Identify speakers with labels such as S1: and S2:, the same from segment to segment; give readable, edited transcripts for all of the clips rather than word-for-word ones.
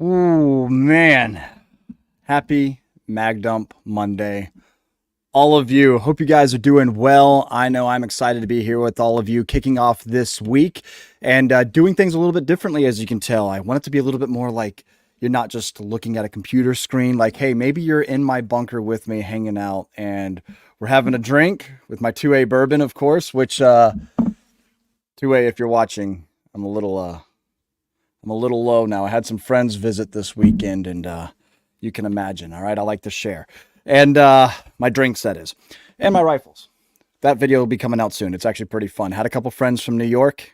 S1: Ooh, man. Happy Mag Dump Monday. All of you, hope you guys are doing well. I know I'm excited to be here with all of you, kicking off this week and doing things a little bit differently, as you can tell. I want it to be a little bit more like you're not just looking at a computer screen, like, hey, maybe you're in my bunker with me hanging out and we're having a drink with my 2A bourbon, of course, which 2A, if you're watching, I'm a little low now. I had some friends visit this weekend, and you can imagine. All right, I like to share, and my drinks, that is, and my rifles. That video will be coming out soon. It's actually pretty fun. Had a couple friends from New York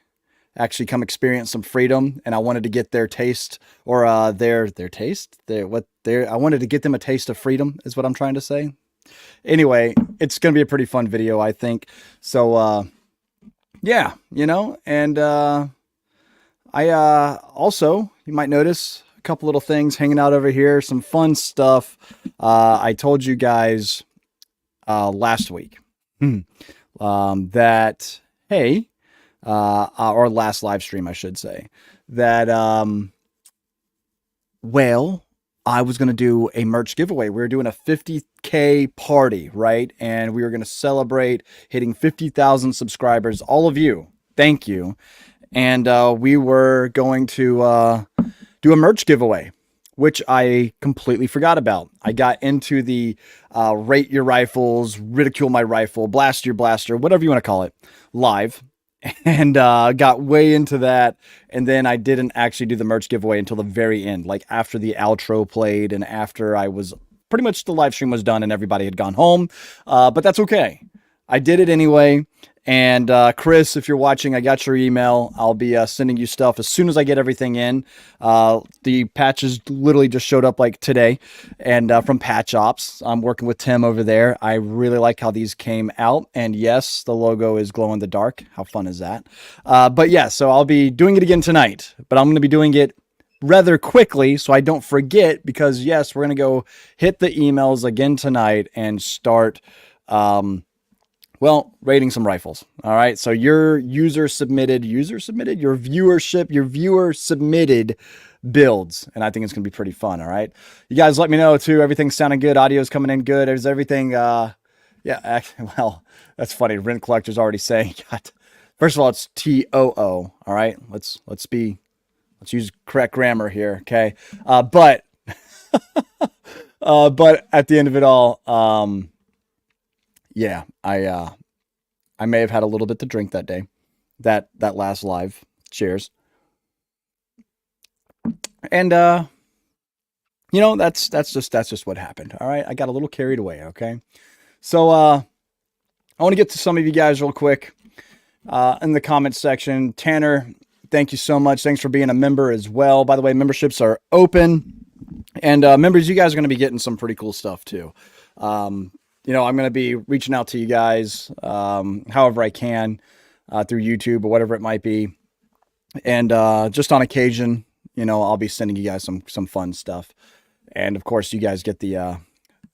S1: actually come experience some freedom, and I wanted to get their taste, or their taste, I wanted to get them a taste of freedom, is what I'm trying to say. Anyway, it's gonna be a pretty fun video, I think. So yeah, and I also, you might notice a couple little things hanging out over here, some fun stuff. I told you guys last week that, hey, or last live stream, I should say, that, well, I was going to do a merch giveaway. We were doing a 50K party, right? And we were going to celebrate hitting 50,000 subscribers. All of you, thank you. And we were going to do a merch giveaway, which I completely forgot about. I got into the rate your rifles, ridicule my rifle, blast your blaster, whatever you want to call it, live, and got way into that. And then I didn't actually do the merch giveaway until the very end, like after the outro played and after I was pretty much the live stream was done and everybody had gone home. But that's okay. I did it anyway. And Chris, if you're watching, I got your email. I'll be sending you stuff as soon as I get everything in. The patches literally just showed up like today, and from Patch Ops. I'm working with Tim over there. I really like how these came out. And yes, the logo is glow in the dark. How fun is that? But yeah, so I'll be doing it again tonight, but I'm going to be doing it rather quickly so I don't forget, because yes, we're going to go hit the emails again tonight and start rating some rifles. All right. So your viewer submitted builds. And I think it's going to be pretty fun. All right. You guys let me know too. Everything's sounding good. Audio's coming in good. There's everything. Yeah. Actually, well, that's funny. Rent Collector's already saying, God, first of all, it's TOO. All right. Let's use correct grammar here. Okay. But at the end of it all, yeah, I may have had a little bit to drink that day, that last live. Cheers. And that's just what happened. All right, I got a little carried away. Okay, so I want to get to some of you guys real quick in the comments section. Tanner, thank you so much. Thanks for being a member as well. By the way, memberships are open, and members, you guys are going to be getting some pretty cool stuff too. I'm going to be reaching out to you guys however I can through YouTube or whatever it might be. And just on occasion, I'll be sending you guys some fun stuff. And of course, you guys get the a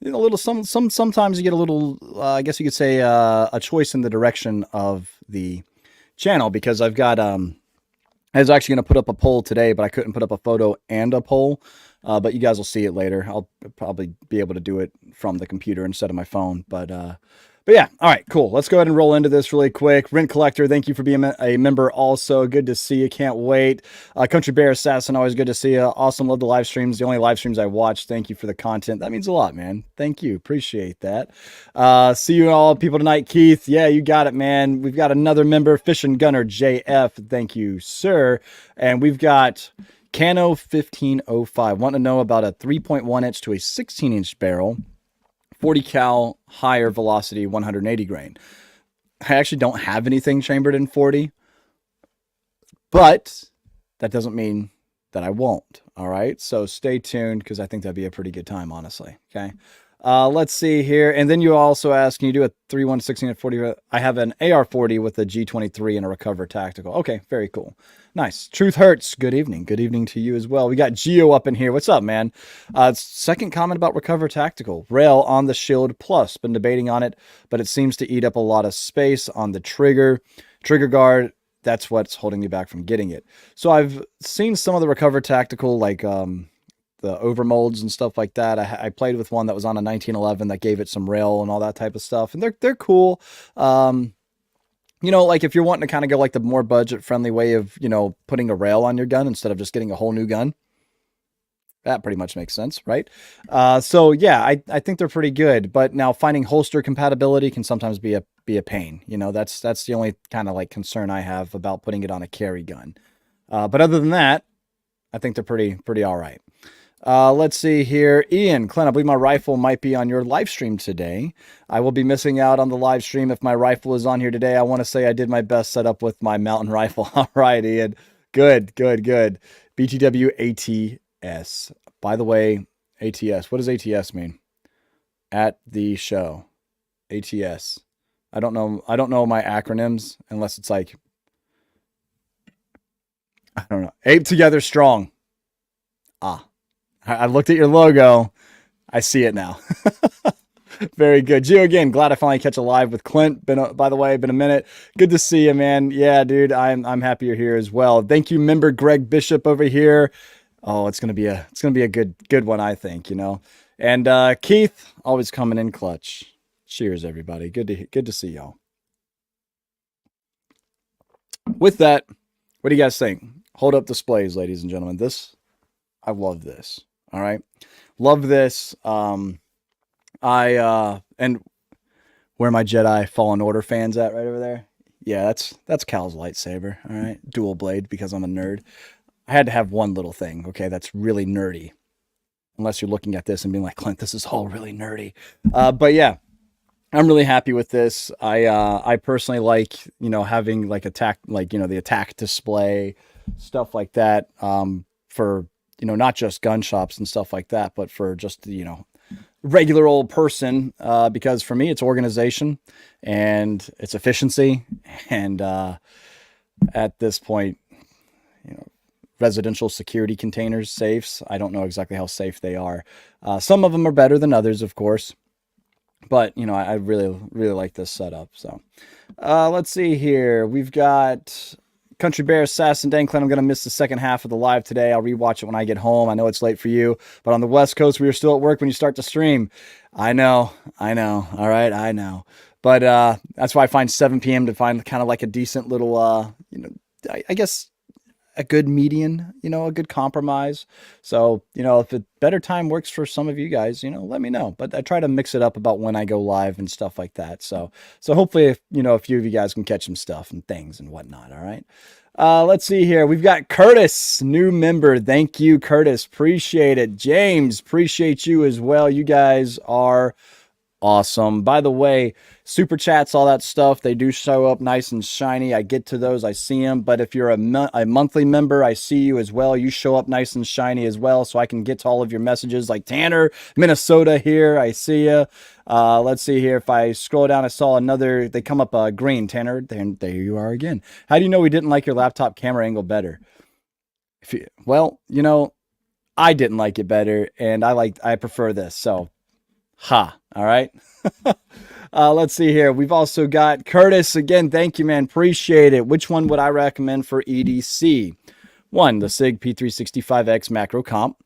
S1: little sometimes you get a little I guess you could say a choice in the direction of the channel, because I've got I was actually going to put up a poll today, but I couldn't put up a photo and a poll. But you guys will see it later. I'll probably be able to do it from the computer instead of my phone. But yeah. All right, cool. Let's go ahead and roll into this really quick. Rent Collector, thank you for being a member also. Good to see you. Can't wait. Country Bear Assassin, always good to see you. Awesome. Love the live streams. The only live streams I watch. Thank you for the content. That means a lot, man. Thank you. Appreciate that. See you all people tonight. Keith, yeah, you got it, man. We've got another member, Fish and Gunner JF. Thank you, sir. And we've got Cano 1505, want to know about a 3.1 inch to a 16 inch barrel, 40 cal, higher velocity, 180 grain. I actually don't have anything chambered in 40, but that doesn't mean that I won't. All right. So stay tuned, because I think that'd be a pretty good time, honestly. Okay. Let's see here. And then you also ask, can you do a 3.1 16 at 40? I have an AR-40 with a G23 and a Recover Tactical. Okay, very cool. Nice. Truth Hurts. Good evening. Good evening to you as well. We got Geo up in here. What's up, man? Second comment about Recover Tactical. Rail on the Shield Plus. Been debating on it, but it seems to eat up a lot of space on the trigger guard. That's what's holding me back from getting it. So I've seen some of the Recover Tactical, like the overmolds and stuff like that. I played with one that was on a 1911 that gave it some rail and all that type of stuff, and they're cool. Like if you're wanting to kind of go like the more budget friendly way of, putting a rail on your gun instead of just getting a whole new gun, that pretty much makes sense, right? So yeah, I think they're pretty good. But now finding holster compatibility can sometimes be a pain. That's the only kind of like concern I have about putting it on a carry gun. But other than that, I think they're pretty all right. Let's see here. Ian, Clint, I believe my rifle might be on your live stream today. I will be missing out on the live stream if my rifle is on here today. I want to say I did my best setup with my mountain rifle. All right, Ian. Good. BTW ATS. By the way, ATS. What does ATS mean? At the show. ATS. I don't know my acronyms unless it's like, I don't know. Ape Together Strong. I looked at your logo. I see it now. Very good. Gio, again, glad I finally catch a live with Clint. By the way, been a minute. Good to see you, man. Yeah, dude, I'm happy you're here as well. Thank you, member Greg Bishop over here. Oh, it's gonna be a good one, I think. And Keith, always coming in clutch. Cheers, everybody. Good to see y'all. With that, what do you guys think? Hold up displays, ladies and gentlemen. I love this. All right. Love this. And where my Jedi Fallen Order fans at right over there? Yeah, that's Cal's lightsaber. All right. Dual blade because I'm a nerd. I had to have one little thing. Okay. That's really nerdy. Unless you're looking at this and being like, Clint, this is all really nerdy. But yeah, I'm really happy with this. I personally like, having like attack, like, the attack display, stuff like that. For, not just gun shops and stuff like that, but for just, regular old person, because for me, it's organization and it's efficiency. And at this point, residential security containers, safes, I don't know exactly how safe they are. Some of them are better than others, of course. But, I really, really like this setup. So let's see here. We've got Country Bear, Assassin, Danklin. I'm going to miss the second half of the live today. I'll rewatch it when I get home. I know it's late for you, but on the West Coast, we are still at work when you start to stream. I know. All right. I know. But that's why I find 7 p.m. to find kind of like a decent little, I guess a good median, a good compromise. So, if a better time works for some of you guys, let me know. But I try to mix it up about when I go live and stuff like that. So hopefully, a few of you guys can catch some stuff and things and whatnot. All right. Let's see here. We've got Curtis, new member. Thank you, Curtis. Appreciate it. James, appreciate you as well. You guys are awesome. By the way, super chats, all that stuff, they do show up nice and shiny. I get to those, I see them. But if you're a monthly member, I see you as well. You show up nice and shiny as well, so I can get to all of your messages. Like Tanner, Minnesota here, I see you. Let's see here. If I scroll down, I saw another. They come up green. Tanner, there you are again. How do you know we didn't like your laptop camera angle better? I didn't like it better, and I prefer this. So. All right. Let's see here. We've also got Curtis again. Thank you, man. Appreciate it. Which one would I recommend for EDC? 1, the SIG P365X macro comp.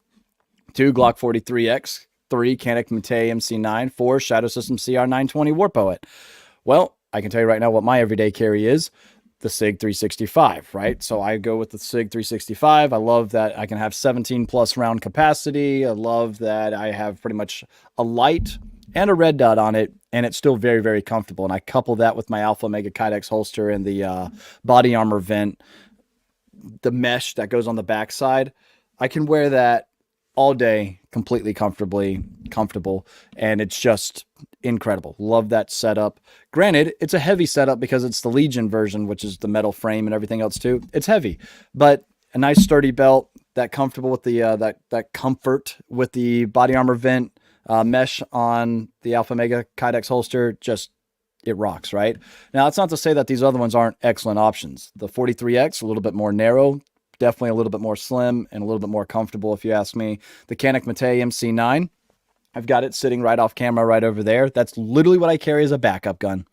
S1: 2, Glock 43X. 3, Canik Mate MC9. 4, Shadow System CR920 War Poet. Well, I can tell you right now what my everyday carry is. The SIG 365, right? So I go with the SIG 365. I love that I can have 17 plus round capacity. I love that I have pretty much a light and a red dot on it, and it's still very, very comfortable. And I couple that with my Alpha Omega Kydex holster and the body armor vent, the mesh that goes on the backside. I can wear that all day, completely comfortable, and it's just incredible. Love that setup. Granted, it's a heavy setup because it's the Legion version, which is the metal frame and everything else too. It's heavy, but a nice sturdy belt, that comfortable with the that comfort with the body armor vent mesh on the Alpha Omega Kydex holster, just it rocks, right? Now, that's not to say that these other ones aren't excellent options. The 43X, a little bit more narrow, definitely a little bit more slim and a little bit more comfortable, if you ask me. The Canik Mate MC9, I've got it sitting right off camera right over there. That's literally what I carry as a backup gun,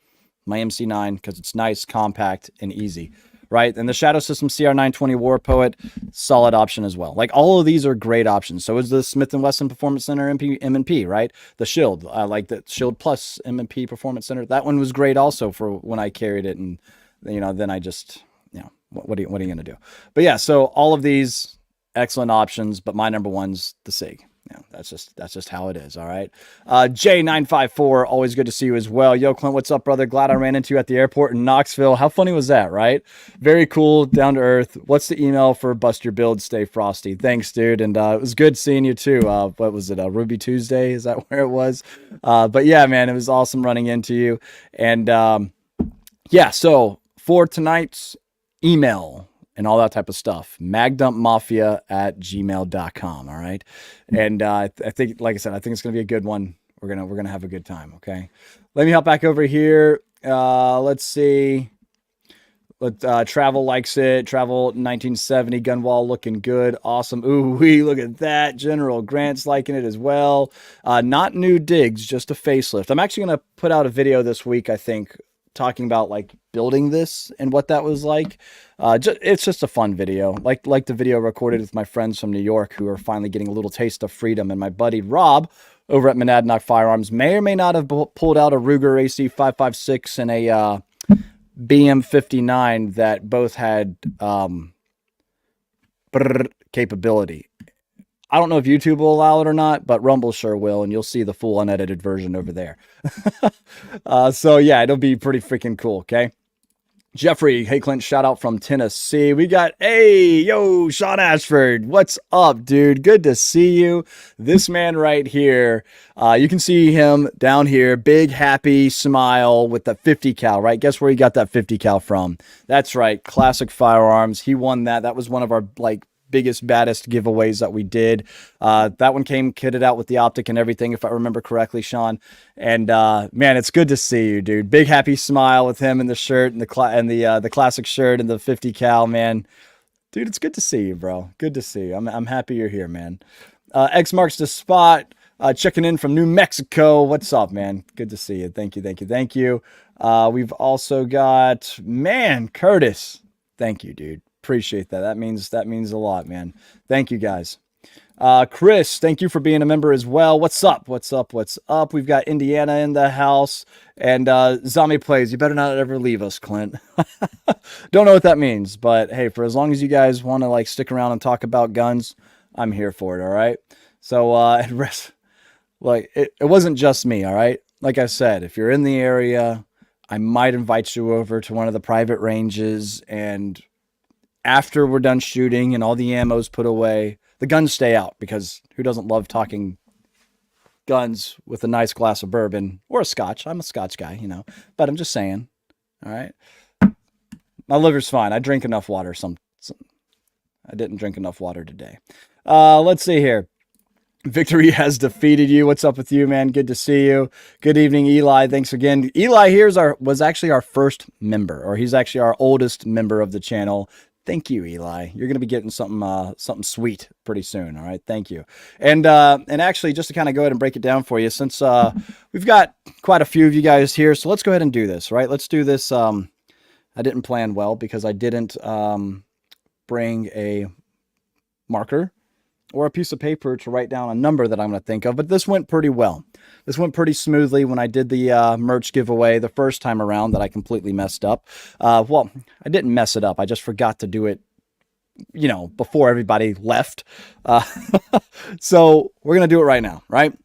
S1: my MC9, because it's nice, compact, and easy, right? And the Shadow System CR920 War Poet, solid option as well. Like all of these are great options. So is the Smith & Wesson Performance Center M&P, right? The Shield, I like the Shield Plus M&P Performance Center. That one was great also for when I carried it, and then I just, what are you going to do? But yeah, so all of these excellent options, but my number one's the SIG. Yeah, that's just how it is. All right. J954, always good to see you as well. Yo, Clint, what's up, brother? Glad I ran into you at the airport in Knoxville. How funny was that, right? Very cool, down to earth. What's the email for Bust Your Build? Stay frosty. Thanks, dude. And it was good seeing you too. What was it? Ruby Tuesday? Is that where it was? But yeah, man, it was awesome running into you. And yeah, so for tonight's email and all that type of stuff, magdumpmafia@gmail.com. All right. And I think, like I said, I think it's going to be a good one. We're going to have a good time. Okay. Let me hop back over here. Let's see. Travel likes it. Travel 1970 Gunwall looking good. Awesome. Ooh, look at that. General Grant's liking it as well. Not new digs, just a facelift. I'm actually going to put out a video this week, I think, talking about like building this and what that was like. It's just a fun video, like the video recorded with my friends from New York who are finally getting a little taste of freedom. And my buddy Rob over at Monadnock Firearms may or may not have pulled out a Ruger AC 5.56 and a BM59 that both had capability. I don't know if YouTube will allow it or not, but Rumble sure will, and you'll see the full unedited version over there. So yeah, it'll be pretty freaking cool, okay? Jeffrey, hey Clint, shout out from Tennessee. We got, hey, yo, Sean Ashford. What's up, dude? Good to see you. This man right here, you can see him down here, big, happy smile with the 50 cal, right? Guess where he got that 50 cal from? That's right, Classic Firearms. He won that. That was one of our, biggest, baddest giveaways that we did. That one came kitted out with the optic and everything, if I remember correctly, Sean. And man, it's good to see you, dude. Big happy smile with him in the shirt and the classic shirt and the 50 cal, man. Dude, it's good to see you, bro. Good to see you. I'm happy you're here, man. X marks the spot. Checking in from New Mexico. What's up, man? Good to see you. Thank you. We've also got, man, Curtis. Thank you, dude. Appreciate that. That means a lot, man. Thank you, guys. Chris, thank you for being a member as well. What's up? We've got Indiana in the house, and Zombie Plays. You better not ever leave us, Clint. Don't know what that means, but hey, for as long as you guys want to stick around and talk about guns, I'm here for it. All right. So it wasn't just me. All right. Like I said, if you're in the area, I might invite you over to one of the private ranges, and after we're done shooting and all the ammo's put away, the guns stay out, because who doesn't love talking guns with a nice glass of bourbon or a scotch? I'm a scotch guy, but I'm just saying. All right. My liver's fine. I drink enough water. I didn't drink enough water today. Let's see here. Victory has defeated you. What's up with you, man? Good to see you. Good evening, Eli. Thanks again. Eli here was actually our first member, or he's actually our oldest member of the channel. Thank you, Eli. You're going to be getting something sweet pretty soon. All right. Thank you. And actually, just to kind of go ahead and break it down for you, since we've got quite a few of you guys here, so let's go ahead and do this, right? Let's do this. I didn't plan well because I didn't bring a marker or a piece of paper to write down a number that I'm going to think of, but this went pretty well. This went pretty smoothly when I did the merch giveaway the first time around that I completely messed up. Well, I didn't mess it up. I just forgot to do it, before everybody left. So we're going to do it right now, right?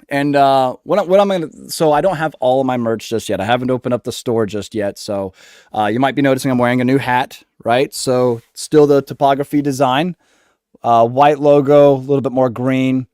S1: And what I'm going to, so I don't have all of my merch just yet. I haven't opened up the store just yet. So you might be noticing I'm wearing a new hat, right? So still the topography design, white logo, a little bit more green.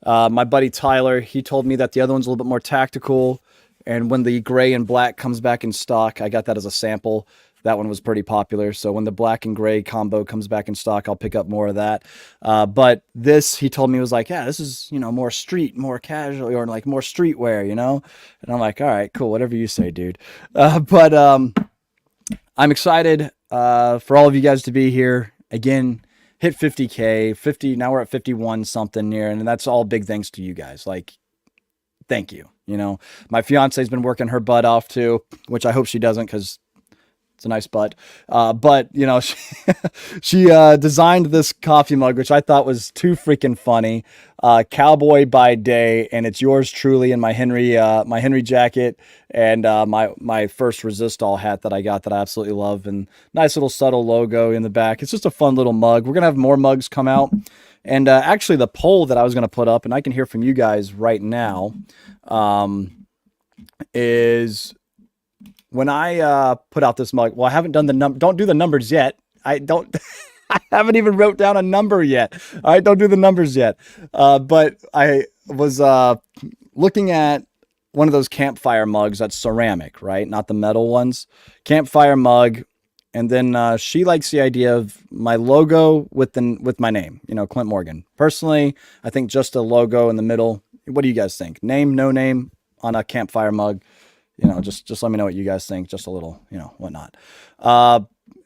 S1: My buddy Tyler, he told me that the other one's a little bit more tactical. And when the gray and black comes back in stock, I got that as a sample. That one was pretty popular. So when the black and gray combo comes back in stock, I'll pick up more of that. But this, he told me, was like, yeah, this is, more street, more casual, or more streetwear, And I'm like, all right, cool. Whatever you say, dude. But I'm excited for all of you guys to be here. Again, hit 50K, 50. Now we're at 51 something near. And that's all big thanks to you guys. Thank you. My fiance's been working her butt off too, which I hope she doesn't, because It's a nice butt. But you know, she designed this coffee mug, which I thought was too freaking funny. Cowboy by day, and it's yours truly in my Henry jacket, and my first Resistol hat that I got that I absolutely love, and nice little subtle logo in the back. It's just a fun little mug. We're gonna have more mugs come out, and actually the poll that I was gonna put up, and I can hear from you guys right now, is when I put out this mug. Well, I haven't done the don't do the numbers yet. I don't. I haven't even wrote down a number yet. All right, don't do the numbers yet. But I was looking at one of those campfire mugs that's ceramic, right? Not the metal ones. Campfire mug. And then she likes the idea of my logo with my name, you know, Clint Morgan. Personally, I think just a logo in the middle. What do you guys think? Name, no name on a campfire mug. You know, just let me know what you guys think. Just a little, you know, whatnot.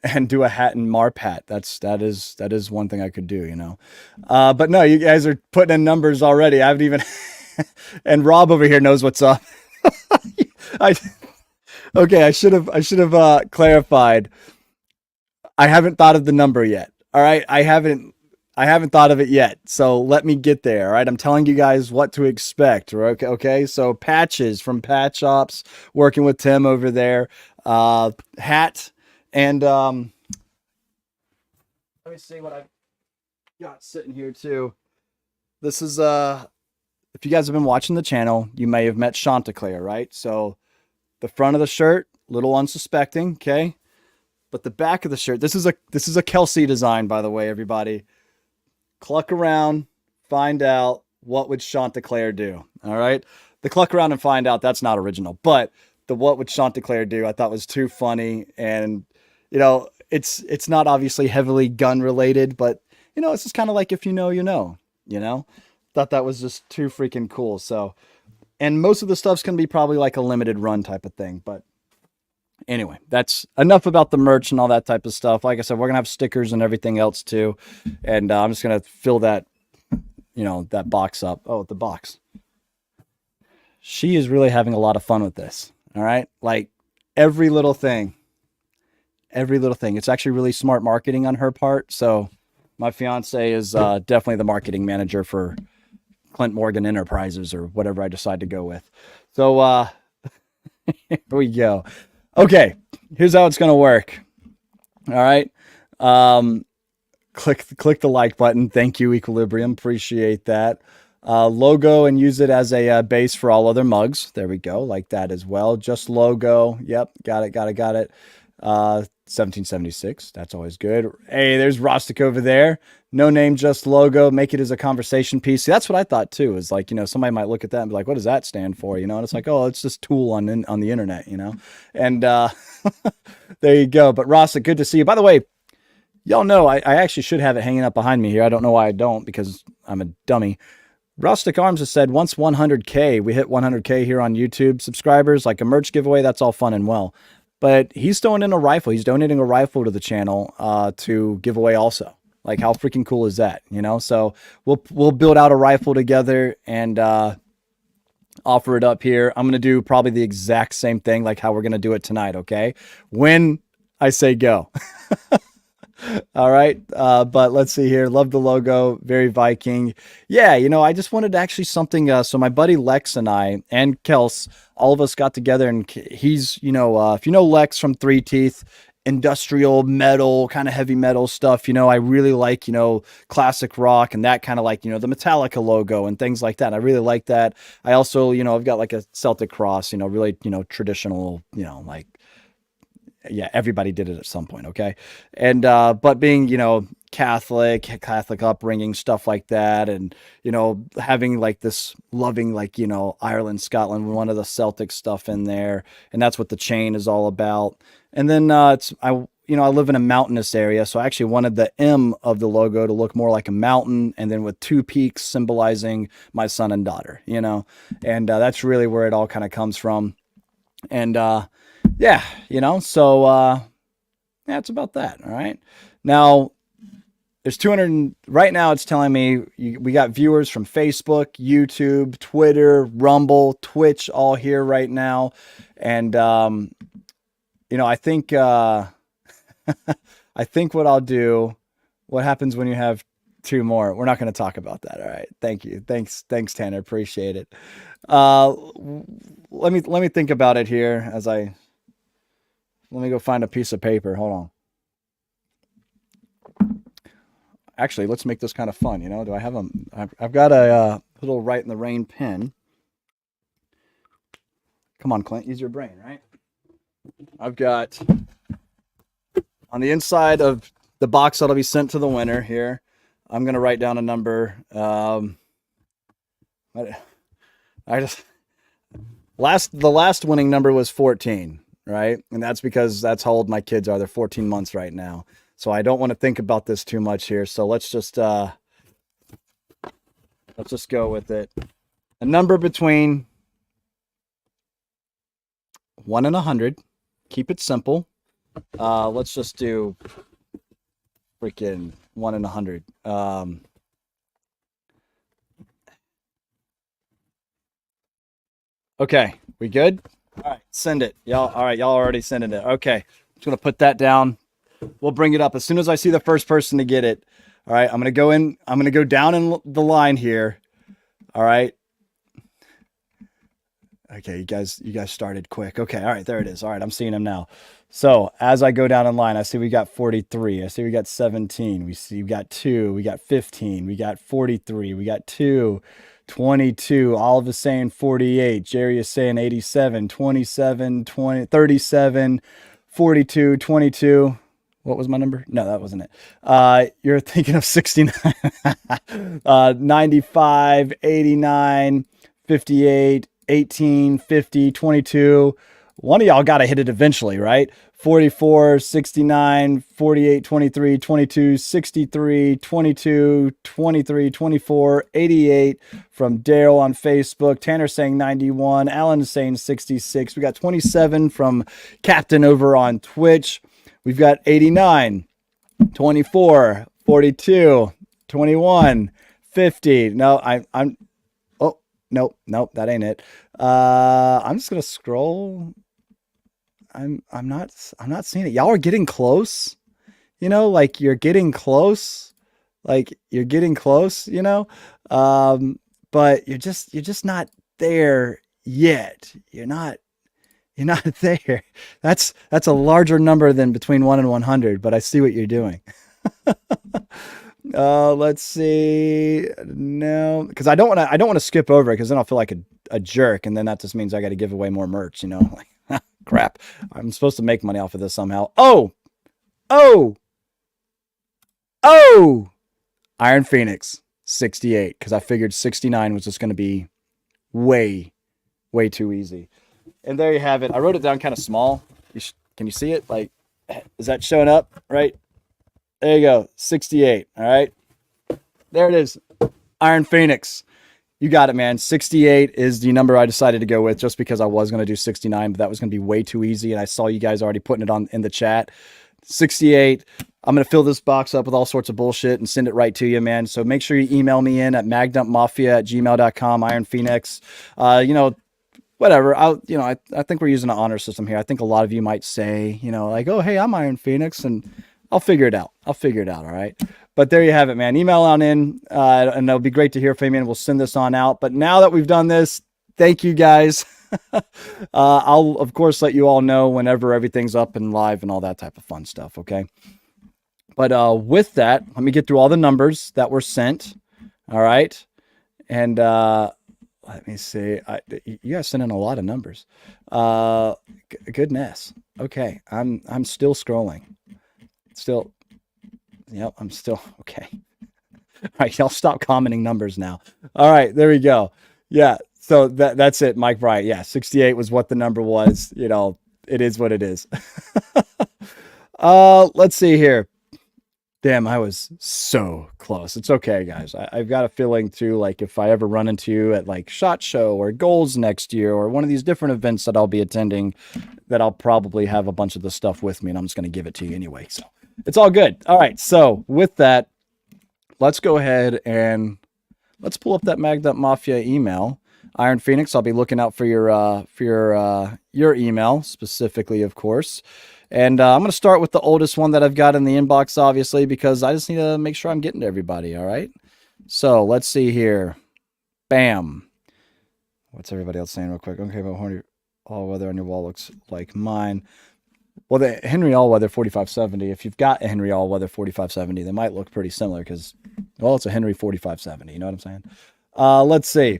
S1: And do a hat and Marp hat. That is one thing I could do, you know. But no, you guys are putting in numbers already. I haven't even. And Rob over here knows what's up. Okay, I should have clarified. I haven't thought of the number yet. All right, I haven't thought of it yet. So let me get there. All right, I'm telling you guys what to expect. Okay. So patches from Patch Ops, working with Tim over there. Hat and let me see what I've got sitting here too. This is if you guys have been watching the channel, you may have met Chanticleer, right? So the front of the shirt, little unsuspecting, okay? But the back of the shirt, this is a Kelsey design, by the way, everybody. Cluck around, find out what would Chanticleer do. All right. The cluck around and find out, that's not original, but the what would Chanticleer do, I thought was too funny. And, you know, it's not obviously heavily gun related, but you know, it's just kind of like, if you know, you know, thought that was just too freaking cool. So, and most of the stuff's going to be probably like a limited run type of thing, but anyway, that's enough about the merch and all that type of stuff. Like I said, we're going to have stickers and everything else too. And I'm just going to fill that, you know, that box up. Oh, the box. She is really having a lot of fun with this. All right. Like every little thing. It's actually really smart marketing on her part. So my fiance is definitely the marketing manager for Clint Morgan Enterprises or whatever I decide to go with. So here we go. Okay, here's how it's going to work. All right. Click the like button. Thank you, Equilibrium. Appreciate that. Logo and use it as a base for all other mugs. There we go. Like that as well. Just logo. Yep. Got it. 1776. That's always good. Hey, there's Rostic over there. No name, just logo. Make it as a conversation piece. See, that's what I thought too. Is like, you know, somebody might look at that and be like, what does that stand for? You know, and it's like, oh, it's just tool on the internet, you know? And there you go. But Rostic, good to see you. By the way, y'all know I actually should have it hanging up behind me here. I don't know why I don't, because I'm a dummy. Rustic Arms has said once 100K, we hit 100K here on YouTube subscribers, like a merch giveaway, that's all fun and well. But he's throwing in a rifle. He's donating a rifle to the channel to give away also. Like, how freaking cool is that? You know, so we'll build out a rifle together and offer it up here. I'm going to do probably the exact same thing, like how we're going to do it tonight. Okay. When I say go. All right. But let's see here. Love the logo. Very Viking. Yeah. You know, I just wanted actually something. So my buddy Lex and I and Kels, all of us got together, and he's, you know, if you know Lex from Three Teeth, industrial metal, kind of heavy metal stuff. You know, I really like, you know, classic rock and that kind of, like, you know, the Metallica logo and things like that. I really like that. I also, you know, I've got like a Celtic cross, you know, really, you know, traditional, you know, like, yeah, everybody did it at some point. Okay. And, but being, you know, Catholic upbringing, stuff like that. And, you know, having like this loving, like, you know, Ireland, Scotland, one of the Celtic stuff in there. And that's what the chain is all about. And then, you know, I live in a mountainous area, so I actually wanted the M of the logo to look more like a mountain, and then with two peaks symbolizing my son and daughter, you know, and that's really where it all kind of comes from. And, yeah, you know, so, yeah, it's about that. All right. Now there's 200, right now it's telling me we got viewers from Facebook, YouTube, Twitter, Rumble, Twitch, all here right now. And, I think I think what I'll do, what happens when you have two more? We're not going to talk about that. All right. Thank you. Thanks, Tanner. Appreciate it. Uh, let me think about it here let me go find a piece of paper. Hold on. Actually, let's make this kind of fun. Do I have I've got a little Write in the Rain pen. Come on, Clint, use your brain, right? I've got on the inside of the box that'll be sent to the winner here, I'm going to write down a number. The last winning number was 14, right? And that's because that's how old my kids are. They're 14 months right now. So I don't want to think about this too much here. So let's just go with it. A number between 1 and 100. Keep it simple. Let's just do freaking 1 and 100. Okay, we good? All right, send it. Y'all, all right, y'all already sending it. Okay, just gonna put that down. We'll bring it up as soon as I see the first person to get it. All right, I'm gonna go in. I'm gonna go down in the line here. All right. Okay, you guys started quick. Okay, all right, there it is. All right, I'm seeing them now. So as I go down in line, I see we got 43. I see we got 17. We see we got 2. We got 15. We got 43. We got 2. 22. Olive is saying 48. Jerry is saying 87. 27. 20. 37. 42. 22. What was my number? No, that wasn't it. You're thinking of 69. 95. 89. 58. 18, 50, 22. One of y'all got to hit it eventually, right? 44, 69, 48, 23, 22, 63, 22, 23, 24, 88 from Daryl on Facebook. Tanner saying 91. Alan is saying 66. We got 27 from Captain over on Twitch. We've got 89, 24, 42, 21, 50. No, I'm Nope, that ain't it. I'm just gonna scroll. I'm not seeing it. Y'all are getting close. Like you're getting close. But you're just not there yet. You're not there. That's a larger number than between 1 and 100, but I see what you're doing. Let's see. No, because I don't want to skip over it because then I'll feel like a jerk, and then that just means I got to give away more merch. Like crap. I'm supposed to make money off of this somehow. Oh, Iron Phoenix 68 because I figured 69 was just going to be way too easy. And there you have it. I wrote it down kind of small. Can you see it? Like, is that showing up right? There you go. 68. All right. There it is. Iron Phoenix. You got it, man. 68 is the number I decided to go with just because I was going to do 69, but that was going to be way too easy. And I saw you guys already putting it in the chat. 68. I'm going to fill this box up with all sorts of bullshit and send it right to you, man. So make sure you email me in at magdumpmafia@gmail.com, Iron Phoenix. Whatever. I think we're using an honor system here. I think a lot of you might say, like, oh, hey, I'm Iron Phoenix, and I'll figure it out. All right. But there you have it, man. Email on in, and it'll be great to hear from you, and we'll send this on out. But now that we've done this, thank you guys. I'll, of course, let you all know whenever everything's up and live and all that type of fun stuff, okay? But with that, let me get through all the numbers that were sent, all right? And let me see. You guys sent in a lot of numbers. Goodness. Okay, I'm still scrolling. Yep, I'm still okay. All right, y'all stop commenting numbers now. All right, there we go. Yeah, so that's it, Mike Bryant. Yeah, 68 was what the number was. It is what it is. Let's see here. Damn, I was so close. It's okay, guys. I've got a feeling too, like if I ever run into you at like SHOT Show or Goals next year or one of these different events that I'll be attending, that I'll probably have a bunch of the stuff with me and I'm just going to give it to you anyway. So it's all good. All right. So with that, let's go ahead and let's pull up that Magged Up Mafia email. Iron Phoenix, I'll be looking out for your email specifically, of course. And I'm going to start with the oldest one that I've got in the inbox, obviously, because I just need to make sure I'm getting to everybody. All right. So let's see here. Bam. What's everybody else saying real quick? Okay, but horny all-weather on your wall looks like mine. Well, the Henry All-Weather 4570, if you've got a Henry All-Weather 4570, they might look pretty similar because, well, it's a Henry 4570. You know what I'm saying? Let's see.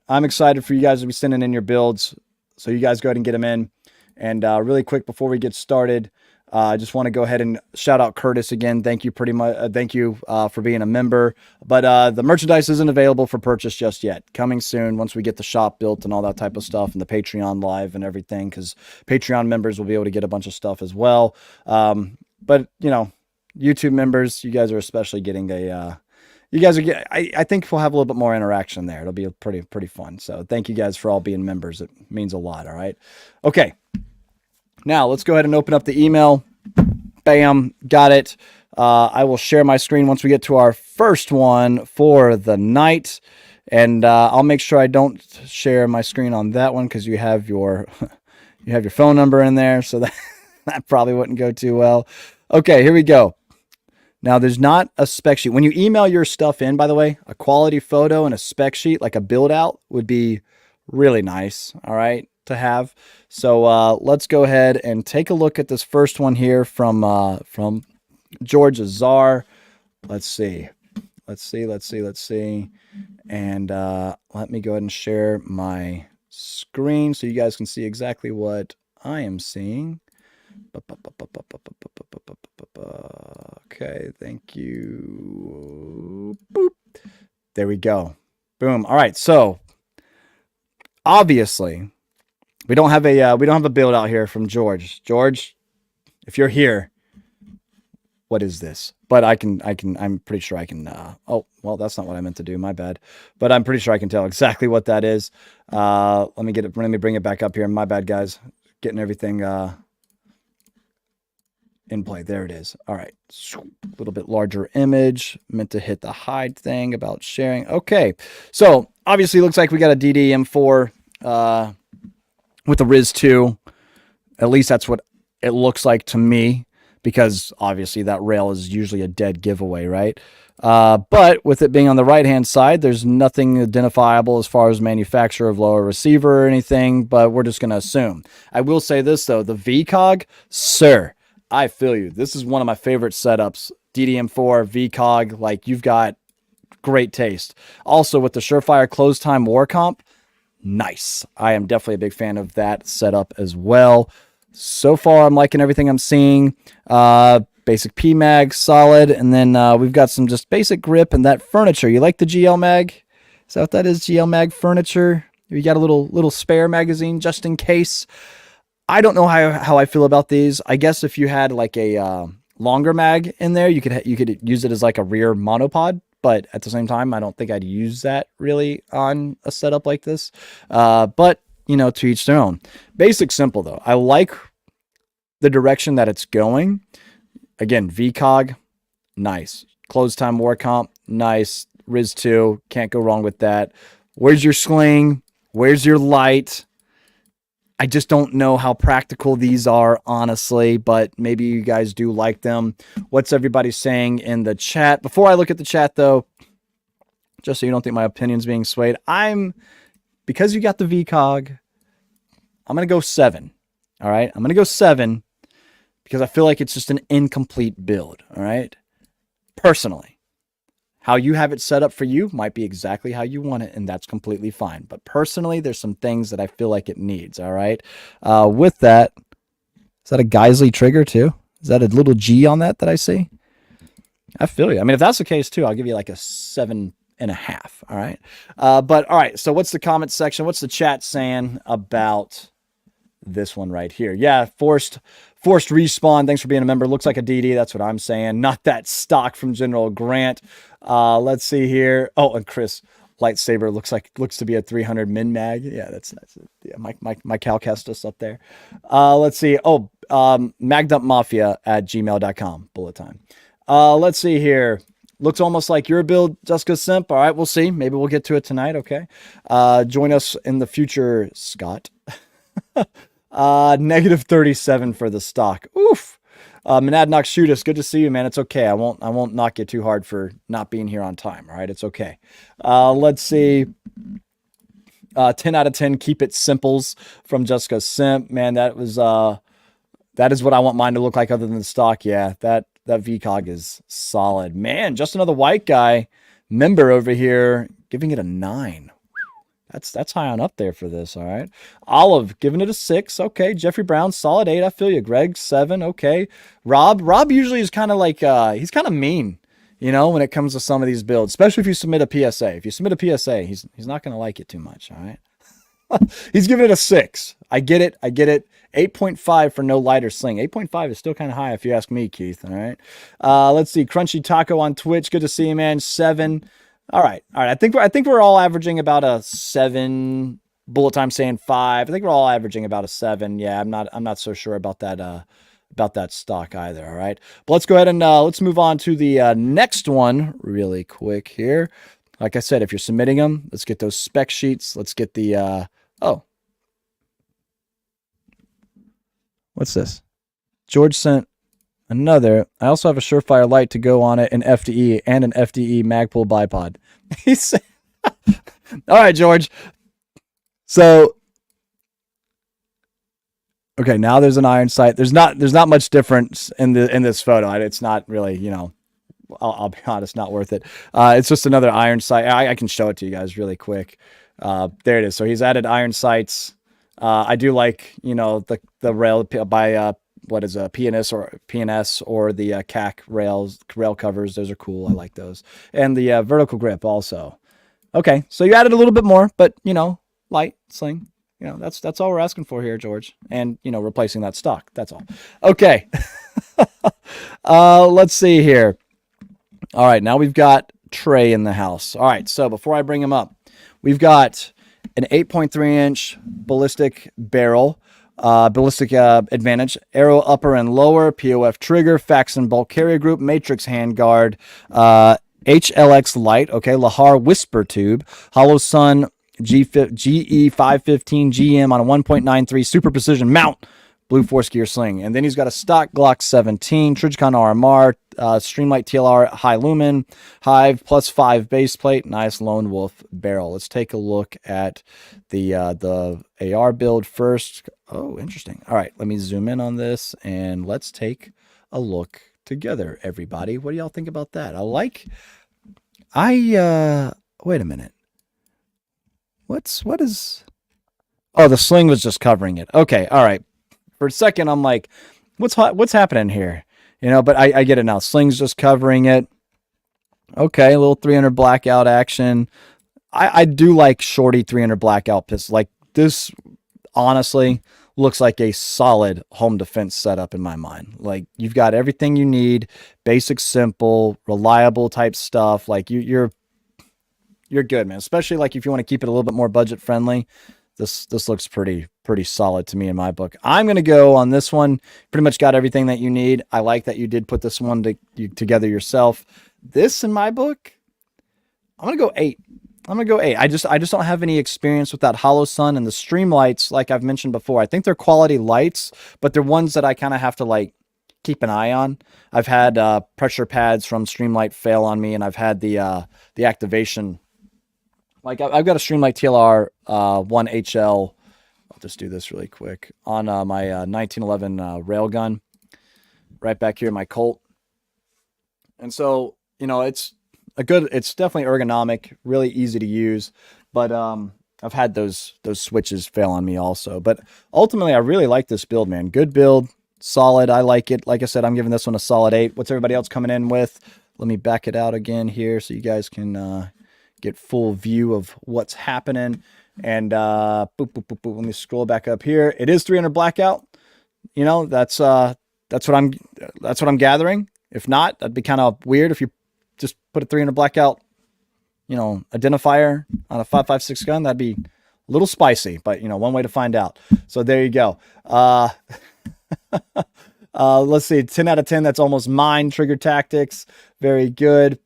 S1: I'm excited for you guys to be sending in your builds. So you guys go ahead and get them in. And really quick before we get started, I just want to go ahead and shout out Curtis again. Thank you thank you for being a member. But the merchandise isn't available for purchase just yet. Coming soon once we get the shop built and all that type of stuff and the Patreon live and everything, because Patreon members will be able to get a bunch of stuff as well. But, you know, YouTube members, you guys are especially getting I think we'll have a little bit more interaction there. It'll be pretty fun. So thank you guys for all being members. It means a lot. All right. Okay. Now let's go ahead and open up the email. Bam. Got it. I will share my screen once we get to our first one for the night. And I'll make sure I don't share my screen on that one because you have your phone number in there. So that probably wouldn't go too well. Okay, here we go. Now, there's not a spec sheet. When you email your stuff in, by the way, a quality photo and a spec sheet, like a build out, would be really nice, all right, to have. So let's go ahead and take a look at this first one here from George Azar. Let's see. And let me go ahead and share my screen so you guys can see exactly what I am seeing. Okay, thank you. Boop. There we go. Boom. All right, so obviously we don't have a build out here from George. George, if you're here, what is this? But I'm pretty sure I can. Oh, well, that's not what I meant to do. My bad. But I'm pretty sure I can tell exactly what that is. Let me bring it back up here. My bad, guys. Getting everything in play. There it is. All right. A little bit larger image. Meant to hit the hide thing about sharing. Okay. So obviously it looks like we got a DDM4 with a Riz 2. At least that's what it looks like to me, because obviously that rail is usually a dead giveaway, right? But with it being on the right-hand side, there's nothing identifiable as far as manufacturer of lower receiver or anything, but we're just going to assume. I will say this, though. The VCOG, sir, I feel you. This is one of my favorite setups. DDM4, VCOG, like, you've got great taste. Also, with the Surefire close time war comp, nice. I am definitely a big fan of that setup as well. So far, I'm liking everything I'm seeing. Basic P-Mag, solid. And then we've got some just basic grip and that furniture. You like the GL Mag? Is that what that is? GL Mag furniture? You got a little spare magazine just in case. I don't know how I feel about these. I guess if you had like a longer mag in there, you could use it as like a rear monopod. But at the same time, I don't think I'd use that really on a setup like this. But, you know, to each their own. Basic simple, though. I like the direction that it's going. Again, VCOG, nice. Close time war comp, nice. Riz 2, can't go wrong with that. Where's your sling? Where's your light? I just don't know how practical these are, honestly, but maybe you guys do like them. What's everybody saying in the chat? Before I look at the chat, though, just so you don't think my opinion's being swayed, because you got the VCOG, I'm going to go 7. All right? I'm going to go 7 because I feel like it's just an incomplete build. All right? Personally. How you have it set up for you might be exactly how you want it, and that's completely fine. But personally, there's some things that I feel like it needs, all right? With that, is that a Geisley trigger too? Is that a little G on that I see? I feel you. I mean, if that's the case too, I'll give you like a 7.5, all right? But all right, so what's the comment section? What's the chat saying about this one right here? Yeah, Forced Respawn, thanks for being a member. Looks like a DD, that's what I'm saying. Not that stock from General Grant. Let's see here. Oh, and Chris, lightsaber looks to be a 300 min mag. Yeah, that's yeah, my Cal cast us up there. Let's see. Oh, magdumpmafia@gmail.com. Bullet time. Let's see here. Looks almost like your build, Jessica Simp. All right, we'll see. Maybe we'll get to it tonight. Okay. Join us in the future, Scott. Negative 37 for the stock. Oof. Monadnock shoot us. Good to see you, man. It's okay. I won't knock you too hard for not being here on time. All right. It's okay. Let's see. 10 out of 10. Keep it simples from Jessica Simp. Man, that is what I want mine to look like other than the stock. Yeah, that VCOG is solid. Man, just another white guy member over here giving it a 9. That's high on up there for this. All right. Olive giving it a 6. Okay. Jeffrey Brown, solid 8. I feel you. Greg, 7. Okay. Rob usually is kind of like, he's kind of mean, when it comes to some of these builds, especially if you submit a PSA. If you submit a PSA, he's not going to like it too much. All right. He's giving it a 6. I get it. 8.5 for no lighter sling. 8.5 is still kind of high if you ask me, Keith. All right. Let's see. Crunchy Taco on Twitch. Good to see you, man. 7. All right. I think we're all averaging about a 7. Bullet time saying 5. I think we're all averaging about a 7. Yeah, I'm not so sure about that stock either. All right. But let's go ahead and let's move on to the next one really quick here. Like I said, if you're submitting them, let's get those spec sheets. Let's get the oh. What's this? George sent another. I also have a Surefire light to go on it, an FDE and an FDE Magpul bipod. He said, all right, George. So, okay, now there's an iron sight. There's not much difference in this photo. It's not really, I'll be honest, not worth it. It's just another iron sight. I can show it to you guys really quick. There it is. So he's added iron sights. I do like, the rail by what is a PNS or the CAC rail covers. Those are cool. I like those. And the vertical grip also. Okay, so you added a little bit more, but light sling. That's all we're asking for here, George. And replacing that stock. That's all. Okay. Let's see here. All right, now we've got Trey in the house. All right, so before I bring him up, we've got an 8.3-inch ballistic barrel, ballistic advantage, arrow upper and lower, POF trigger, Faxon bulk carrier group, matrix handguard, HLX light, okay, Lahar whisper tube, Hollow Sun GE515 GM on a 1.93 super precision mount, blue force gear sling. And then he's got a stock Glock 17, Trijicon RMR, Streamlight TLR high lumen, Hive +5 base plate, nice Lone Wolf barrel. Let's take a look at the AR build first. Oh, interesting. All right, let me zoom in on this and let's take a look together, everybody. What do y'all think about that? Wait a minute. What is, oh, the sling was just covering it. Okay, all right. For a second, I'm like, what's happening here? But I get it now. Sling's just covering it. Okay, a little 300 blackout action. I do like shorty 300 blackout pistol. Like this, honestly, looks like a solid home defense setup in my mind. Like you've got everything you need, basic, simple, reliable type stuff. Like you're good, man. Especially like if you want to keep it a little bit more budget friendly. This looks pretty solid to me in my book. I'm going to go on this one. Pretty much got everything that you need. I like that you did put this one together yourself. This in my book, I'm going to go 8. I just don't have any experience with that Hollow Sun and the stream lights. Like I've mentioned before, I think they're quality lights, but they're ones that I kind of have to like keep an eye on. I've had pressure pads from Streamlight fail on me, and I've had the activation. Like I've got a Streamlight TLR 1HL. I'll just do this really quick on my 1911 railgun right back here in my Colt. And so, it's definitely ergonomic, really easy to use, but I've had those switches fail on me also. But ultimately, I really like this build, man. Good build, solid. I like it. Like I said, I'm giving this one a solid 8. What's everybody else coming in with? Let me back it out again here so you guys can get full view of what's happening. And boop, boop, boop, boop. Let me scroll back up here. It is 300 blackout. That's what I'm gathering. If not, that'd be kind of weird if you just put a 300 blackout, identifier on a 5.56 gun. That'd be a little spicy, but one way to find out. So there you go. Let's see, 10 out of 10. That's almost mine. Trigger tactics, very good.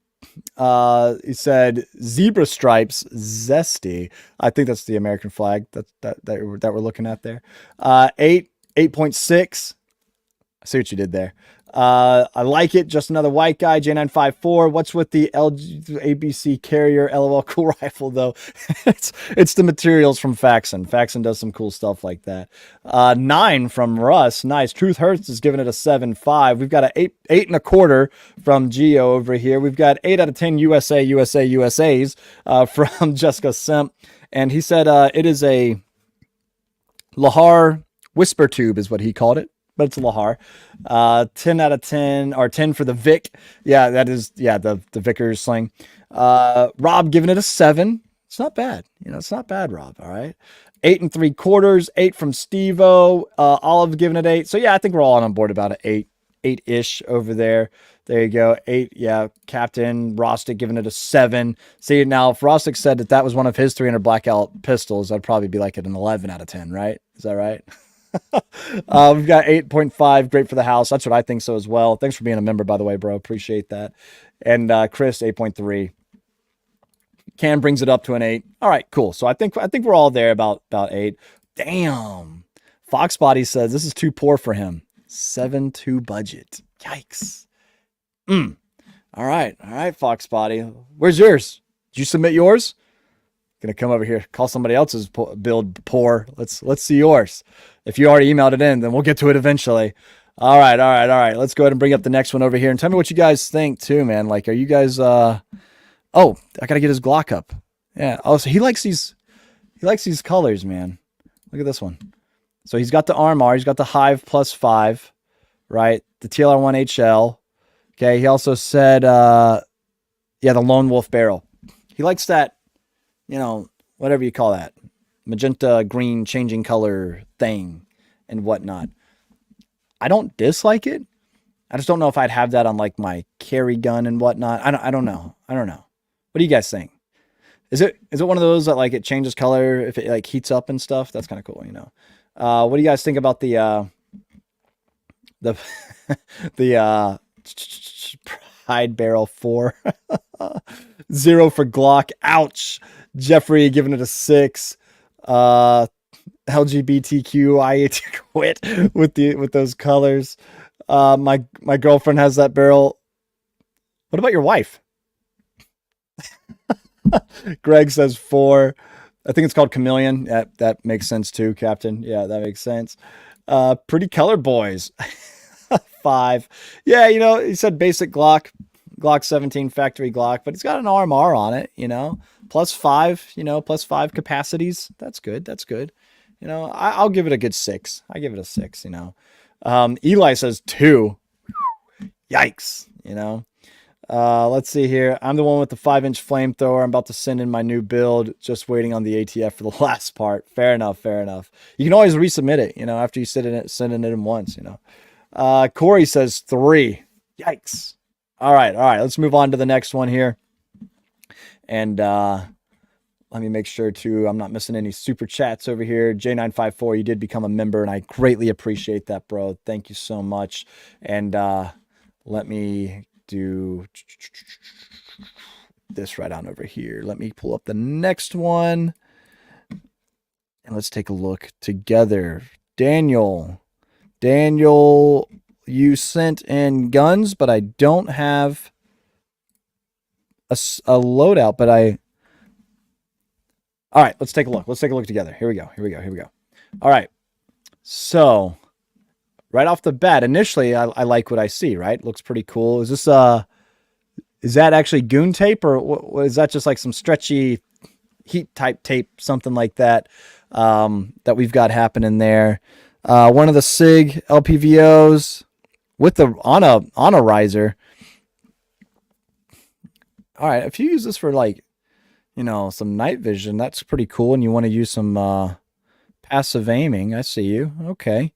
S1: He said zebra stripes, zesty. I think that's the American flag that we're looking at there. 8.6. I see what you did there. I like it. Just another white guy. J954. What's with the ABC carrier? LOL. Cool rifle though. it's the materials from Faxon. Faxon does some cool stuff like that. 9 from Russ. Nice. Truth Hurts is giving it a 7.5. We've got a 8.25 from Geo over here. We've got 8 out of 10 USAs from Jessica Simp, and he said it is a Lahar whisper tube is what he called it. But it's Lahar. 10 out of 10, or 10 for the Vic. Yeah, that is, the Vickers sling. Rob giving it a 7. It's not bad. It's not bad, Rob. All right. 8.75, 8 from Steve-O. Olive giving it 8. So, yeah, I think we're all on board about an 8-ish over there. There you go. 8. Yeah. Captain Rostick giving it a 7. See, now, if Rostick said that was one of his 300 blackout pistols, I'd probably be like at an 11 out of 10, right? Is that right? We've got 8.5. Great for the house. That's what I think so as well. Thanks for being a member, by the way, bro. Appreciate that. And Chris, 8.3. Cam brings it up to an 8. All right, cool. So I think we're all there about 8. Damn. Fox Body says this is too poor for him. 7.2 budget. Yikes. All right, Fox Body. Where's yours? Did you submit yours? Gonna come over here, call somebody else's build poor. Let's see yours. If you already emailed it in, then we'll get to it eventually. All right. Let's go ahead and bring up the next one over here and tell me what you guys think too, man. Like, are you guys? Oh, I gotta get his Glock up. Yeah. Oh, so he likes these colors, man. Look at this one. So he's got the RMR. He's got the Hive +5, right? The TLR1 HL. Okay. He also said, the Lone Wolf barrel. He likes that. Whatever you call that, magenta, green, changing color thing and whatnot. I don't dislike it. I just don't know if I'd have that on like my carry gun and whatnot. I don't know. What do you guys think? Is it one of those that like it changes color if it like heats up and stuff? That's kind of cool, What do you guys think about the Pride Barrel 4? 0 for Glock. Ouch. Jeffrey giving it a 6. LGBTQ, I quit with those colors. My girlfriend has that barrel. What about your wife? Greg says 4. I think it's called Chameleon. That makes sense too, Captain. Yeah, that makes sense. Pretty Color Boys. 5. Yeah, he said basic Glock 17 factory Glock, but it's got an RMR on it, +5, +5 capacities. That's good. I'll give it a good 6. I give it a 6, Eli says 2. Yikes, let's see here. I'm the one with the 5-inch flamethrower. I'm about to send in my new build, just waiting on the ATF for the last part. Fair enough. You can always resubmit it, after you send it in once, Corey says 3. Yikes. All right. Let's move on to the next one here. And let me make sure I'm not missing any super chats over here. J954, you did become a member, and I greatly appreciate that, bro. Thank you so much. And let me do this right on over here. Let me pull up the next one. And let's take a look together. Daniel, you sent in guns, but I don't have a loadout, but all right, let's take a look. Let's take a look together. Here we go. All right. So right off the bat, initially, I like what I see, right? Looks pretty cool. Is that actually goon tape, or is that just like some stretchy heat type tape, something like that, that we've got happening there? One of the SIG LPVOs with the on a riser. All right, if you use this for like, some night vision, that's pretty cool. And you want to use some passive aiming. I see you. Okay.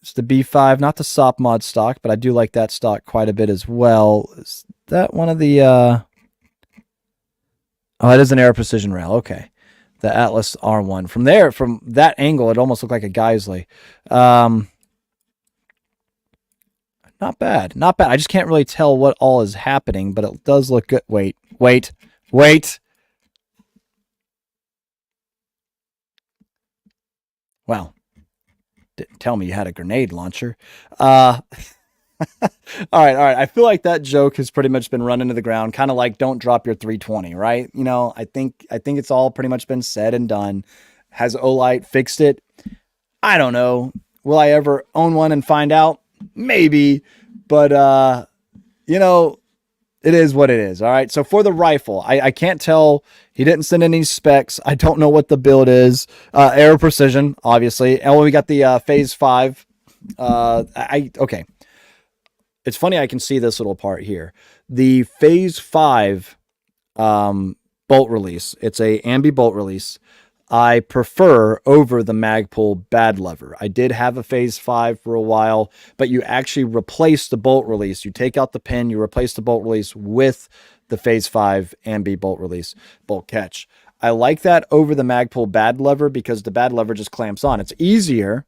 S1: It's the B5, not the SOP mod stock, but I do like that stock quite a bit as well. Is that one of the... Oh, it is an Air Precision rail. Okay. The Atlas R1. From that angle, it almost looked like a Geisley. Not Not bad. Not bad. I just can't really tell what all is happening, but it does look good. Wait. Wow. Didn't tell me you had a grenade launcher. All right. I feel like that joke has pretty much been run into the ground, kind of like don't drop your 320, right? I think it's all pretty much been said and done. Has Olight fixed it? I don't know. Will I ever own one and find out? Maybe. But you know, it is what it is. All right. So for the rifle, I can't tell. He didn't send any specs. I don't know what the build is. Aero precision, obviously. And we got the phase 5. Okay. It's funny, I can see this little part here. The phase 5 bolt release. It's a ambi bolt release. I prefer over the Magpul bad lever. I did have a phase 5 for a while, but you actually replace the bolt release. You take out the pin, you replace the bolt release with the phase 5 ambi bolt release, bolt catch. I like that over the Magpul bad lever because the bad lever just clamps on. It's easier.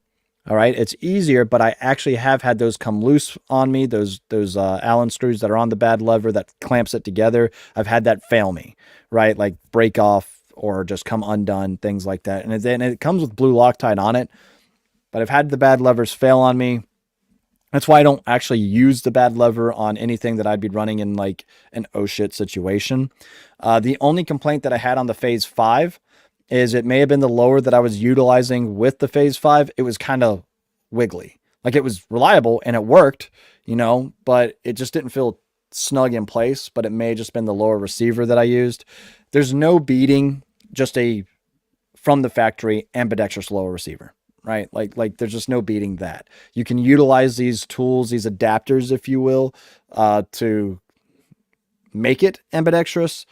S1: All right, it's easier, but I actually have had those come loose on me. Those Allen screws that are on the bad lever that clamps it together. I've had that fail me, right? Like break off or just come undone, things like that. And it comes with blue Loctite on it, but I've had the bad levers fail on me. That's why I don't actually use the bad lever on anything that I'd be running in like an oh shit situation. The only complaint that I had on the phase 5 is it may have been the lower that I was utilizing with the phase 5. It was kind of wiggly. Like it was reliable and it worked, but it just didn't feel snug in place, but it may have just been the lower receiver that I used. There's no beating just a from the factory ambidextrous lower receiver, right? Like there's just no beating that. You can utilize these tools, these adapters, if you will, to make it ambidextrous.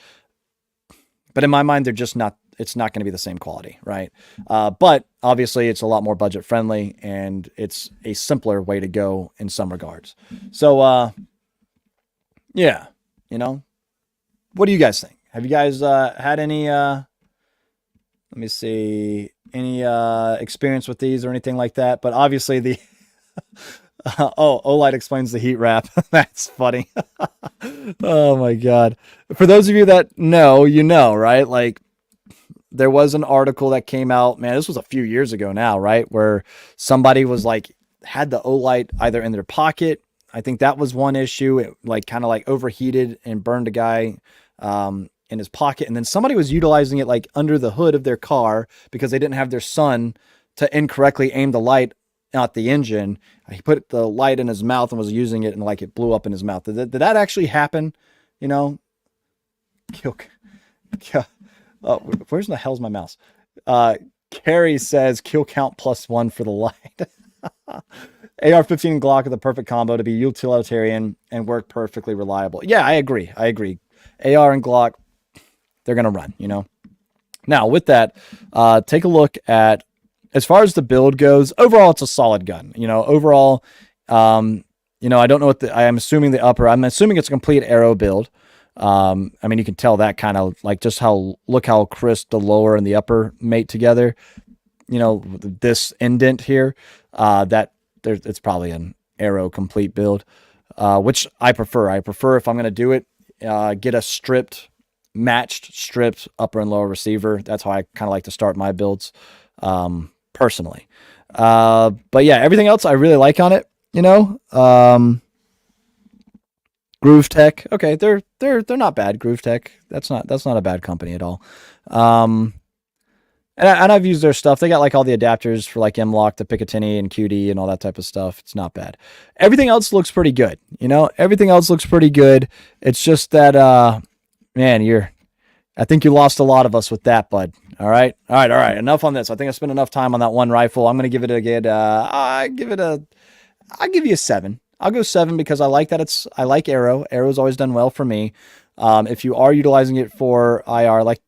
S1: But in my mind, they're just not, it's not going to be the same quality, right? But obviously it's a lot more budget friendly and it's a simpler way to go in some regards. So, yeah, what do you guys think? Have you guys had any, let me see, any experience with these or anything like that? But obviously the, Olight explains the heat wrap. That's funny. Oh my God. For those of you that know, right? Like there was an article that came out, man, this was a few years ago now, right? Where somebody was like, had the Olight either in their pocket. I think that was one issue. It like kind of like overheated and burned a guy in his pocket. And then somebody was utilizing it like under the hood of their car because they didn't have their son to incorrectly aim the light out the engine. He put the light in his mouth and was using it and like it blew up in his mouth. Did that actually happen? Oh, where's the hell's my mouse? Carrie says kill count +1 for the light. AR-15 and Glock are the perfect combo to be utilitarian and work perfectly reliable. Yeah, I agree. AR and Glock, they're going to run, Now, with that, take a look at, as far as the build goes, overall, it's a solid gun. Overall, I don't know I'm assuming I'm assuming it's a complete arrow build. I mean, you can tell that kind of like just look how crisp the lower and the upper mate together. This indent here, it's probably an arrow complete build, which I prefer. I prefer if I'm going to do it, get a matched stripped upper and lower receiver. That's how I kind of like to start my builds, personally. But yeah, everything else I really like on it, Groove Tech. Okay. They're not bad. Groove Tech. That's not a bad company at all. And I've used their stuff. They got like all the adapters for like M-Lock to Picatinny and QD and all that type of stuff. It's not bad. Everything else looks pretty good. Everything else looks pretty good. It's just that, man, I think you lost a lot of us with that, bud. All right. Enough on this. I think I spent enough time on that one rifle. I'm going to give it a good, I'll give you a 7. I'll go 7 because I like that I like arrow. Arrow's always done well for me. If you are utilizing it for IR, like,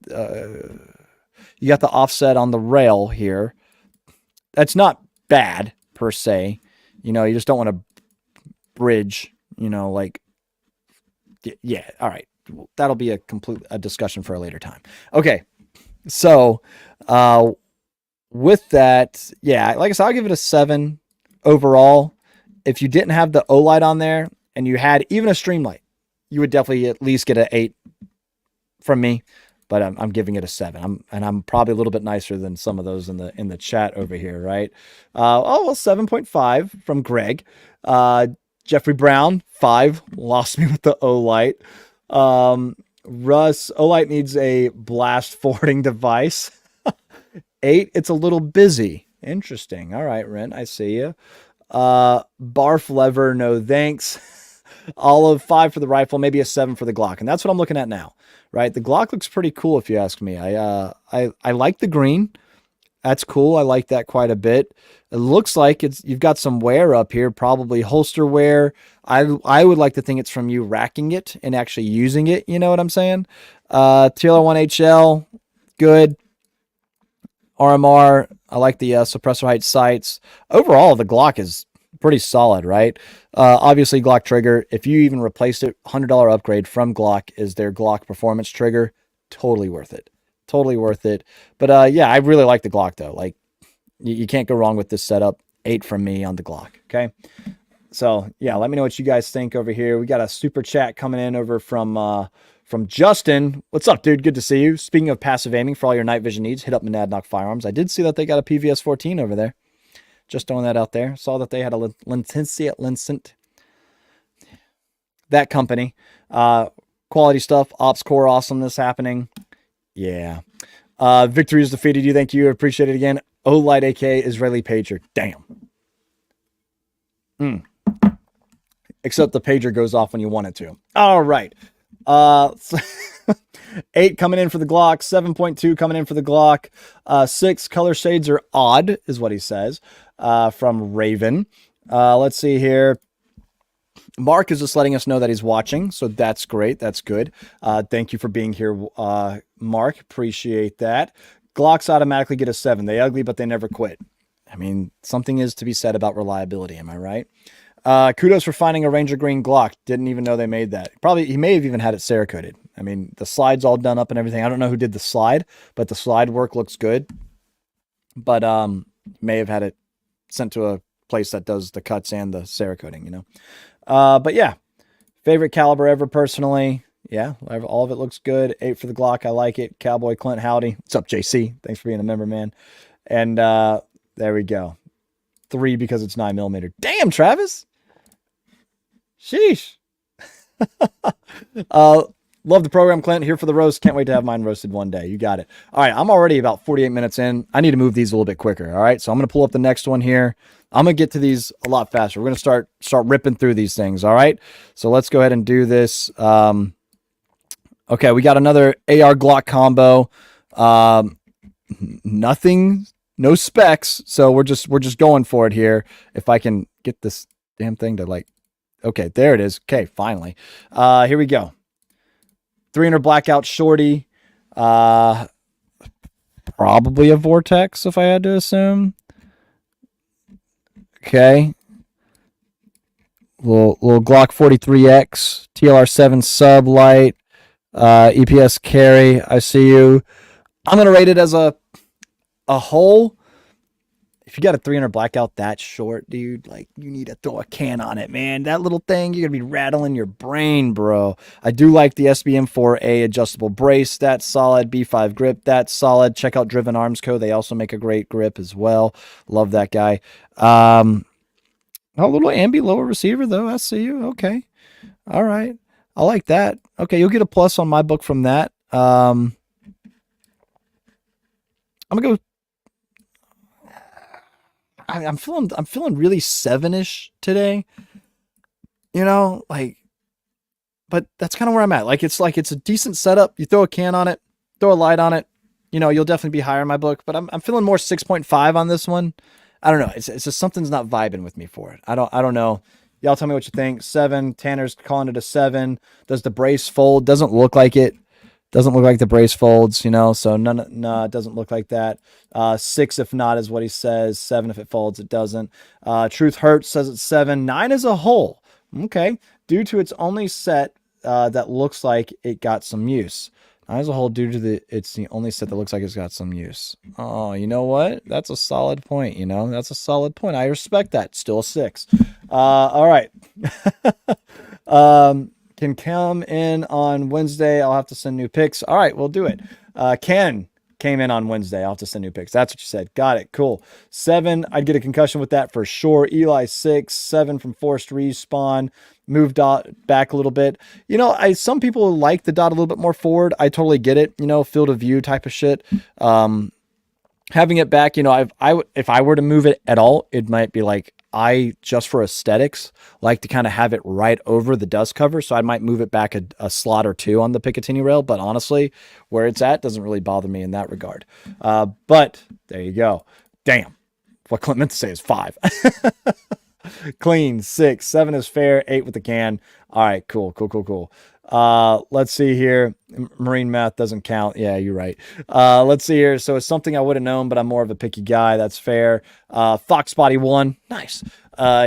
S1: you got the offset on the rail here. That's not bad per se. You just don't want to bridge, like, yeah. All right. That'll be a discussion for a later time. Okay. So, with that, yeah, like I said, I'll give it a 7 overall. if you didn't have the O-light on there and you had even a stream light, you would definitely at least get an 8 from me. But I'm giving it a 7. I'm probably a little bit nicer than some of those in the chat over here, right? 7.5 from Greg. Jeffrey Brown, 5, lost me with the O-light. Russ, O-light needs a blast forwarding device. 8, it's a little busy. Interesting. All right, Rent, I see you. Barf lever, no thanks. Olive, 5 for the rifle, maybe a 7 for the Glock. And that's what I'm looking at now, right? The Glock looks pretty cool if you ask me. I like the green. That's cool. I like that quite a bit. It looks like you've got some wear up here, probably holster wear. I would like to think it's from you racking it and actually using it. You know what I'm saying? TLR1HL, good. RMR, I like the suppressor height sights. Overall, the Glock is pretty solid, right? Obviously, Glock trigger, if you even replaced it, $100 upgrade from Glock is their Glock performance trigger. Totally worth it. Totally worth it. But yeah, I really like the Glock, though. Like, you can't go wrong with this setup. 8 from me on the Glock, okay? So, yeah, let me know what you guys think over here. We got a super chat coming in over from Justin. What's up, dude? Good to see you. Speaking of passive aiming for all your night vision needs, hit up Monadnock Firearms. I did see that they got a PVS 14 over there. Just throwing that out there. Saw that they had a Lincent. That company. Quality stuff. Ops core awesomeness happening. Yeah. Victory is defeated you. Thank you. Appreciate it again. O-Light AK Israeli pager. Damn. Except the pager goes off when you want it to. All right. 8 coming in for the Glock, 7.2 coming in for the Glock, 6 color shades are odd, is what he says, from Raven. Let's see here. Mark is just letting us know that he's watching, so that's great. That's good. Thank you for being here, Mark. Appreciate that. Glocks automatically get a 7. They ugly, but they never quit. I mean, something is to be said about reliability. Am I right? Kudos for finding a Ranger Green Glock. Didn't even know they made that. He may have even had it Cerakoted. I mean, the slide's all done up and everything. I don't know who did the slide, but the slide work looks good. But may have had it sent to a place that does the cuts and the Cerakoting, you know. But yeah, favorite caliber ever personally. Yeah, all of it looks good. 8 for the Glock. I like it. Cowboy Clint, howdy. What's up, JC? Thanks for being a member, man. And there we go. 3 because it's 9mm. Damn, Travis. Sheesh. Love the program, Clint. Here for the roast. Can't wait to have mine roasted one day. You got it. All right, I'm already about 48 minutes in. I need to move these a little bit quicker. All right, so I'm going to pull up the next one here. I'm going to get to these a lot faster. We're going to start ripping through these things. All right, so let's go ahead and do this. Okay, we got another AR Glock combo. Nothing, no specs. So we're just going for it here. If I can get this damn thing to like. Okay, there it is. Okay, finally. Here we go. 300 blackout shorty. Probably a Vortex, if I had to assume. Okay. Little Glock 43X. TLR7 sub light. EPS carry. I see you. I'm going to rate it as a whole. If you got a 300 blackout that short, dude, like, you need to throw a can on it, man. That little thing, you're going to be rattling your brain, bro. I do like the SBM4A adjustable brace. That's solid. B5 grip. That's solid. Check out Driven Arms Co. They also make a great grip as well. Love that guy. A little ambi lower receiver, though. I see you. Okay. All right. I like that. Okay, you'll get a plus on my book from that. I'm going to go. I'm feeling really 7-ish today, you know, like, but that's kind of where I'm at. Like it's a decent setup. You throw a can on it, throw a light on it, you know, you'll definitely be higher in my book, but I'm feeling more 6.5 on this one. I don't know. It's just something's not vibing with me for it. I don't know. Y'all tell me what you think. 7, Tanner's calling it a 7. Does the brace fold? Doesn't look like it. Doesn't look like the brace folds, you know, so no, it doesn't look like that. 6 if not is what he says. 7 if it folds, it doesn't. Truth Hurts says it's 7. 9 as a whole. Okay. Due to its only set that looks like it got some use. Eyes a whole due to it's the only set that looks like it's got some use. Oh, you know what? That's a solid point. That's a solid point. I respect that. Still a 6. All right. Can come in on Wednesday. I'll have to send new pics. All right, we'll do it. Ken came in on Wednesday. I'll have to send new pics. That's what you said. Got it. Cool. 7. I'd get a concussion with that for sure. Eli 6. 7 from forced respawn. Move dot back a little bit. Some people like the dot a little bit more forward. I totally get it. Field of view type of shit. Having it back, if I were to move it at all, it might be like I, just for aesthetics, like to kind of have it right over the dust cover. So I might move it back a slot or 2 on the Picatinny rail. But honestly, where it's at doesn't really bother me in that regard. But there you go. Damn. What Clint meant to say is 5. Clean. 6. 7 is fair. 8 with the can. All right, cool. Let's see here. Marine math doesn't count. Yeah, you're right. Let's see here. So it's something I would have known, but I'm more of a picky guy. That's fair. Foxbody 1. Nice.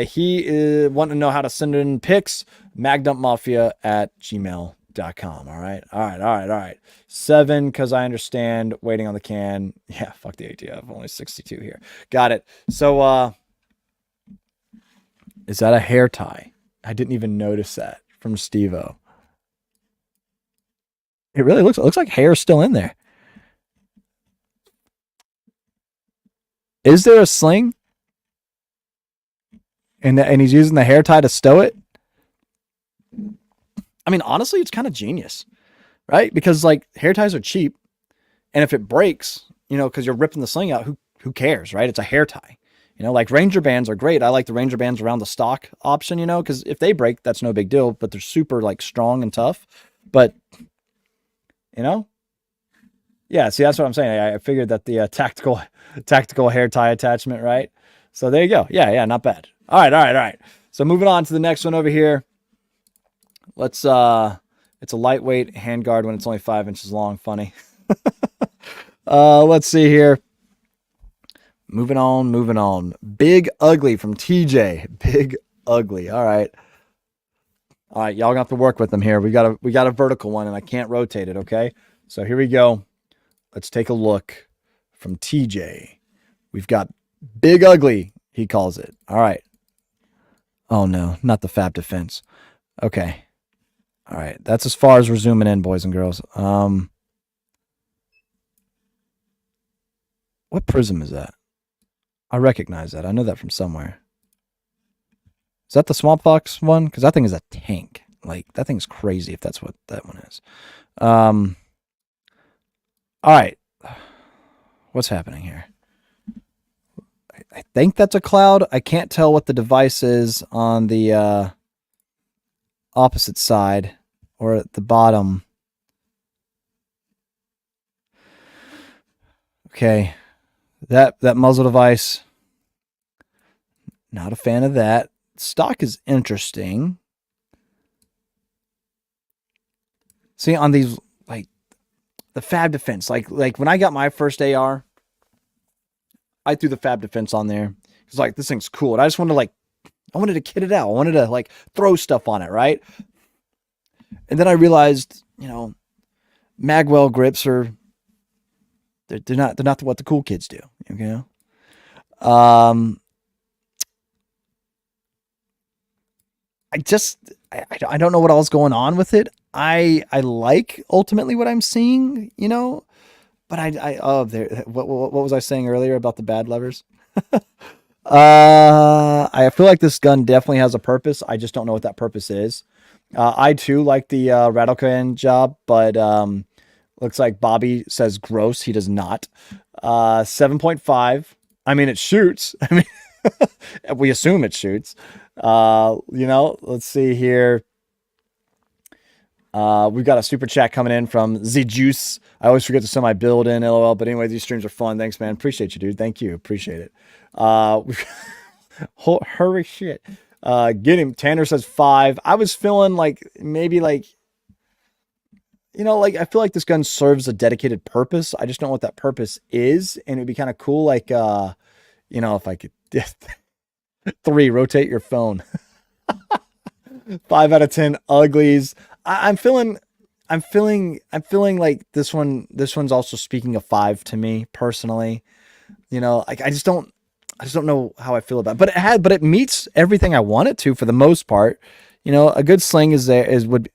S1: He is wanting to know how to send in pics. magdumpmafia@gmail.com. All right. 7, because I understand waiting on the can. Yeah, fuck the ATF. Only 62 here. Got it. So, is that a hair tie? I didn't even notice that from Steve-O. It really looks like hair still in there. Is there a sling? And he's using the hair tie to stow it? I mean, honestly, it's kind of genius, right? Because like hair ties are cheap, and if it breaks, because you're ripping the sling out, who cares, right? It's a hair tie. Like Ranger bands are great. I like the Ranger bands around the stock option, because if they break, that's no big deal, but they're super like strong and tough. But, yeah, see, that's what I'm saying. I figured that the tactical hair tie attachment, right? So there you go. Yeah, not bad. All right. So moving on to the next one over here. It's a lightweight handguard when it's only 5 inches long. Funny. Let's see here. Moving on. Big Ugly from TJ. Big Ugly. All right. Y'all gonna have to work with them here. We got a vertical one, and I can't rotate it. Okay. So here we go. Let's take a look from TJ. We've got Big Ugly. He calls it. All right. Oh no, not the Fab Defense. Okay. All right. That's as far as we're zooming in, boys and girls. What prism is that? I recognize that. I know that from somewhere. Is that the smallpox one? Because that thing is a tank. Like, that thing's crazy if that's what that one is. All right. What's happening here? I think that's a cloud. I can't tell what the device is on the opposite side or at the bottom. Okay. That muzzle device, not a fan of that. Stock is interesting. See, on these, like, the Fab Defense, like when I got my first AR, I threw the Fab Defense on there. It's like, this thing's cool. And I just wanted to, I wanted to kit it out. I wanted to, throw stuff on it, right? And then I realized, Magwell grips are, they're not what the cool kids do, I don't know what all's going on with it. I like ultimately what I'm seeing, but what was I saying earlier about the bad levers? I feel like this gun definitely has a purpose. I just don't know what that purpose is. I too like the Rattlecan job, but looks like Bobby says gross. He does not. 7.5. I mean, it shoots. I mean, we assume it shoots. Let's see here. We've got a super chat coming in from Z Juice. I always forget to send my build in, LOL. But anyway, these streams are fun. Thanks, man. Appreciate you, dude. Thank you. Appreciate it. Hurry shit. Get him. Tanner says 5. I was feeling maybe I feel like this gun serves a dedicated purpose. I just don't know what that purpose is. And it'd be kind of cool. If I could 3, rotate your phone. 5 out of 10 uglies. I'm feeling I'm feeling like this one's also speaking a 5 to me personally. Like I just don't know how I feel about it. But it meets everything I want it to for the most part. A good sling is there is would be,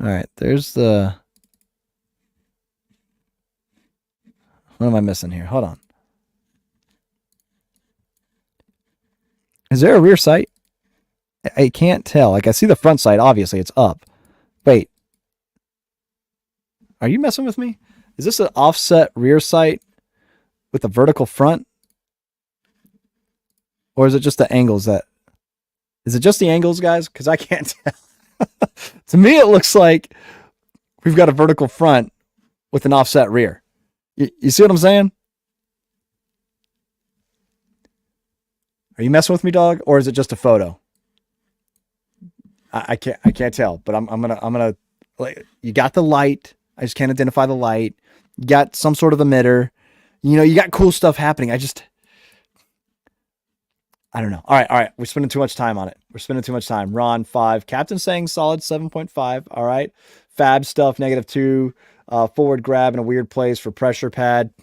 S1: all right, there's the what am I missing here? Hold on. Is there a rear sight? I can't tell. Like I see the front sight, obviously it's up. Wait. Are you messing with me? Is this an offset rear sight with a vertical front? Or is it just the angles that is it just the angles, guys? Because I can't tell. To me, it looks like we've got a vertical front with an offset rear. You see what I'm saying? Are you messing with me, dog? Or is it just a photo? I can't tell, but I'm gonna like you got the light. I just can't identify the light. You got some sort of emitter. You got cool stuff happening. I don't know. All right. We're spending too much time on it. We're spending too much time. Ron 5. Captain saying solid 7.5. All right. Fab stuff -2. Forward grab in a weird place for pressure pad.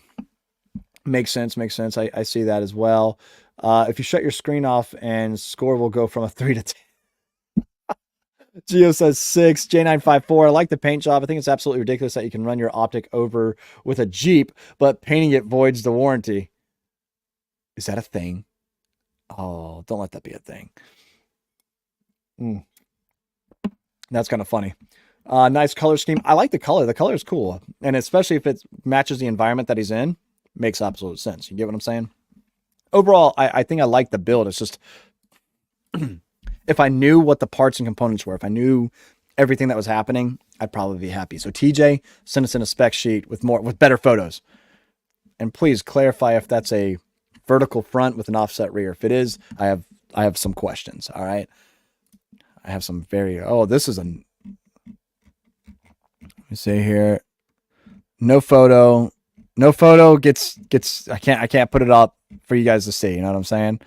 S1: Makes sense. I see that as well. If you shut your screen off and score will go from a 3 to 10. Geo says 6. J954. I like the paint job. I think it's absolutely ridiculous that you can run your optic over with a Jeep, but painting it voids the warranty. Is that a thing? Oh, don't let that be a thing. That's kind of funny. Nice color scheme. I like the color. The color is cool. And especially if it matches the environment that he's in, makes absolute sense. You get what I'm saying? Overall, I think I like the build. It's just if I knew what the parts and components were, if I knew everything that was happening, I'd probably be happy. So TJ, send us in a spec sheet with better photos. And please clarify if that's a vertical front with an offset rear. If it is, I have some questions. All right. I have some this is let me see here. No photo gets I can't put it up for you guys to see. You know what I'm saying?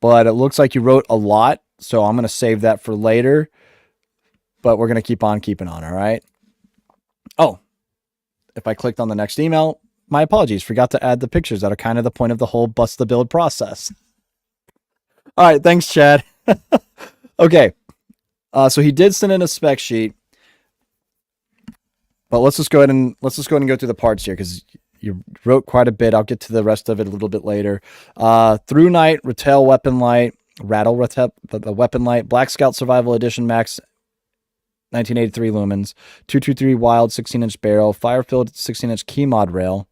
S1: But it looks like you wrote a lot, so I'm going to save that for later, but we're going to keep on keeping on. All right. Oh, if I clicked on the next email, my apologies. Forgot to add the pictures that are kind of the point of the whole bust the build process. All right. Thanks, Chad. Okay. So he did send in a spec sheet, but let's just go ahead and go through the parts here because you wrote quite a bit. I'll get to the rest of it a little bit later. Through Night, Rattle Weapon Light, the Weapon Light, Black Scout Survival Edition Max 1983 lumens, 223 Wild 16-inch barrel, Firefilled 16-inch key mod rail.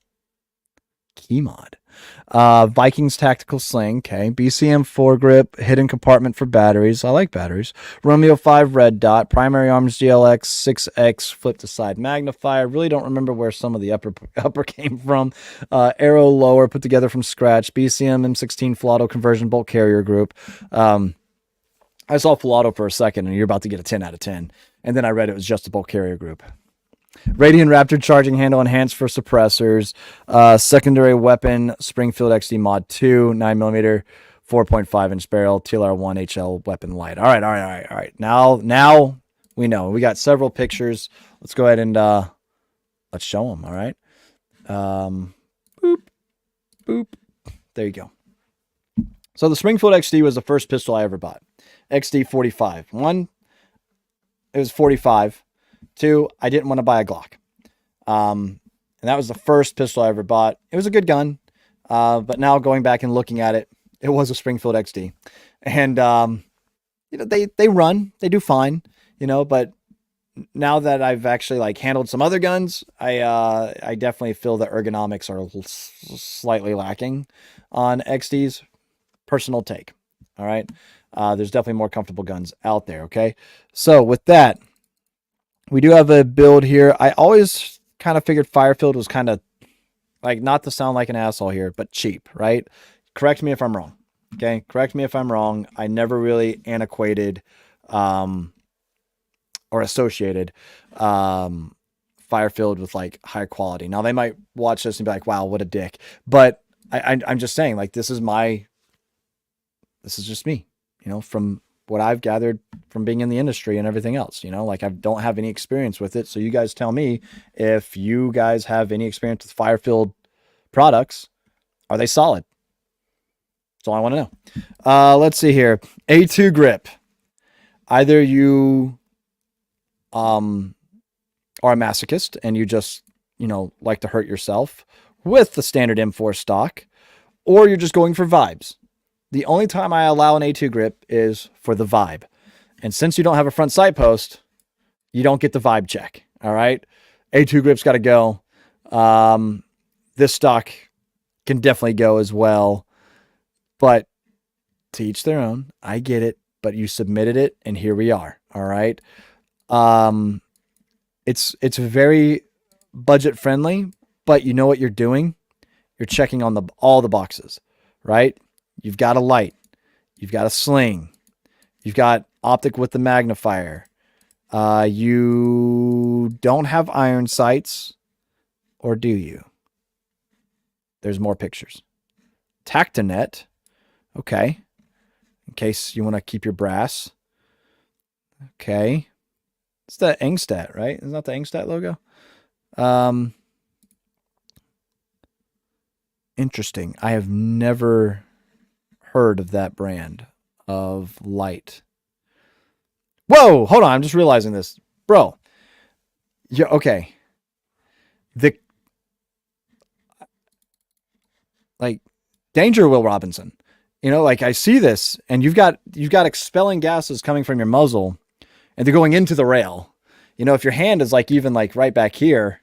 S1: Vikings Tactical Sling, okay. BCM foregrip, hidden compartment for batteries. I like batteries. Romeo 5 red dot, primary arms GLX 6X flip to side magnifier. Really don't remember where some of the upper came from. Arrow lower put together from scratch. BCM M16 full auto conversion bolt carrier group. I saw full auto for a second and you're about to get a 10 out of 10. And then I read it was just a bolt carrier group. Radiant Raptor charging handle enhanced for suppressors. Secondary weapon Springfield XD Mod 2 9mm 4.5-inch barrel TLR1 HL weapon light. All right. Now we know. We got several pictures. Let's go ahead and let's show them. All right. Boop. There you go. So the Springfield XD was the first pistol I ever bought. XD 45. One, it was 45. Two, I didn't want to buy a Glock. And that was the first pistol I ever bought. It was a good gun. But now going back and looking at it, it was a Springfield XD. And, they run, they do fine, but now that I've actually handled some other guns, I definitely feel the ergonomics are slightly lacking on XDs. Personal take. All right. There's definitely more comfortable guns out there. Okay. So with that, we do have a build here. I always kind of figured Firefield was kind of not to sound like an asshole here, but cheap, right? Correct me if I'm wrong. Okay. Correct me if I'm wrong. I never really antiquated, or associated, Firefield with high quality. Now they might watch this and be like, wow, what a dick. But I'm just saying this is just me, from what I've gathered from being in the industry and everything else. Like I don't have any experience with it. So you guys tell me if you guys have any experience with Firefield products. Are they solid? That's all I want to know. Let's see here. A2 grip. Either you are a masochist and you just, like to hurt yourself with the standard M4 stock, or you're just going for vibes. The only time I allow an A2 grip is for the vibe. And since you don't have a front sight post, you don't get the vibe check. All right. A2 grip's got to go. This stock can definitely go as well, but to each their own. I get it, but you submitted it and here we are. All right. It's very budget friendly, but you know what you're doing? You're checking on all the boxes, right? You've got a light, you've got a sling, you've got optic with the magnifier. You don't have iron sights, or do you? There's more pictures. Tactinet. Okay. In case you want to keep your brass. Okay. It's the Engstad, right? Isn't that the Engstad logo? Interesting. I have never heard of that brand of light. Whoa, hold on. I'm just realizing this. Bro. Yeah, okay. Danger Will Robinson. Like I see this and you've got expelling gases coming from your muzzle and they're going into the rail. If your hand is like even like right back here,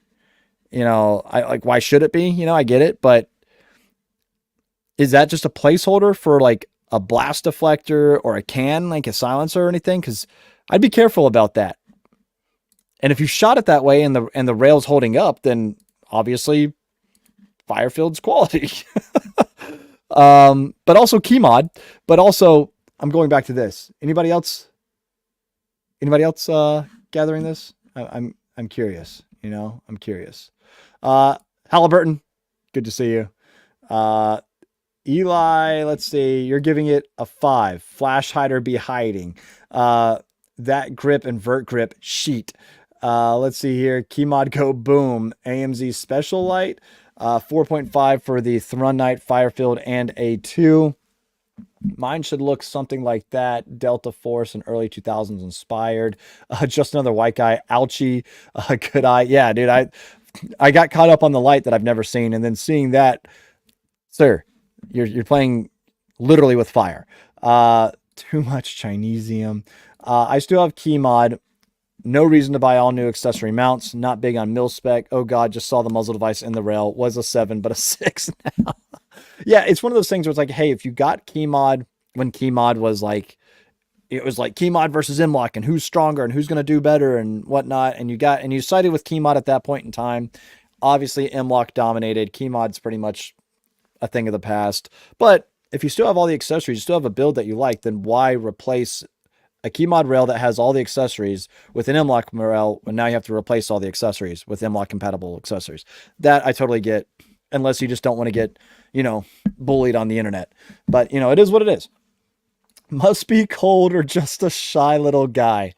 S1: why should it be? I get it, but is that just a placeholder for like a blast deflector or a can, like a silencer or anything? Because I'd be careful about that. And if you shot it that way and the rail's holding up, then obviously Firefield's quality. But also key mod. But also, I'm going back to this. Anybody else gathering this? I'm curious. I'm curious. Halliburton, good to see you. Eli, let's see. You're giving it a 5. Flash hider be hiding. That grip and vert grip sheet. Let's see here. Key mod go boom. AMZ special light. 4.5 for the Thrun Knight, Firefield, and A2. Mine should look something like that. Delta Force and early 2000s inspired. Just another white guy. Ouchie. Good eye. Yeah, dude. I got caught up on the light that I've never seen, and then seeing that, sir, you're playing literally with fire. Too much Chinesium. I still have key mod. No reason to buy all new accessory mounts. Not big on mil spec. Oh God, just saw the muzzle device in the rail. Was a 7, but a 6 now. Yeah, it's one of those things where it's like, hey, if you got key mod when key mod was like, it was like key mod versus M-Lock and who's stronger and who's going to do better and whatnot. And you sided with key mod at that point in time. Obviously M-Lock dominated. Key mod's pretty much a thing of the past. But if you still have all the accessories, you still have a build that you like, then why replace a key mod rail that has all the accessories with an M-Lock rail when now you have to replace all the accessories with M-Lock compatible accessories? That I totally get, unless you just don't want to get, bullied on the internet. But, it is what it is. Must be cold or just a shy little guy.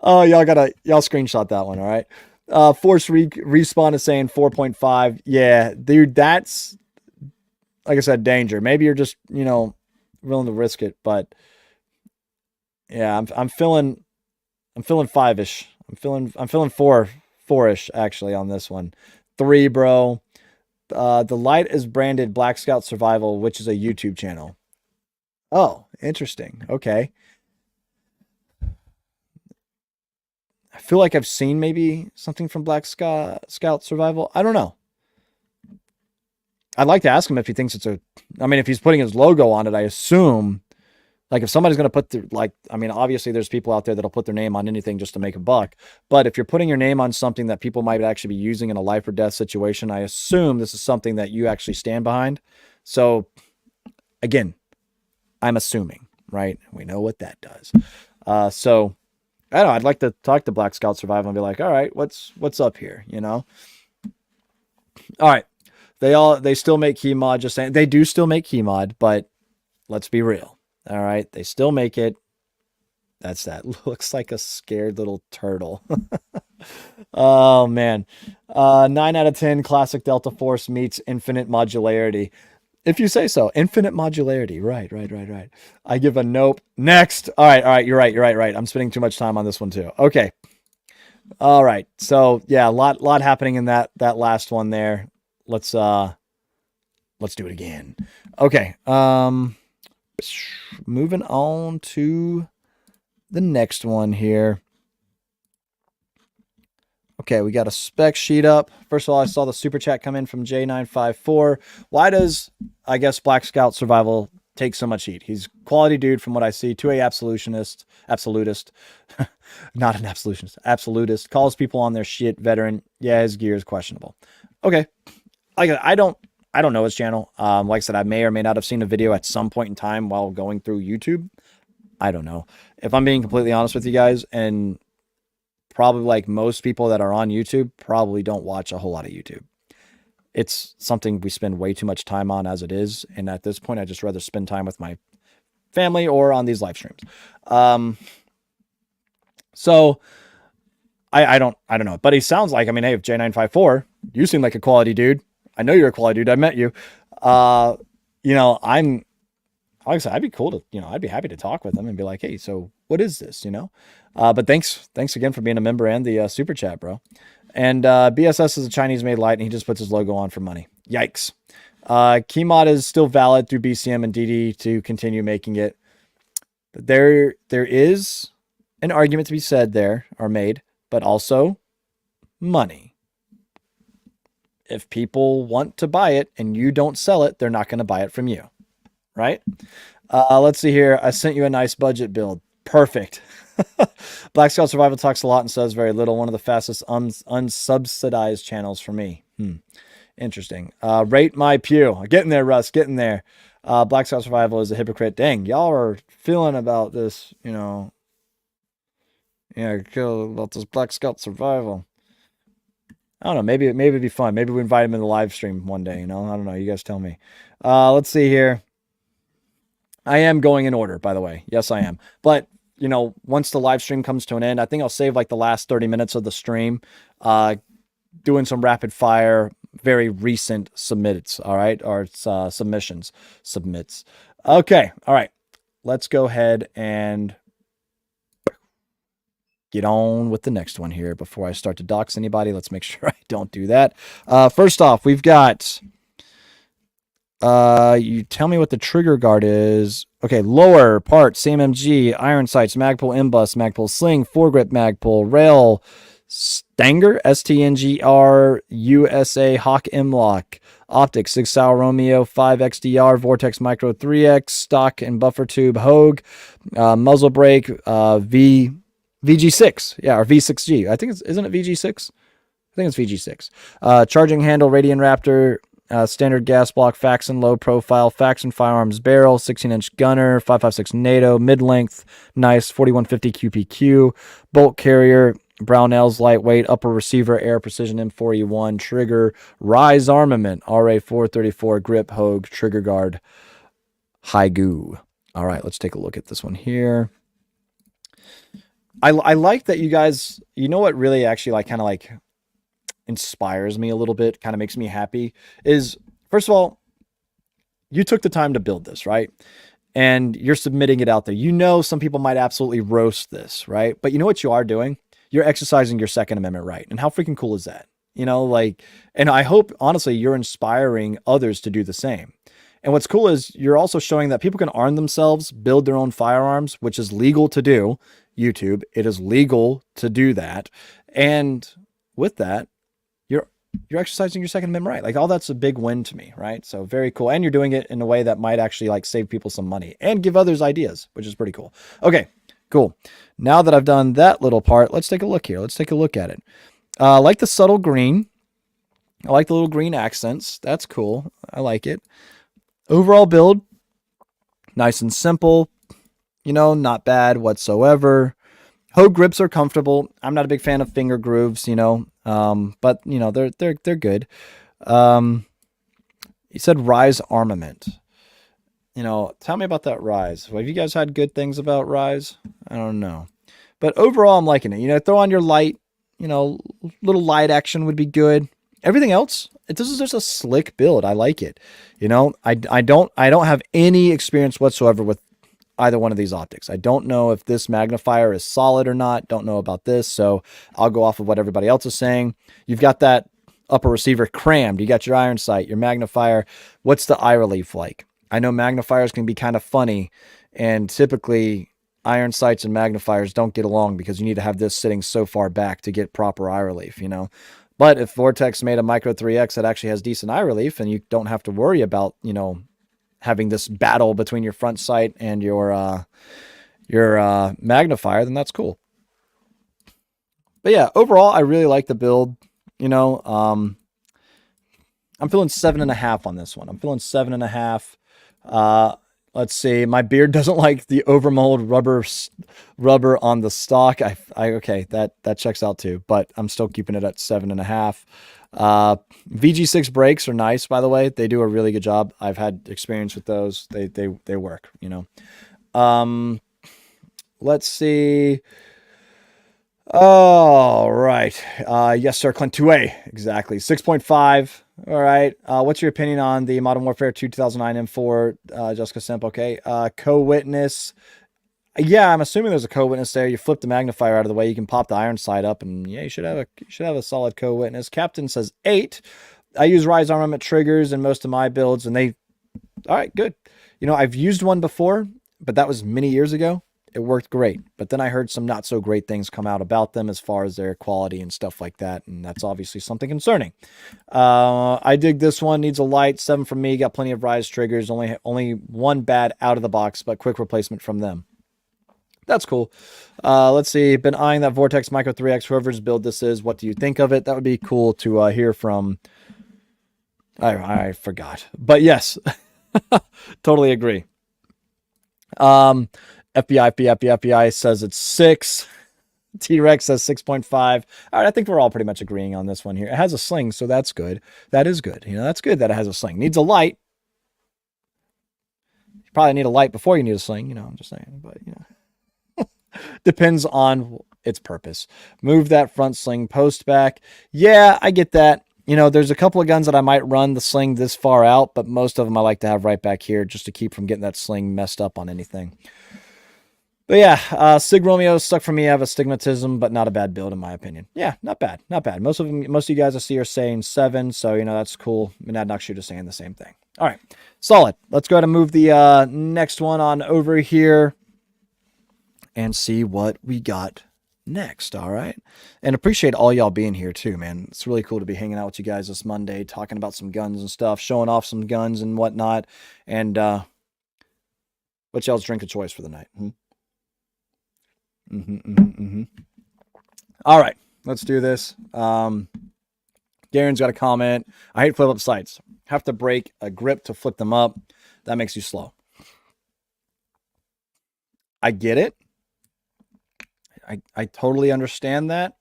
S1: Oh, y'all screenshot that one. All right. Force respawn is saying 4.5. Yeah, dude, that's, like I said, danger. Maybe you're just, willing to risk it, but yeah, I'm feeling 5-ish. I'm feeling 4-ish actually on this one. 3, bro. The light is branded Black Scout Survival, which is a YouTube channel. Oh, interesting. Okay. I feel like I've seen maybe something from Black Scout Survival. I don't know. I'd like to ask him if he thinks if he's putting his logo on it, I assume, like if somebody's going to put obviously there's people out there that'll put their name on anything just to make a buck. But if you're putting your name on something that people might actually be using in a life or death situation, I assume this is something that you actually stand behind. So again, I'm assuming, right? We know what that does. So I don't know. I'd like to talk to Black Scout Survival and be like, all right, what's up here? All right. They still make key mod. Just saying, they do still make key mod, but let's be real. All right, they still make it. That's that. Looks like a scared little turtle. Oh man. 9 out of 10 classic Delta Force meets infinite modularity. If you say so. Infinite modularity. Right. I give a nope. Next. All right. You're right. I'm spending too much time on this one too. Okay. All right. So yeah, a lot happening in that last one there. Let's do it again. Okay. Moving on to the next one here. Okay, we got a spec sheet up. First of all, I saw the super chat come in from J954. Why does, I guess, Black Scout Survival take so much heat? He's quality dude from what I see. 2A absolutist, not an absolutist. Calls people on their shit, veteran. Yeah, his gear is questionable. Okay, I don't know his channel. Like I said, I may or may not have seen a video at some point in time while going through YouTube. I don't know. If I'm being completely honest with you guys, and probably like most people that are on YouTube probably don't watch a whole lot of YouTube. It's something we spend way too much time on as it is. And at this point, I just rather spend time with my family or on these live streams. So I don't know, but he sounds like, I mean, hey, if J954, you seem like a quality dude. I know you're a quality dude. I met you. You know, like I said, I'd be cool to, you know, I'd be happy to talk with him and be like, hey, so what is this, you know? But thanks again for being a member and the super chat, bro. And BSS is a Chinese-made light, and he just puts his logo on for money. Yikes. Keymod is still valid through BCM and DD to continue making it. There is an argument to be said there, or made, but also money. If people want to buy it and you don't sell it, they're not going to buy it from you. Right? Let's see here. I sent you a nice budget build. Perfect. Black Scout Survival talks a lot and says very little. One of the fastest unsubsidized channels for me. Interesting. Rate my pew. Getting there, Russ. Getting there. Black Scout Survival is a hypocrite. Dang, y'all are feeling about this, you know. Yeah, about this Black Scout Survival. I don't know. Maybe it'd be fun. Maybe we invite him in the live stream one day, you know. I don't know. You guys tell me. Let's see here. I am going in order, by the way. Yes, I am. But, you know, once the live stream comes to an end, I think I'll save like the last 30 minutes of the stream, doing some rapid fire, very recent submits. All right. Or submits. Okay. All right. Let's go ahead and get on with the next one here before I start to dox anybody. Let's make sure I don't do that. First off, we've got... you tell me what the trigger guard is. Okay, lower part, CMMG, iron sights, magpul imbus, magpul sling, foregrip magpul, rail, stanger, STNGR, USA, Hawk M-Lock, optics, 6 Sal Romeo, 5 XDR, Vortex Micro 3X, stock and buffer tube, Hogue, muzzle brake, VG6, yeah, or V6G. I think isn't it VG6? I think it's VG6. Charging handle, Radiant Raptor, standard gas block, Faxon low profile, Faxon firearms barrel, 16-inch gunner, 5.56 NATO, mid-length, nice, 4150 QPQ, bolt carrier, Brownells lightweight, upper receiver, air precision M4E1, trigger, Rise armament, RA434, grip, Hogue, trigger guard, high goo. All right, let's take a look at this one here. I like that you guys, you know what really actually like kind of like inspires me a little bit, kind of makes me happy, is first of all, you took the time to build this, right? And you're submitting it out there. You know, some people might absolutely roast this, right? But you know what you are doing? You're exercising your Second Amendment right. And how freaking cool is that? You know, like, and I hope honestly you're inspiring others to do the same. And what's cool is you're also showing that people can arm themselves, build their own firearms, which is legal to do. YouTube, it is legal to do that. And with that, you're exercising your Second Amendment right. Like, all that's a big win to me, right? So very cool. And you're doing it in a way that might actually like save people some money and give others ideas, which is pretty cool. Okay, cool. Now that I've done that little part, let's take a look here. Let's take a look at it. I like the subtle green. I like the little green accents. That's cool. I like it. Overall build, nice and simple. You know, not bad whatsoever. Hogue grips are comfortable. I'm not a big fan of finger grooves, you know, but you know, they're good. You said Rise Armament. Tell me about that Rise. Have you guys had good things about Rise? I don't know. But overall, I'm liking it. Throw on your light, little light action would be good. Everything else, this is just a slick build. I like it. I don't have any experience whatsoever with either one of these optics. I don't know if this magnifier is solid or not. Don't know about this. So I'll go off of what everybody else is saying. You've got that upper receiver crammed. You got your iron sight, your magnifier. What's the eye relief like? I know magnifiers can be kind of funny, and typically iron sights and magnifiers don't get along because you need to have this sitting so far back to get proper eye relief, But if Vortex made a Micro 3X that actually has decent eye relief, and you don't have to worry about, having this battle between your front sight and your magnifier, then that's cool. But yeah, overall, I really like the build. I'm feeling 7.5 on this one. I'm feeling 7.5. Let's see. My beard doesn't like the overmold rubber on the stock. Okay, that checks out too, but I'm still keeping it at 7.5. VG6 brakes are nice, by the way. They do a really good job. I've had experience with those. They work, Let's see. All right. Yes, sir. Clint 2A. Exactly. 6.5. All right. What's your opinion on the Modern Warfare 2 2009 M4? Jessica Simp. Okay. Co-witness. Yeah, I'm assuming there's a co-witness there. You flip the magnifier out of the way. You can pop the iron sight up, and yeah, you should have a solid co-witness. Captain says 8. I use Rise Armament triggers in most of my builds, and all right, good. I've used one before, but that was many years ago. It worked great, but then I heard some not so great things come out about them as far as their quality and stuff like that, and that's obviously something concerning. I dig this one. Needs a light. 7 from me. Got plenty of Rise triggers. Only one bad out of the box, but quick replacement from them. That's cool. Let's see. Been eyeing that Vortex Micro 3X. Whoever's build this is, what do you think of it? That would be cool to hear from. I forgot, but yes, totally agree. FBI says it's 6. T-Rex says 6.5. All right, I think we're all pretty much agreeing on this one here. It has a sling, so that's good. That is good. That's good that it has a sling. Needs a light. You probably need a light before you need a sling. I'm just saying, but depends on its purpose. Move that front sling post back. Yeah, I get that. There's a couple of guns that I might run the sling this far out, but most of them I like to have right back here just to keep from getting that sling messed up on anything. But yeah, Sig Romeo stuck for me. I have astigmatism, but not a bad build in my opinion. Yeah, not bad. Not bad. Most of you guys I see are saying 7, so that's cool. Minad Shooter saying the same thing. All right, solid. Let's go ahead and move the next one on over here and see what we got next. All right, and appreciate all y'all being here too, man. It's really cool to be hanging out with you guys this Monday, talking about some guns and stuff, showing off some guns and whatnot. And what's y'all's drink of choice for the night? All right, let's do this. Garen's got a comment. I hate flip up sights. Have to break a grip to flip them up. That makes you slow. I get it. I totally understand that.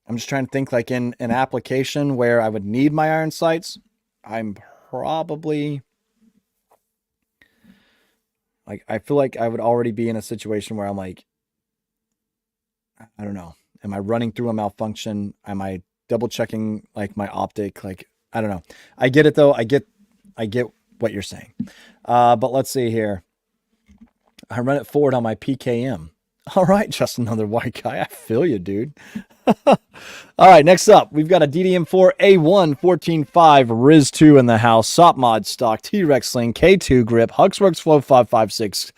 S1: I'm just trying to think like in an application where I would need my iron sights. I'm probably like, I feel like I would already be in a situation where I'm like, I don't know. Am I running through a malfunction? Am I double checking like my optic? Like, I don't know. I get it though. I get what you're saying. But let's see here. I run it forward on my PKM. All right, just another white guy. I feel you, dude. All right, next up, we've got a DDM4 A1 14.5 Riz 2 in the house. SOP mod stock, T-Rex sling, K2 grip, Huxworks Flow 556,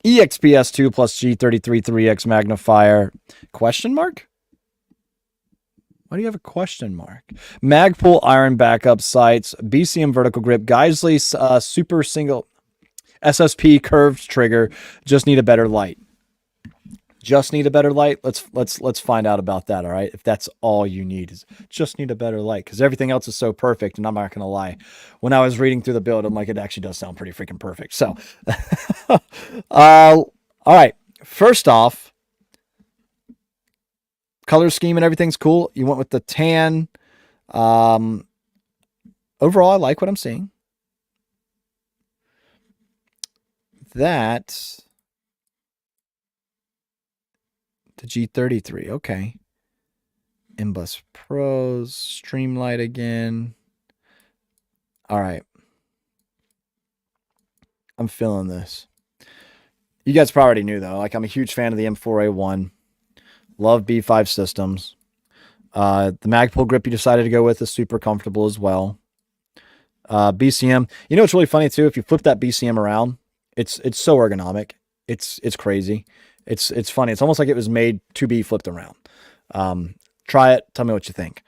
S1: EXPS 2 plus G33 3X magnifier. Question mark? Why do you have a question mark? Magpul iron backup sights, BCM vertical grip, Geisley super single SSP curved trigger. Just need a better light. Just need a better light. Let's find out about that. All right. If that's all you need is just need a better light, because everything else is so perfect. And I'm not going to lie. When I was reading through the build, I'm like, it actually does sound pretty freaking perfect. So, all right. First off, color scheme and everything's cool. You went with the tan. overall, I like what I'm seeing. That the G33. Okay. MBus Pros, Streamlight again. All right. I'm feeling this. You guys probably already knew, though. Like, I'm a huge fan of the M4A1. Love B5 systems. The Magpul grip you decided to go with is super comfortable as well. BCM. You know what's really funny, too? If you flip that BCM around, it's so ergonomic. It's crazy. It's funny. It's almost like it was made to be flipped around. Try it. Tell me what you think.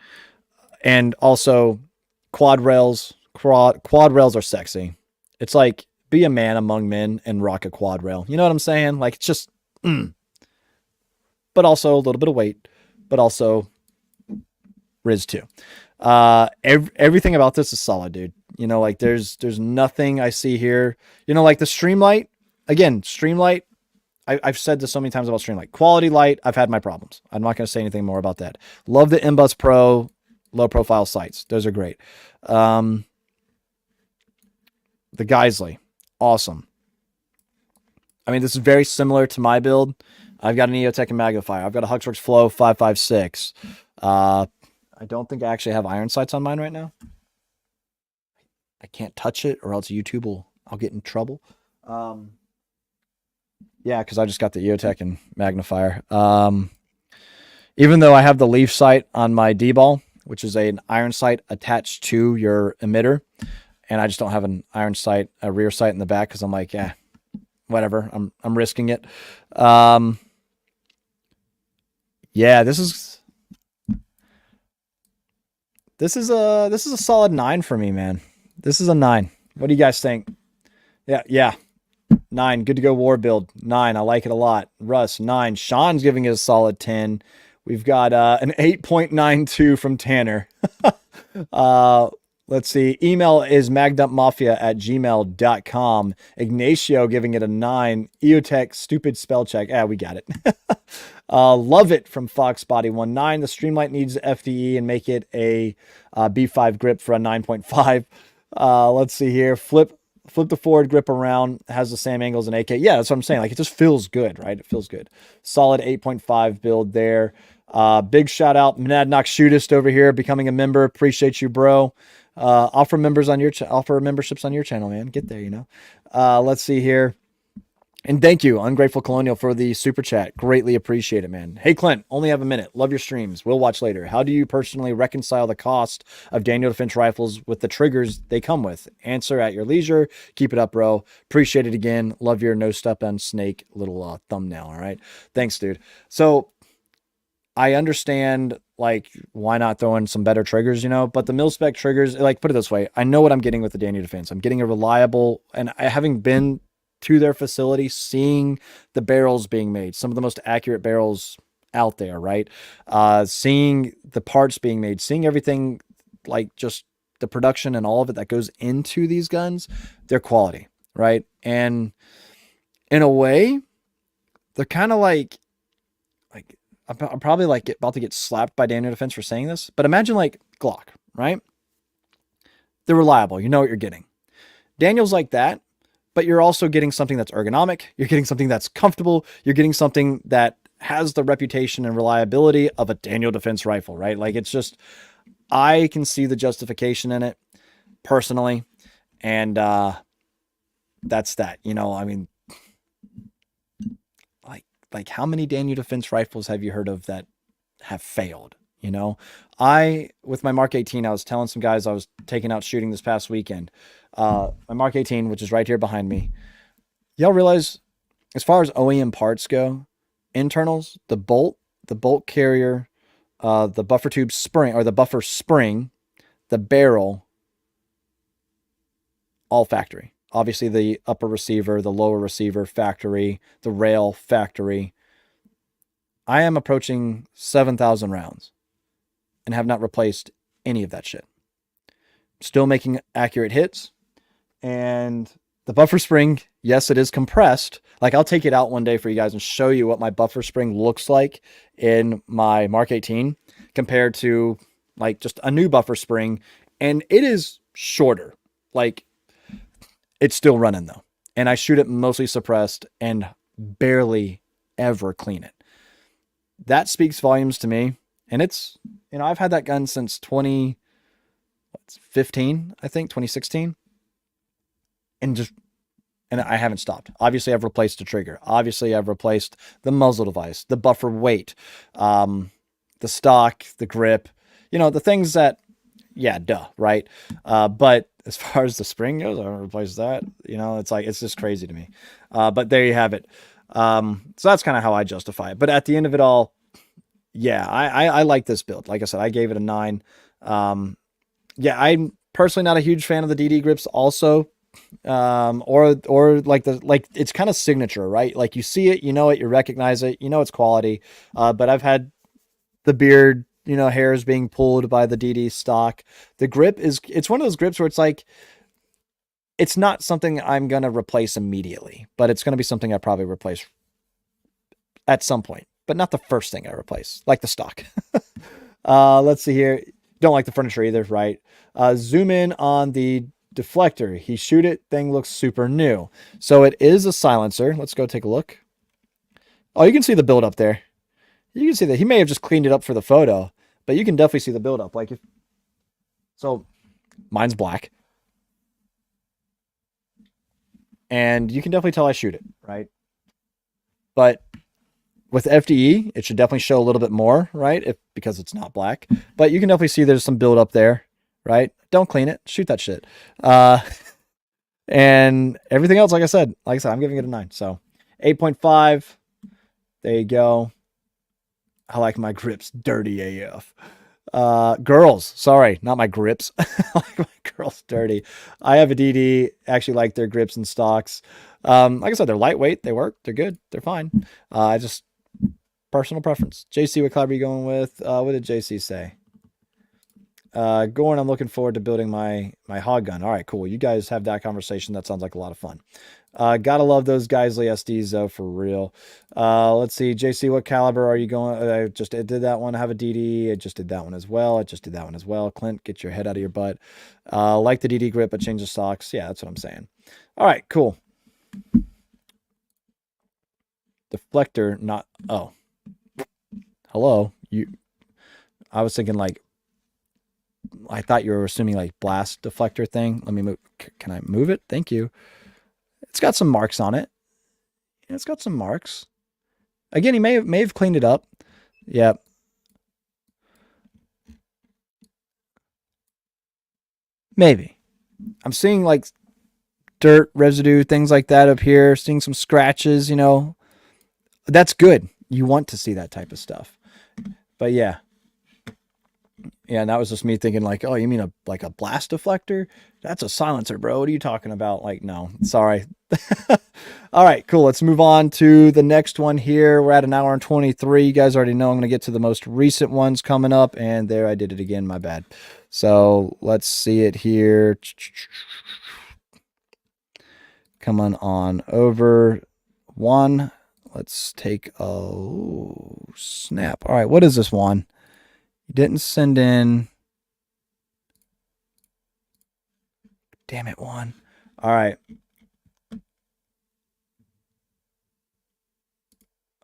S1: And also, quad rails. Quad rails are sexy. It's like, be a man among men and rock a quad rail. You know what I'm saying? Like, it's just, but also a little bit of weight, but also Riz too. Everything about this is solid, dude. You know, like there's nothing I see here. You know, like the Streamlight, again, Streamlight, I've said this so many times about Streamlight. Quality light, I've had my problems. I'm not going to say anything more about that. Love the MBus Pro low profile sights. Those are great. The Geisley, awesome. I mean, this is very similar to my build. I've got an EOTech and magnifier. I've got a Huxworks Flow 556. I don't think I actually have iron sights on mine right now. I can't touch it or else YouTube I'll get in trouble. Yeah, because I just got the EOTech and magnifier. Even though I have the leaf sight on my D-ball, which is an iron sight attached to your emitter, and I just don't have an iron sight, a rear sight in the back, because I'm like, yeah, whatever. I'm risking it. Yeah, this is a solid 9 for me, man. This is a 9. What do you guys think? Yeah. 9. Good to go war build. 9. I like it a lot. Russ, 9. Sean's giving it a solid 10. We've got an 8.92 from Tanner. Let's see. Email is magdumpmafia@gmail.com. Ignacio giving it a 9. EOTech, stupid spell check. We got it. Love it from Foxbody19. The Streamlight needs FDE and make it a B5 grip for a 9.5. Let's see here. Flip the forward grip around. Has the same angles and AK. Yeah, that's what I'm saying. Like, it just feels good, right? It feels good. Solid 8.5 build there. Big shout out, Monadnock Shootist over here, becoming a member. Appreciate you, bro. Offer memberships on your channel, man. Get there, you know. Let's see here. And thank you, Ungrateful Colonial, for the super chat. Greatly appreciate it, man. Hey, Clint, only have a minute. Love your streams. We'll watch later. How do you personally reconcile the cost of Daniel Defense rifles with the triggers they come with? Answer at your leisure. Keep it up, bro. Appreciate it again. Love your no step on snake little thumbnail. All right. Thanks, dude. So I understand, like, why not throw in some better triggers, you know, but the mil-spec triggers, like, put it this way. I know what I'm getting with the Daniel Defense. I'm getting a reliable, and having been to their facility, seeing the barrels being made, some of the most accurate barrels out there, right? Seeing the parts being made, seeing everything, like just the production and all of it that goes into these guns, their quality, right? And in a way, they're kind of like I'm probably like about to get slapped by Daniel Defense for saying this, but imagine like Glock, right? They're reliable. You know what you're getting. Daniel's like that, but you're also getting something that's ergonomic. You're getting something that's comfortable. You're getting something that has the reputation and reliability of a Daniel Defense rifle, right? Like, it's just, I can see the justification in it personally. And that's that, you know, I mean, like how many Daniel Defense rifles have you heard of that have failed? You know, with my Mark 18, I was telling some guys I was taking out shooting this past weekend. My Mark 18, which is right here behind me. Y'all realize, as far as OEM parts go, internals, the bolt carrier, the buffer tube spring, or the buffer spring, the barrel, all factory. Obviously, the upper receiver, the lower receiver, factory, the rail, factory. I am approaching 7,000 rounds and have not replaced any of that shit. Still making accurate hits. And the buffer spring, yes, it is compressed. Like, I'll take it out one day for you guys and show you what my buffer spring looks like in my Mark 18 compared to like just a new buffer spring. And it is shorter. Like, it's still running though. And I shoot it mostly suppressed and barely ever clean it. That speaks volumes to me. And it's, I've had that gun since 2015, I think, 2016. And I haven't stopped. Obviously, I've replaced the trigger. Obviously, I've replaced the muzzle device, the buffer weight, the stock, the grip, the things that, yeah, duh, right? But as far as the spring goes, I haven't replaced that. It's just crazy to me. But there you have it. So that's kind of how I justify it. But at the end of it all, yeah, I like this build. Like I said, I gave it a 9. Yeah, I'm personally not a huge fan of the DD grips also. Or like it's kind of signature, right? Like you see it, you recognize it, it's quality. But I've had the beard, hairs being pulled by the DD stock. The grip it's one of those grips where it's like, it's not something I'm going to replace immediately, but it's going to be something I probably replace at some point, but not the first thing I replace, like the stock. Let's see here. Don't like the furniture either, right? Zoom in on the deflector. He shoot it, thing looks super new. So it is a silencer. Let's go take a look. Oh, you can see the build up there. You can see that he may have just cleaned it up for the photo, but you can definitely see the build up. So mine's black. And you can definitely tell I shoot it, right? But with FDE, it should definitely show a little bit more, right? Because it's not black. But you can definitely see there's some build up there, right? Don't clean it. Shoot that shit. And everything else, like I said, I'm giving it a 9. So 8.5. There you go. I like my grips dirty AF. Girls, sorry, not my grips. I like my girls dirty. I have a DD, actually like their grips and stocks. Like I said, they're lightweight, they work, they're good, they're fine. Just personal preference. JC, what club are you going with? What did JC say? Gorn, I'm looking forward to building my hog gun. All right, cool. You guys have that conversation. That sounds like a lot of fun. Gotta love those Geisley SDs though, for real. Let's see, JC, what caliber are you going? I just did that one. I have a DD. I just did that one as well. I just did that one as well. Clint, get your head out of your butt. Like the DD grip, but change the stocks. Yeah, that's what I'm saying. All right, cool. Deflector, not, oh, hello. I was thinking like, I thought you were assuming like blast deflector thing. Let me move. Can I move it? Thank you. It's got some marks on it. Yeah, it's got some marks. Again, he may have cleaned it up. Yeah. Maybe. I'm seeing like dirt residue, things like that up here. Seeing some scratches, That's good. You want to see that type of stuff. But yeah. Yeah, and that was just me thinking like, oh, you mean a blast deflector? That's a silencer, bro. What are you talking about? Like, no, sorry. All right, cool. Let's move on to the next one here. We're at 1 hour and 23. You guys already know I'm going to get to the most recent ones coming up. And there, I did it again. My bad. So let's see it here. Coming on over. One. Let's take a snap. All right, what is this one? Didn't send in. Damn it, one. All right.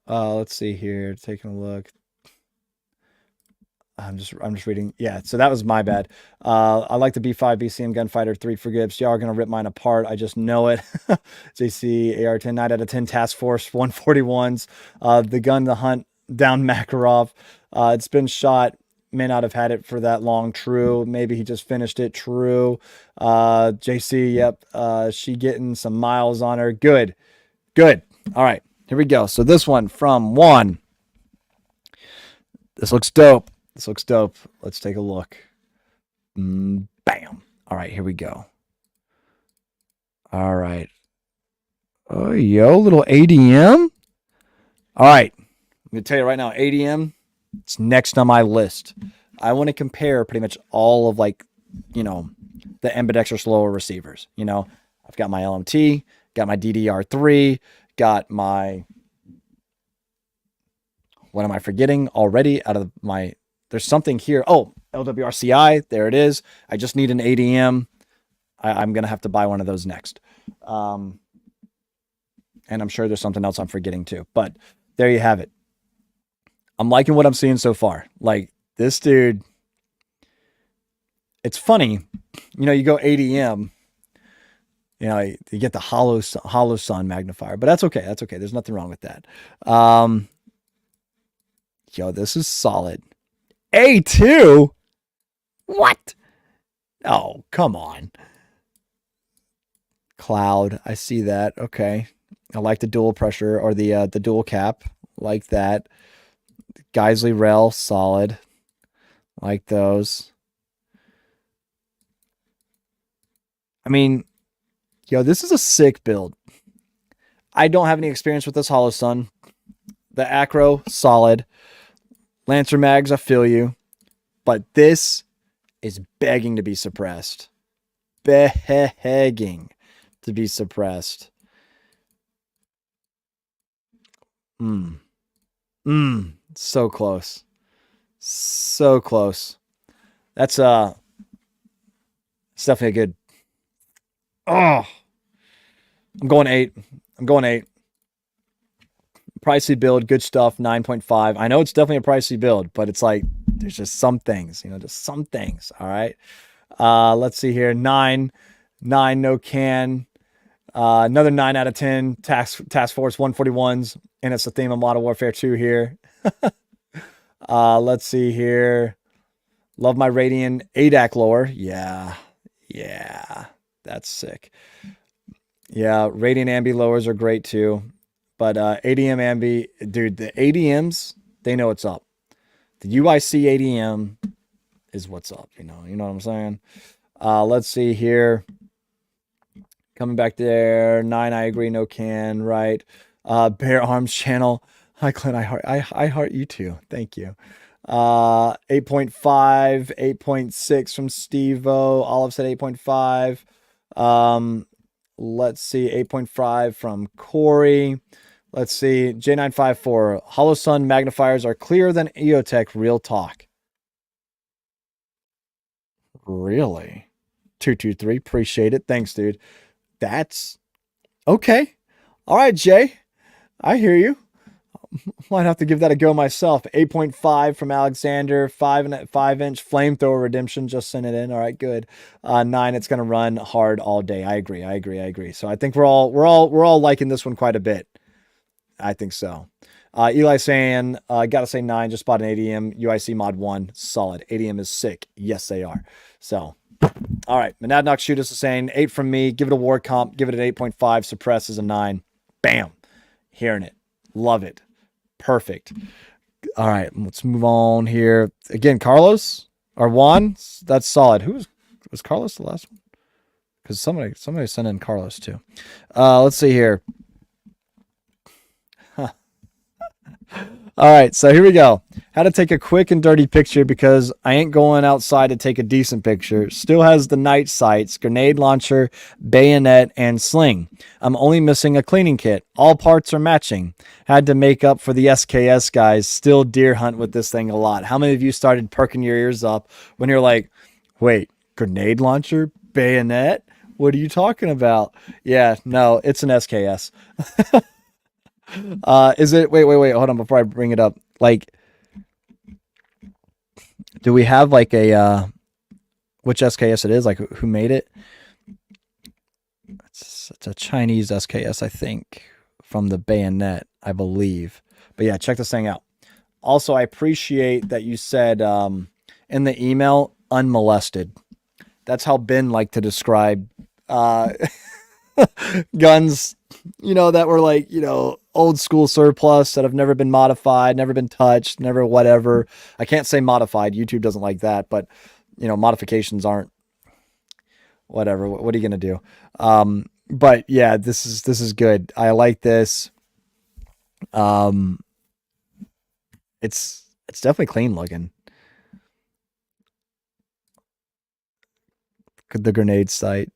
S1: Let's see here. Taking a look. I'm just reading. Yeah, so that was my bad. I like the B5 BCM Gunfighter 3 for Gibbs. Y'all are gonna rip mine apart. I just know it. JC AR-10 9 out of 10 Task Force 141s. The gun, the hunt down Makarov. It's been shot. May not have had it for that long. True. Maybe he just finished it. True. JC. Yep. She getting some miles on her. Good. Good. All right. Here we go. So this one from one. This looks dope. This looks dope. Let's take a look. Bam. All right. Here we go. All right. Oh, yo, little ADM. All right. I'm going to tell you right now, ADM. It's next on my list. I want to compare pretty much all of the ambidextrous lower receivers. I've got my LMT, got my DDR3, got my, what am I forgetting already out of my, there's something here. Oh, LWRCI, there it is. I just need an ADM. I'm going to have to buy one of those next. And I'm sure there's something else I'm forgetting too. But there you have it. I'm liking what I'm seeing so far. Like this dude, it's funny. You go ADM, you get the hollow sun magnifier, but that's okay. That's okay. There's nothing wrong with that. This is solid. A2? What? Oh, come on. Cloud. I see that. Okay. I like the dual pressure or the dual cap. Like that. Geisley Rel, solid. Like those. I mean, this is a sick build. I don't have any experience with this Hollow Sun. The Acro, solid. Lancer Mags, I feel you. But this is begging to be suppressed. Begging to be suppressed. So close. So close. That's it's definitely a good. Oh, I'm going 8. Pricey build, good stuff, 9.5. I know it's definitely a pricey build, but it's like there's just some things, just some things. All right. Let's see here. 9, no can. Another 9 out of 10. Task Force 141s, and it's the theme of Modern Warfare 2 here. Let's see here. Love my Radiant ADAC lore. Yeah, that's sick. Yeah, Radiant Ambi lowers are great too. But ADM Ambi, dude, the ADMs, they know what's up. The UIC ADM is what's up, you know what I'm saying? Let's see here. Coming back there, 9, I agree, no can, right? Bear Arms channel. Hi, Clint, I heart you too. Thank you. 8.5, 8.6 from Steve-O. Olive said 8.5. Let's see, 8.5 from Corey. Let's see, J954. Hollow Sun magnifiers are clearer than EOTech. Real talk. Really? 223. Appreciate it. Thanks, dude. That's okay. All right, Jay. I hear you. Might have to give that a go myself. 8.5 from Alexander. 5-inch flamethrower redemption. Just sent it in. All right, good. 9. It's gonna run hard all day. I agree. So I think we're all liking this one quite a bit. I think so. Eli saying, gotta say 9. Just bought an ADM UIC mod 1. Solid. ADM is sick. Yes, they are. So. All right. Monadnock Shoot us is saying 8 from me. Give it a war comp. Give it an 8.5. Suppress is a 9. Bam. Hearing it. Love it. Perfect. All right. Let's move on here. Again, Carlos or Juan. That's solid. Was Carlos the last one? Because somebody sent in Carlos too. Let's see here. All right, so here we go. How to take a quick and dirty picture because I ain't going outside to take a decent picture. Still has the night sights, grenade launcher, bayonet, and sling. I'm only missing a cleaning kit. All parts are matching. Had to make up for the SKS guys. Still deer hunt with this thing a lot. How many of you started perking your ears up when you're like, wait, grenade launcher, bayonet? What are you talking about? Yeah, no, it's an SKS. Is it wait, hold on before I bring it up. Like, do we have like a which SKS it is? Like who made it? It's a Chinese SKS, I think, from the bayonet, I believe. But yeah, check this thing out. Also, I appreciate that you said in the email unmolested. That's how Ben liked to describe guns, that were like, old school surplus that have never been modified, never been touched, never whatever. I can't say modified. YouTube doesn't like that, but modifications aren't whatever. What are you going to do? But yeah, this is good. I like this. It's definitely clean looking. The grenade sight.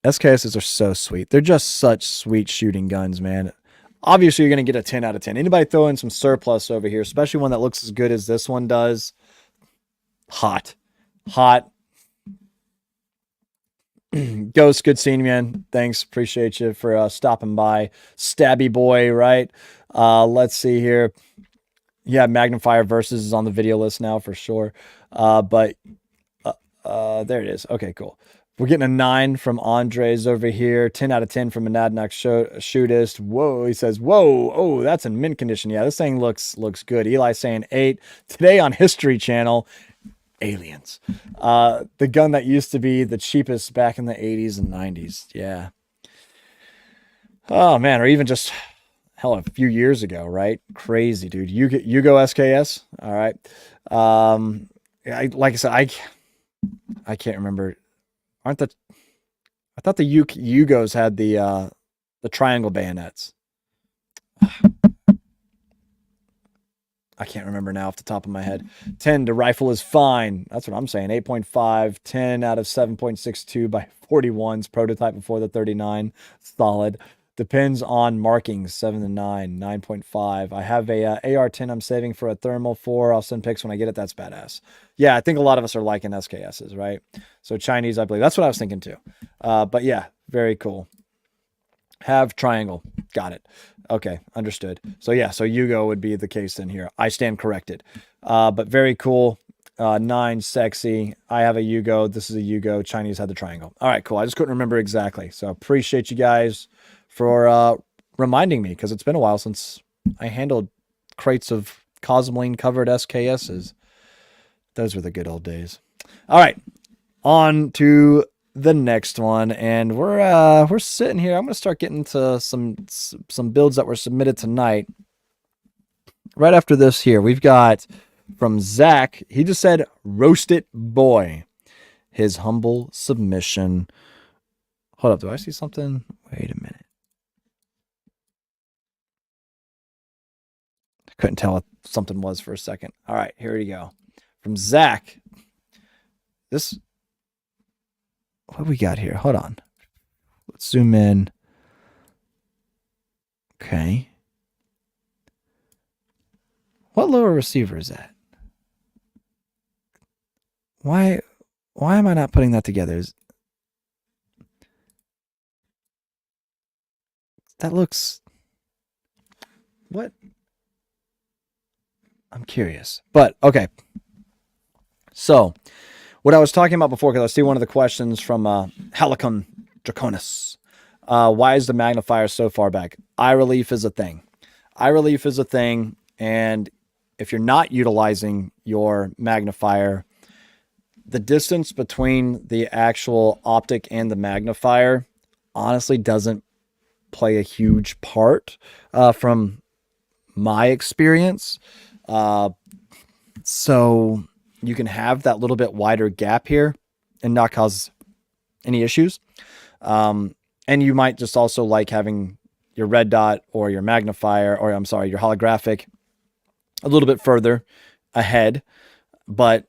S1: SKSs are so sweet. They're just such sweet shooting guns, man. Obviously, you're going to get a 10 out of 10. Anybody throw in some surplus over here, especially one that looks as good as this one does. Hot. Ghost, good seeing you, man. Thanks. Appreciate you for stopping by. Stabby boy, right? Let's see here. Yeah, Magnifier Versus is on the video list now for sure. But there it is. Okay, cool. We're getting a 9 from Andres over here. 10 out of 10 from Monadnock Shootist. Whoa, he says, whoa, oh, that's in mint condition. Yeah, this thing looks good. Eli saying 8. Today on History Channel, aliens. The gun that used to be the cheapest back in the 80s and 90s. Yeah. Oh, man, or even just, hell, a few years ago, right? Crazy, dude. You go SKS. All right. Like I said, I can't remember. I thought the Yugos had the triangle bayonets. I can't remember now off the top of my head. 10, the rifle is fine. That's what I'm saying. 8.5, 10 out of 7.62 by 41s. Prototype before the 39. Solid. Depends on markings. 7 to 9, 9.5. I have a AR-10 I'm saving for a thermal 4. I'll send pics when I get it. That's badass. Yeah, I think a lot of us are liking SKSs, right? So Chinese, I believe. That's what I was thinking too. But yeah, very cool. Have triangle. Got it. Okay, understood. So yeah, so Yugo would be the case in here. I stand corrected. But very cool. 9, sexy. I have a Yugo. This is a Yugo. Chinese had the triangle. All right, cool. I just couldn't remember exactly. So appreciate you guys for reminding me, because it's been a while since I handled crates of Cosmoline covered SKSs. Those were the good old days. All right, on to the next one, and we're sitting here. I'm gonna start getting to some builds that were submitted tonight. Right after this here, we've got from Zach. He just said, "Roast it, boy." His humble submission. Hold up, do I see something? Wait a minute. I couldn't tell what something was for a second. All right, here we go. From Zach. This, what we got here? Hold on. Let's zoom in. Okay. What lower receiver is that? Why am I not putting that together? That looks, what? I'm curious. But okay. So what I was talking about before, because I see one of the questions from Halicon Draconis. Why is the magnifier so far back? Eye relief is a thing. Eye relief is a thing, and if you're not utilizing your magnifier, the distance between the actual optic and the magnifier honestly doesn't play a huge part from my experience. So you can have that little bit wider gap here and not cause any issues. And you might just also like having your red dot or your magnifier, or I'm sorry, your holographic a little bit further ahead. But,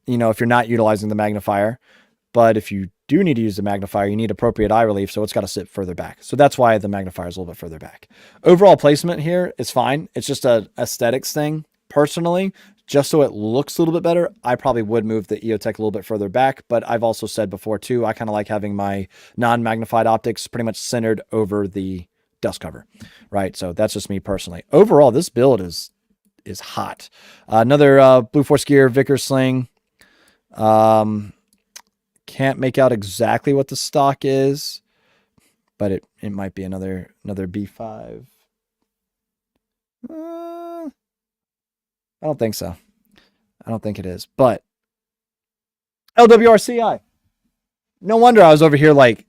S1: you know, if you're not utilizing the magnifier, but if you do need to use the magnifier, you need appropriate eye relief, so it's got to sit further back. So that's why the magnifier is a little bit further back. Overall placement here is fine. It's just a aesthetics thing. Personally, just so it looks a little bit better, I probably would move the EOTech a little bit further back, but I've also said before too, I kind of like having my non-magnified optics pretty much centered over the dust cover, right? So that's just me personally. Overall, this build is hot. Another Blue Force Gear Vickers sling. Can't make out exactly what the stock is, but it might be another B5. I don't think so. I don't think it is, but LWRCI. No wonder I was over here like,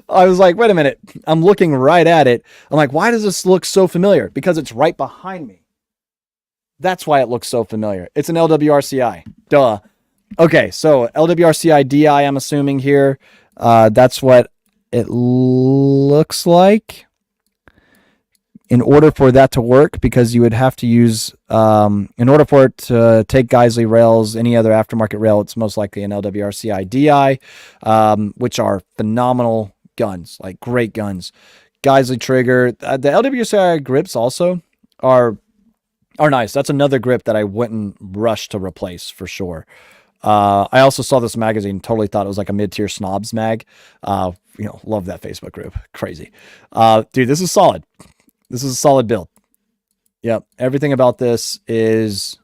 S1: I was like, wait a minute. I'm looking right at it. I'm like, why does this look so familiar? Because it's right behind me. That's why it looks so familiar. It's an LWRCI. Duh. Okay, so LWRCI DI, I'm assuming here. That's what it looks like. In order for that to work, because you would have to use, in order for it to take Geisley rails, any other aftermarket rail, it's most likely an LWRCI DI, which are phenomenal guns, like great guns. Geisley trigger. The LWRCI grips also are nice. That's another grip that I wouldn't rush to replace for sure. I also saw this magazine, totally thought it was like a mid-tier snobs mag. Love that Facebook group. Crazy. Dude, this is solid. This is a solid build. Yep. Everything about this is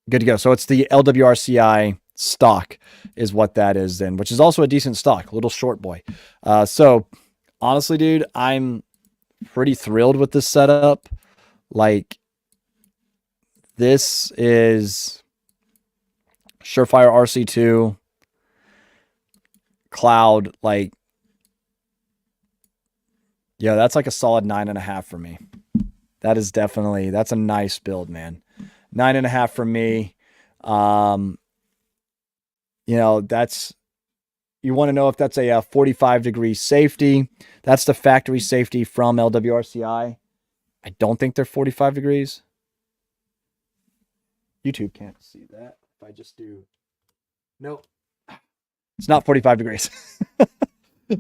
S1: good to go. So it's the LWRCI stock is what that is then, which is also a decent stock, little short boy. So honestly, dude, I'm pretty thrilled with this setup. Like, this is Surefire RC2 Cloud. Like, yeah, that's like a solid 9.5 for me. That's a nice build, man. 9.5 for me. That's, you want to know if that's a 45-degree safety. That's the factory safety from LWRCI. I don't think they're 45 degrees. YouTube can't see that. If I just do, nope, it's not 45 degrees.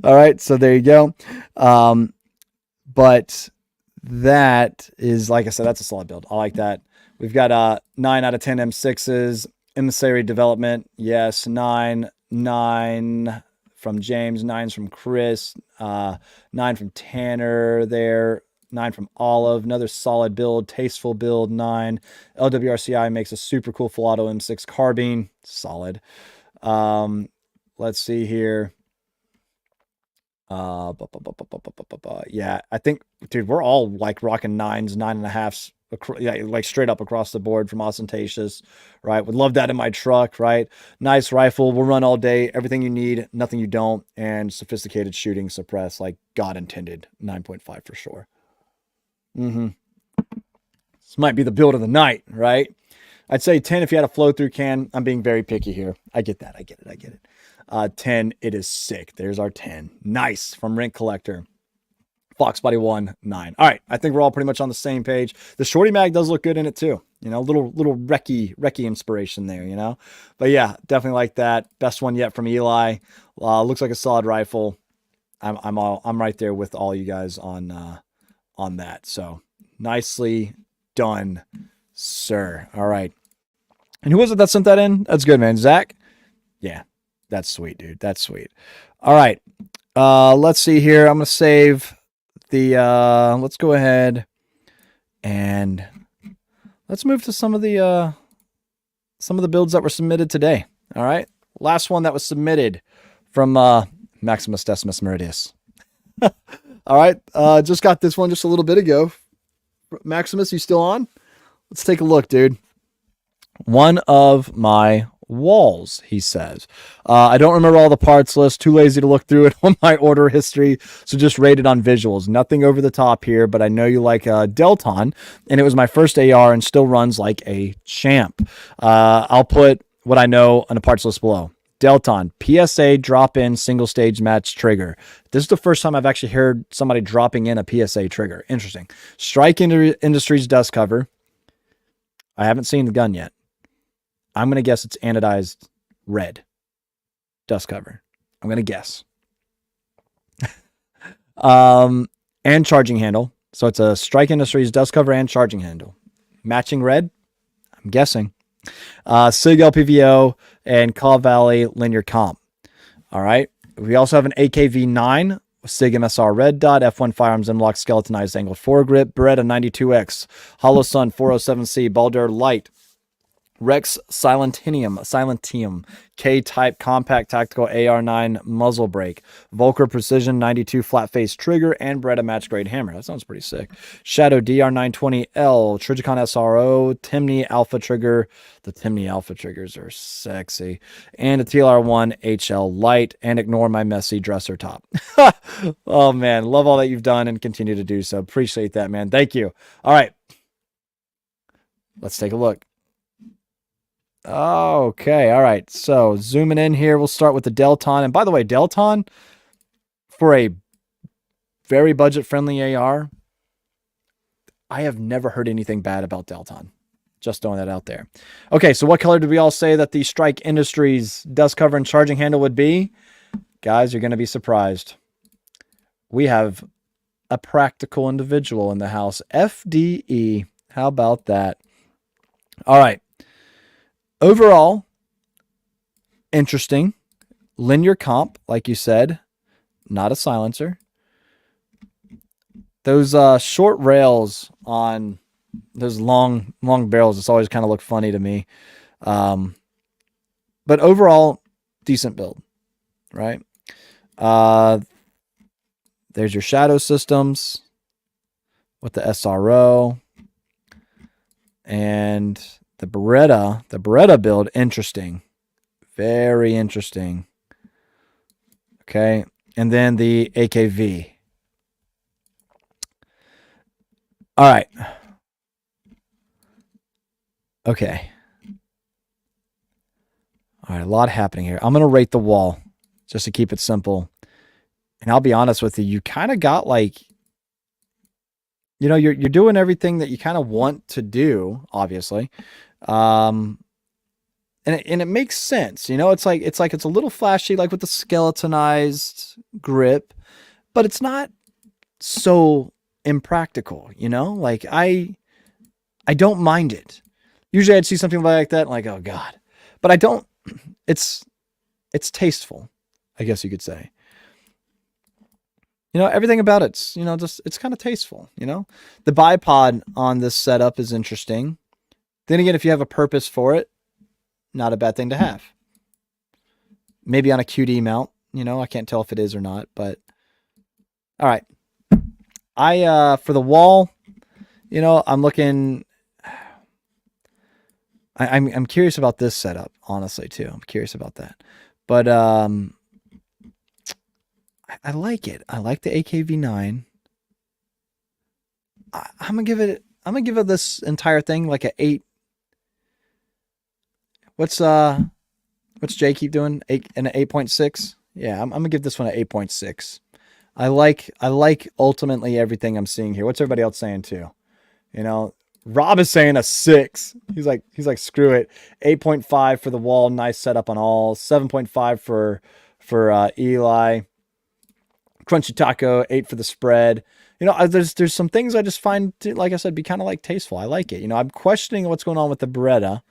S1: All right, so there you go. But that is, like I said, that's a solid build. I like that. We've got 9 out of 10 M6s. Emissary development, yes, 9 from James, 9's from Chris, 9 from Tanner there, 9 from Olive, another solid build, tasteful build, 9. LWRCI makes a super cool full auto M6 carbine, solid. Let's see here. Yeah, I think, dude, we're all like rocking 9s, 9.5s, like straight up across the board from Ostentatious, right? Would love that in my truck, right? Nice rifle, will run all day, everything you need, nothing you don't, and sophisticated shooting, suppress, like God intended. 9.5 for sure. This might be the build of the night, right? I'd say 10 if you had a flow through can. I'm being very picky here. I get that. I get it. 10, it is sick. There's our 10. Nice from Rink Collector. Fox Body 1, 9. All right, I think we're all pretty much on the same page. The Shorty Mag does look good in it too. Little Recce inspiration there, But yeah, definitely like that. Best one yet from Eli. Looks like a solid rifle. I'm right there with all you guys on that. So nicely done, sir. All right. And who was it that sent that in? That's good, man. Zach? Yeah, that's sweet, dude. That's sweet. All right. Let's see here. I'm going to save the, let's go ahead and let's move to some of the builds that were submitted today. All right. Last one that was submitted from, Maximus Decimus Meridius. All right. Just got this one just a little bit ago. Maximus, you still on? Let's take a look, dude. One of my walls, he says. I don't remember all the parts list. Too lazy to look through it on my order history. So just rated on visuals. Nothing over the top here, but I know you like Delton, and it was my first AR and still runs like a champ. I'll put what I know on the parts list below. Delton, PSA drop-in single-stage match trigger. This is the first time I've actually heard somebody dropping in a PSA trigger. Interesting. Strike Industries dust cover. I haven't seen the gun yet. I'm going to guess it's anodized red dust cover. I'm going to guess. And charging handle. So it's a Strike Industries dust cover and charging handle. Matching red? I'm guessing. SIG LPVO and Call Valley linear comp. All right. We also have an AKV9, SIG MSR red dot, F1 firearms M-lock skeletonized angled foregrip, Beretta 92X, Hollow Sun 407C, Baldur Light, Rex Silentium, K-type compact tactical AR9 muzzle brake, Volker Precision 92 flat face trigger, and Beretta match grade hammer. That sounds pretty sick. Shadow DR920L, Trigicon SRO, Timney Alpha trigger. The Timney Alpha triggers are sexy. And a TLR1 HL light, and ignore my messy dresser top. Oh man, love all that you've done and continue to do so. Appreciate that, man. Thank you. All right. Let's take a look. Okay, all right. So zooming in here, we'll start with the Delton. And by the way, Delton, for a very budget-friendly AR, I have never heard anything bad about Delton. Just throwing that out there. Okay, so what color did we all say that the Strike Industries dust cover and charging handle would be? Guys, you're going to be surprised. We have a practical individual in the house. FDE. How about that? All right. Overall, Interesting. Linear comp, like you said, not a silencer. Those short rails on those long barrels, it's always kind of look funny to me. But overall, decent build, right? There's your shadow systems with the SRO and the Beretta. The Beretta build, interesting. Very interesting. Okay. And then the AKV. All right. Okay. All right. A lot happening here. I'm going to rate the wall just to keep it simple. And I'll be honest with you. You kind of got like, you know, you're doing everything that you kind of want to do, obviously. And it makes sense. You know, it's a little flashy, like with the skeletonized grip, but it's not so impractical, you know? Like I don't mind it. Usually I'd see something like that and like, oh God. But I don't, it's tasteful, I guess you could say. You know, everything about it's, you know, just it's kind of tasteful, you know? The bipod on this setup is interesting. Then again, if you have a purpose for it, not a bad thing to have. Maybe on a QD mount, you know, I can't tell if it is or not, but all right. For the wall, you know, I'm looking. I'm curious about this setup, honestly, too. I'm curious about that, but I like it. I like the AKV9. I'm gonna give it this entire thing like an 8. What's Jay keep doing? 8 and an 8.6. Yeah, I'm gonna give this one an 8.6. I like ultimately everything I'm seeing here. What's everybody else saying too? You know, Rob is saying a 6. He's like screw it. 8.5 for the wall. Nice setup on all. 7.5 for Eli. Crunchy Taco, 8 for the spread. You know, there's some things I just find, like I said, be kind of like tasteful. I like it. You know, I'm questioning what's going on with the Beretta.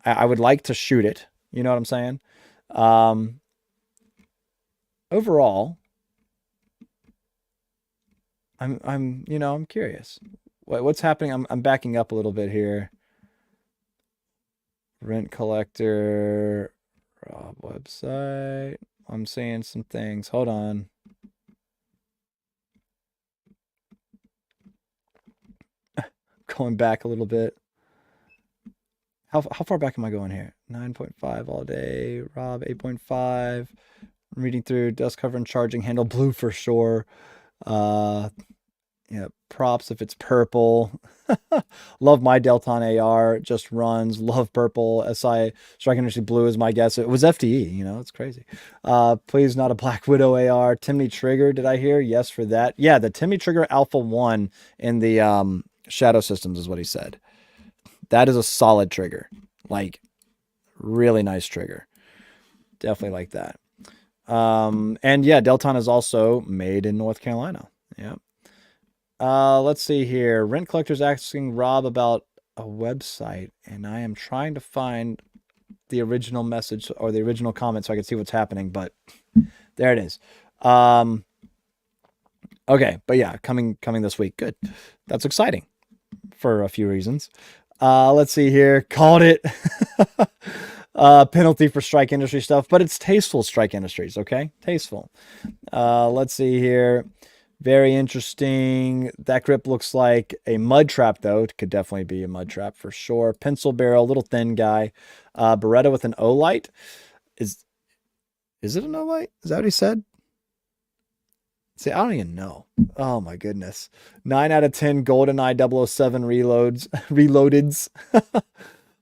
S1: I would like to shoot it. You know what I'm saying? Overall, I'm curious. What's happening? I'm backing up a little bit here. Rent collector, Rob website. I'm seeing some things. Hold on. Going back a little bit. How far back am I going here? 9.5 all day. Rob 8.5. I'm reading through dust cover and charging handle blue for sure. Yeah, props if it's purple. Love my Delton AR. Just runs. Love purple. SI Strike Industry Blue is my guess. It was FDE. You know, it's crazy. Please not a Black Widow AR. Timney Trigger. Did I hear? Yes for that. Yeah, the Timney Trigger Alpha 1 in the Shadow Systems is what he said. That is a solid trigger. Like, really nice trigger. Definitely like that. And yeah, Delton is also made in North Carolina. Yeah. Let's see here. Rent collector's asking Rob about a website, and I am trying to find the original message or the original comment so I can see what's happening, but there it is. Okay, but yeah, coming this week. Good. That's exciting for a few reasons. Let's see here. Called it. Penalty for Strike Industry stuff, but it's tasteful Strike Industries, okay? Tasteful. Let's see here. Very interesting. That grip looks like a mud trap, though. It could definitely be a mud trap for sure. Pencil barrel, little thin guy. Beretta with an O-light. Is it an O-light? Is that what he said? See, I don't even know. Oh my goodness. 9 out of 10 GoldenEye 007 reloadeds.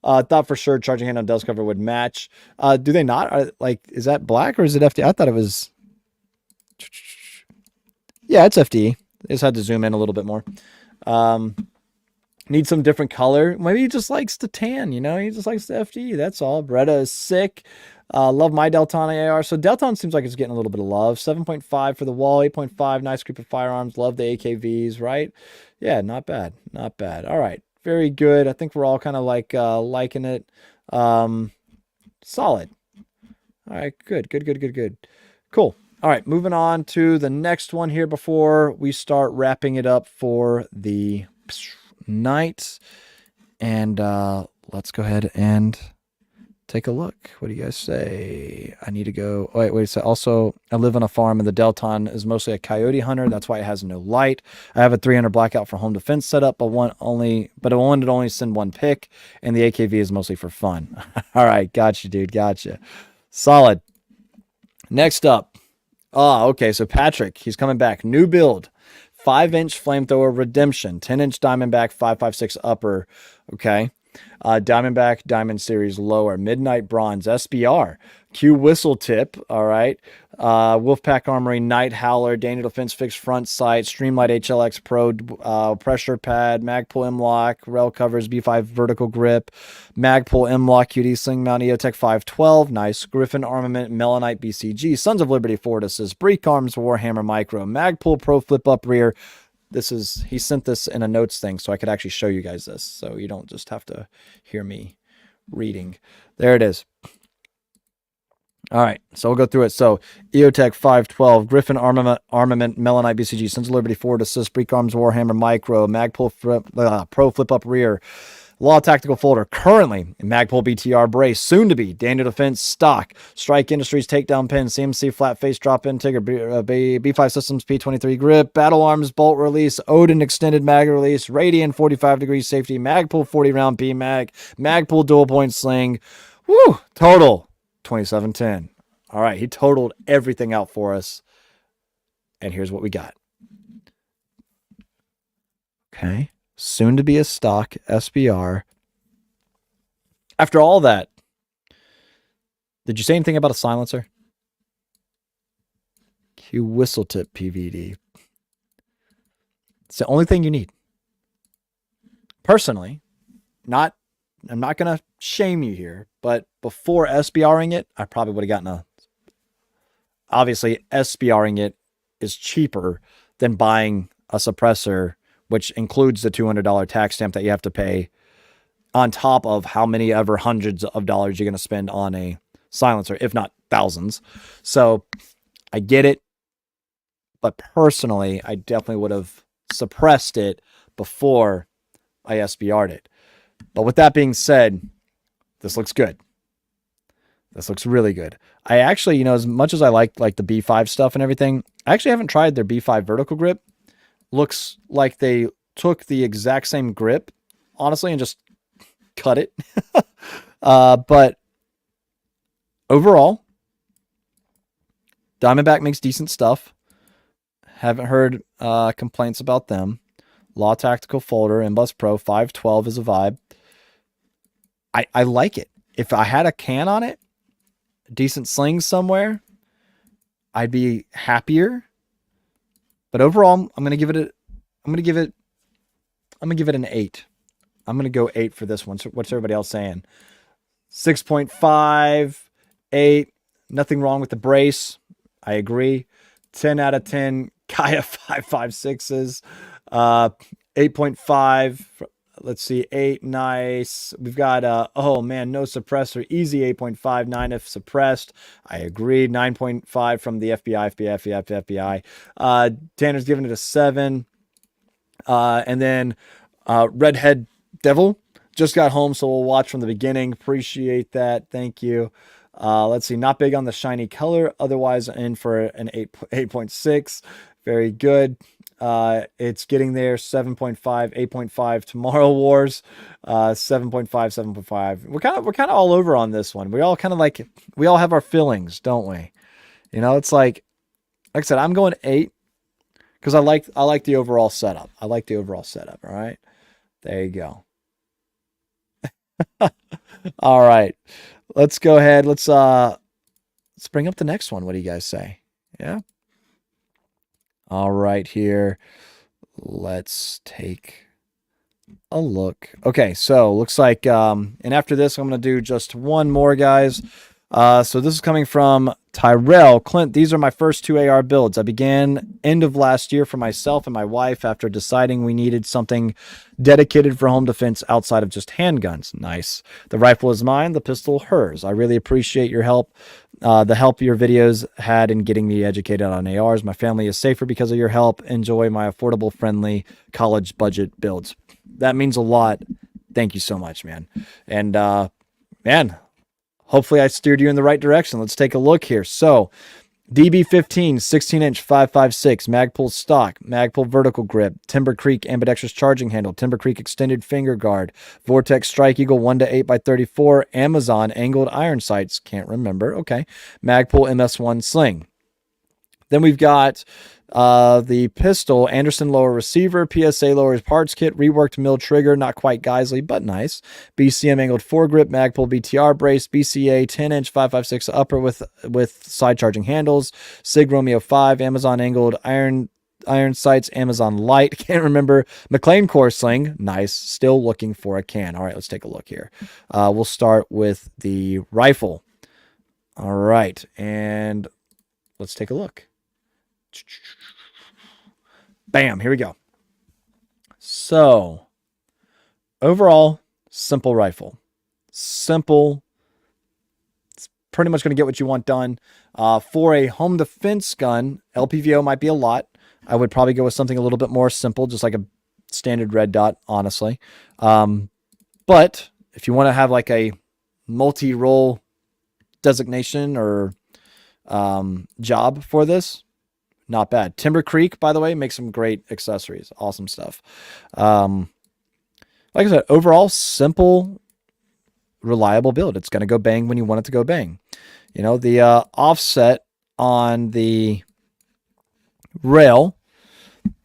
S1: Thought for sure charging hand on dust cover would match. Do they not? Is that black or is it FD? I thought it was. Yeah, it's FD. Just had to zoom in a little bit more. Need some different color. Maybe he just likes the tan, you know? He just likes the FD. That's all. Beretta is sick. Love my Delton AR. So Delton seems like it's getting a little bit of love. 7.5 for the wall. 8.5. Nice group of firearms. Love the AKVs, right? Yeah, not bad. Not bad. All right. Very good. I think we're all kind of like liking it. Solid. All right, good. Cool. All right, moving on to the next one here before we start wrapping it up for the night. And let's go ahead and take a look. What do you guys say? I need to go. Wait. So also, I live on a farm, and the Delton is mostly a coyote hunter. That's why it has no light. I have a 300 blackout for home defense setup, but I wanted to only send one pick, and the AKV is mostly for fun. All right, gotcha, dude. Gotcha. Solid. Next up. Okay. So Patrick, he's coming back. New build. 5-inch flamethrower redemption. 10-inch Diamondback 5.56 upper. Okay. Diamondback Diamond Series lower, Midnight Bronze SBR, Q whistle tip. All right. Wolfpack Armory Night Howler, Daniel Defense fixed front sight, Streamlight HLX Pro, pressure pad, Magpul M-Lock, rail covers, B5 vertical grip, Magpul M-Lock QD Sling Mount EOTech 512. Nice. Griffin Armament Melanite BCG, Sons of Liberty Ford Assist, Break Arms Warhammer Micro, Magpul Pro flip up rear. He sent this in a notes thing so I could actually show you guys this. So you don't just have to hear me reading. There it is. All right. So we'll go through it. So EOTech 512, Griffin Armament, Melanite BCG, Sons of Liberty Ford Assist, Break Arms Warhammer Micro, Magpul Pro flip up rear, Law Tactical Folder, currently Magpul BTR brace, soon to be Daniel Defense stock, Strike Industries takedown pin, CMC flat face drop in Tigger, B5 Systems P23 grip, Battle Arms bolt release, Odin extended mag release, Radian 45 degrees safety, Magpul 40 round B mag, Magpul dual point sling. Woo! Total 2710. All right, he totaled everything out for us, and here's what we got. Okay. Soon to be a stock SBR. After all that, did you say anything about a silencer? Q whistle tip PVD. It's the only thing you need. Personally, I'm not going to shame you here, but before SBRing it, I probably would have gotten obviously SBRing it is cheaper than buying a suppressor, which includes the $200 tax stamp that you have to pay on top of how many ever hundreds of dollars you're going to spend on a silencer, if not thousands. So I get it. But personally, I definitely would have suppressed it before I SBR'd it. But with that being said, this looks good. This looks really good. I actually, as much as I like the B5 stuff and everything, I actually haven't tried their B5 vertical grip. Looks like they took the exact same grip, honestly, and just cut it. But overall, Diamondback makes decent stuff. Haven't heard complaints about them. Law Tactical Folder, Embus Pro, 512 is a vibe. I like it. If I had a can on it, decent slings somewhere, I'd be happier. But overall, I'm gonna give it an 8. I'm gonna go 8 for this one. So what's everybody else saying? 6.5, 8. Nothing wrong with the brace. I agree. 10 out of 10. Kaya 5.56s. 8.5. Let's see. 8. Nice. We've got oh man, no suppressor. Easy 8.5. 9 if suppressed. I agree. 9.5 from the FBI. Tanner's giving it a 7. And then Redhead Devil just got home, so we'll watch from the beginning. Appreciate that. Thank you. Let's see. Not big on the shiny color. Otherwise, in for an 8.6. Very good. It's getting there. 7.5, 8.5. Tomorrow Wars. 7.5, 7.5. We're kind of all over on this one. We all have our feelings, don't we? It's like I said, I'm going 8 because I like the overall setup. All right. There you go. All right. Let's go ahead. Let's bring up the next one. What do you guys say? Yeah. All right, here. Let's take a look. Okay, so looks like and after this I'm going to do just one more, guys. So this is coming from Tyrell. Clint, these are my first 2 AR builds. I began end of last year for myself and my wife after deciding we needed something dedicated for home defense outside of just handguns. Nice. The rifle is mine, the pistol hers. I really appreciate your help. The help your videos had in getting me educated on ARs. My family is safer because of your help. Enjoy my affordable, friendly college budget builds. That means a lot. Thank you so much, man. And man, hopefully I steered you in the right direction. Let's take a look here. So DB15, 16-inch 5.56, Magpul stock, Magpul vertical grip, Timber Creek ambidextrous charging handle, Timber Creek extended finger guard, Vortex Strike Eagle 1-8 by 34, Amazon angled iron sights. Can't remember. Okay. Magpul MS1 sling. Then we've got the pistol, Anderson lower receiver, PSA lower parts kit, reworked mill trigger, not quite Geisley, but nice. BCM angled foregrip, Magpul BTR brace, BCA 10-inch 5.56 upper with side charging handles, Sig Romeo 5, Amazon angled iron sights, Amazon light, can't remember, McLean core sling, nice, still looking for a can. All right, let's take a look here. We'll start with the rifle. All right, and let's take a look. Bam, here we go. So, overall, simple rifle. Simple. It's pretty much going to get what you want done. For a home defense gun, LPVO might be a lot. I would probably go with something a little bit more simple, just like a standard red dot, honestly. But if you want to have like a multi-role designation or job for this, not bad. Timber Creek, by the way, makes some great accessories. Awesome stuff. Like I said, overall, simple, reliable build. It's going to go bang when you want it to go bang. You know, the offset on the rail,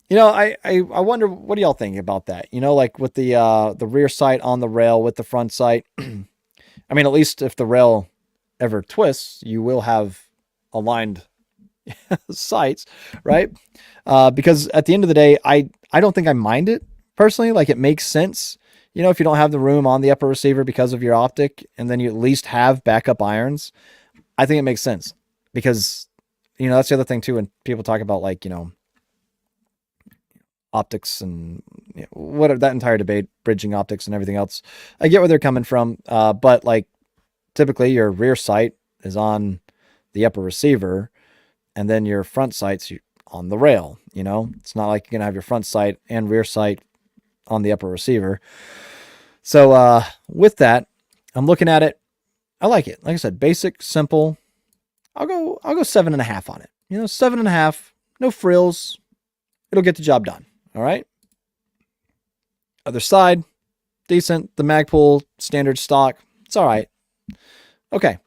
S1: you know, I wonder, what do y'all think about that? You know, like with the rear sight on the rail with the front sight. I mean, at least if the rail ever twists, you will have aligned sights, right? Because at the end of the day, I don't think I mind it personally. Like, it makes sense, you know, if you don't have the room on the upper receiver because of your optic, and then you at least have backup irons. I think it makes sense because, you know, that's the other thing too. When people talk about, like, you know, optics and, you know, what that entire debate, bridging optics and everything else, I get where they're coming from. But like, typically your rear sight is on the upper receiver, and then your front sight's on the rail. You know, it's not like you're going to have your front sight and rear sight on the upper receiver. So with that, I'm looking at it. I like it. Like I said, basic, simple. I'll go 7.5 on it. You know, 7.5, no frills. It'll get the job done. All right. Other side, decent. The Magpul standard stock, it's all right. Okay.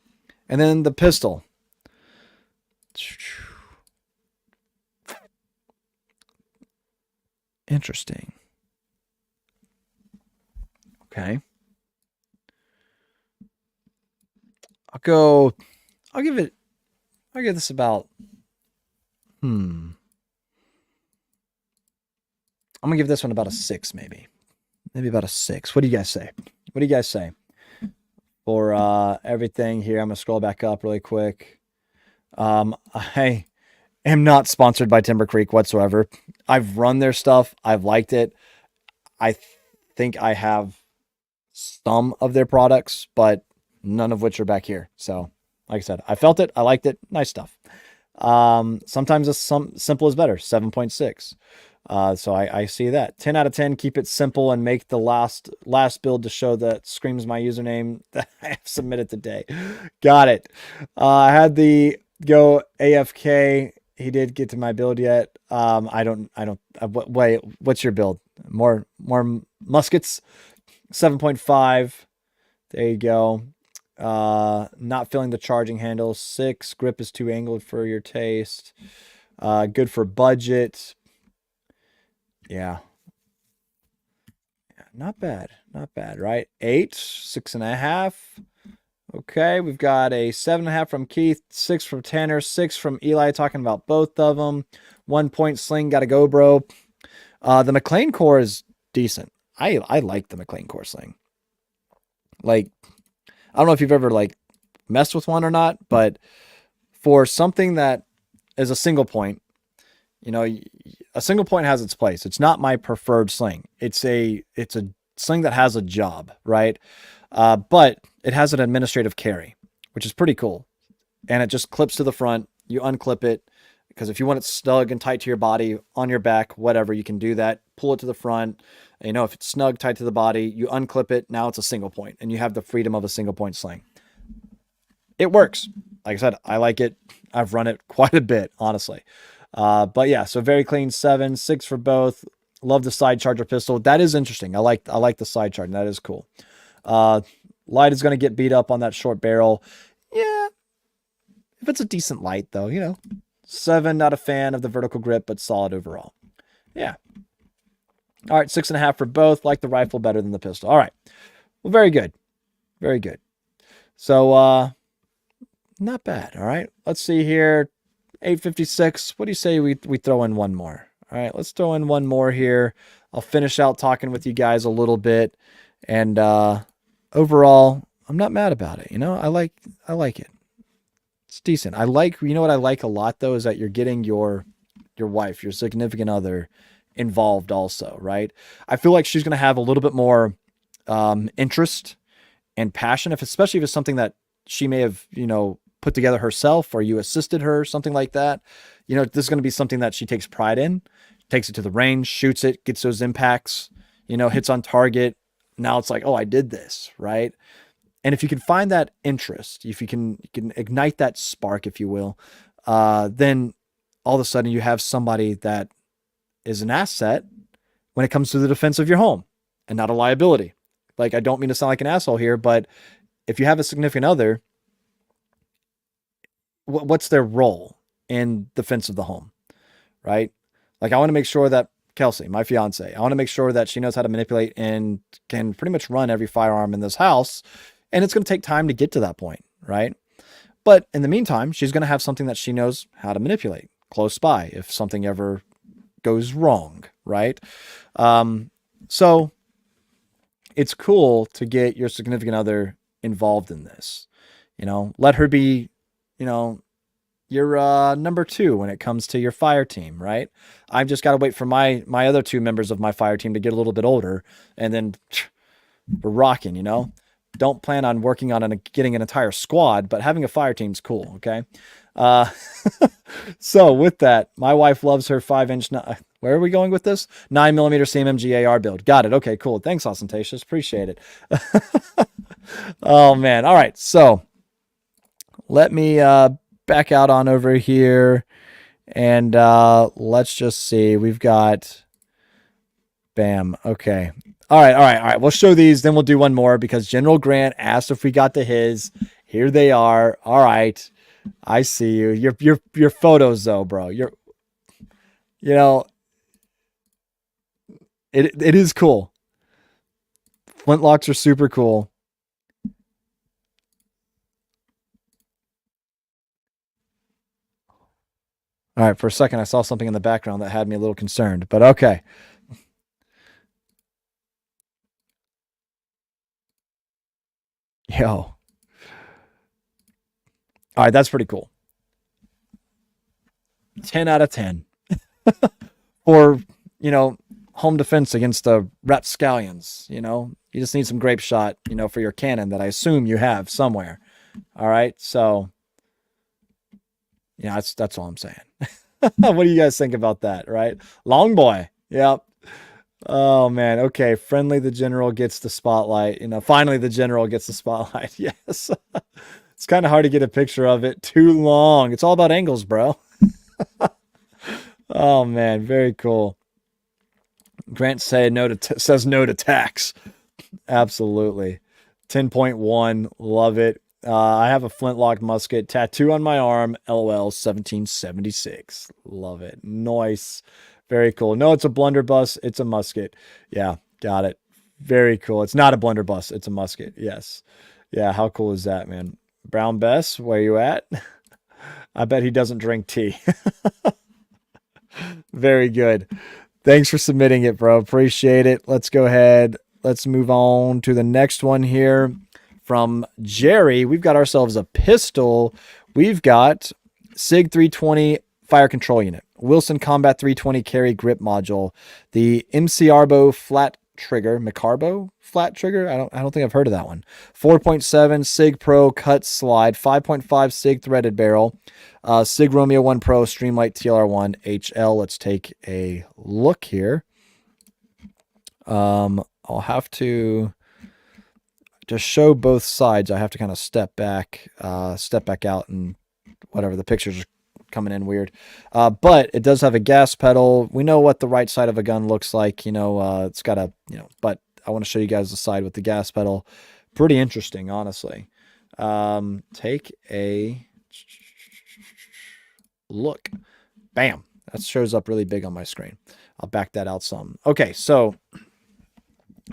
S1: And then the pistol. Interesting. Okay. I'll give this about, I'm going to give this one about a 6, maybe about a 6. What do you guys say? For everything here? I'm going to scroll back up really quick. I am not sponsored by Timber Creek whatsoever. I've run their stuff. I've liked it. I think I have some of their products, but none of which are back here. So, like I said, I felt it. I liked it. Nice stuff. Sometimes simple is better. 7.6. So I see that. 10 out of 10. Keep it simple and make the last build to show that screams my username that I have submitted today. Got it. I had the go AFK. He did get to my build yet. Wait, what's your build? More muskets. 7.5. There you go. Not feeling the charging handle. 6. Grip is too angled for your taste. Good for budget. Yeah. Not bad, right? 8, 6.5. Okay, we've got a 7.5 from Keith, 6 from Tanner, 6 from Eli, talking about both of them. 1 point sling, gotta go, bro. The McLean core is decent. I like the McLean core sling. Like, I don't know if you've ever like messed with one or not, but for something that is a single point, you know, a single point has its place. It's not my preferred sling. It's a sling that has a job, right? But it has an administrative carry, which is pretty cool. And it just clips to the front. You unclip it because if you want it snug and tight to your body, on your back, whatever, you can do that. Pull it to the front. You know, if it's snug, tight to the body, you unclip it. Now it's a single point, and you have the freedom of a single point sling. It works. Like I said, I like it. I've run it quite a bit, honestly. But yeah, so very clean 7, 6 for both. Love the side charger pistol. That is interesting. I like the side charger. That is cool. Light is going to get beat up on that short barrel. Yeah. If it's a decent light though, you know, 7, not a fan of the vertical grip, but solid overall. Yeah. All right. 6.5 for both. Like the rifle better than the pistol. All right. Well, very good. Very good. So, not bad. All right. Let's see here. 856. What do you say we throw in one more? All right. Let's throw in one more here. I'll finish out talking with you guys a little bit. And, overall, I'm not mad about it. You know, I like it. It's decent. You know what I like a lot though, is that you're getting your wife, your significant other involved also, right? I feel like she's going to have a little bit more, interest and passion, especially if it's something that she may have, you know, put together herself or you assisted her, something like that. You know, this is going to be something that she takes pride in, takes it to the range, shoots it, gets those impacts, you know, hits on target. Now it's like, oh, I did this, right? And if you can find that interest, if you can ignite that spark, if you will, then all of a sudden you have somebody that is an asset when it comes to the defense of your home and not a liability. Like, I don't mean to sound like an asshole here, but if you have a significant other, what's their role in defense of the home, right? Like, I want to make sure that Kelsey, my fiance, I want to make sure that she knows how to manipulate and can pretty much run every firearm in this house. And it's going to take time to get to that point, right? But in the meantime, she's going to have something that she knows how to manipulate close by if something ever goes wrong, right? So it's cool to get your significant other involved in this. You know, let her be, you know, your number 2 when it comes to your fire team, right? I've just got to wait for my other 2 members of my fire team to get a little bit older, and then we're rocking, you know? Don't plan on working on getting an entire squad, but having a fire team's cool, okay? So with that, my wife loves her 5-inch. Where are we going with this? 9mm CMMG AR build. Got it. Okay, cool. Thanks, Ostentatious. Appreciate it. Oh, man. All right. So let me back out on over here, and let's just see. We've got... Bam. Okay. All right. We'll show these, then we'll do one more because General Grant asked if we got to his. Here they are. All right. I see you. Your photos though, bro. You know, it is cool. Flintlocks are super cool. All right. For a second, I saw something in the background that had me a little concerned, but okay. Yo. All right, that's pretty cool. 10 out of 10. Or, you know, home defense against the rapscallions, you know. You just need some grape shot, you know, for your cannon that I assume you have somewhere. All right, so yeah, that's all I'm saying. What do you guys think about that, right? Long boy. Yep. Oh man. Okay. Friendly the general gets the spotlight. You know, finally the general gets the spotlight. Yes. It's kind of hard to get a picture of it. Too long. It's all about angles, bro. Oh man. Very cool. Grant says no to tax. Absolutely. 10.1. Love it. I have a flintlock musket tattoo on my arm. LOL 1776. Love it. Nice. Very cool. No, it's a blunderbuss. It's a musket. Yeah, got it. Very cool. It's not a blunderbuss. It's a musket. Yes. Yeah, how cool is that, man? Brown Bess, where you at? I bet he doesn't drink tea. Very good. Thanks for submitting it, bro. Appreciate it. Let's go ahead. Let's move on to the next one here from Jerry, we've got ourselves a pistol. We've got SIG 320 fire control unit, Wilson Combat 320 carry grip module, the MCRBO flat trigger, McCarbo flat trigger. I don't think I've heard of that one. 4.7 SIG Pro cut slide, 5.5 SIG threaded barrel, SIG Romeo 1 Pro Streamlight TLR1 HL. Let's take a look here. I'll have to show both sides. I have to kind of step back out, and whatever, the pictures are coming in weird. But it does have a gas pedal. We know what the right side of a gun looks like, it's got a, but I want to show you guys the side with the gas pedal. Pretty interesting, honestly. Take a look. Bam. That shows up really big on my screen. I'll back that out some. Okay, so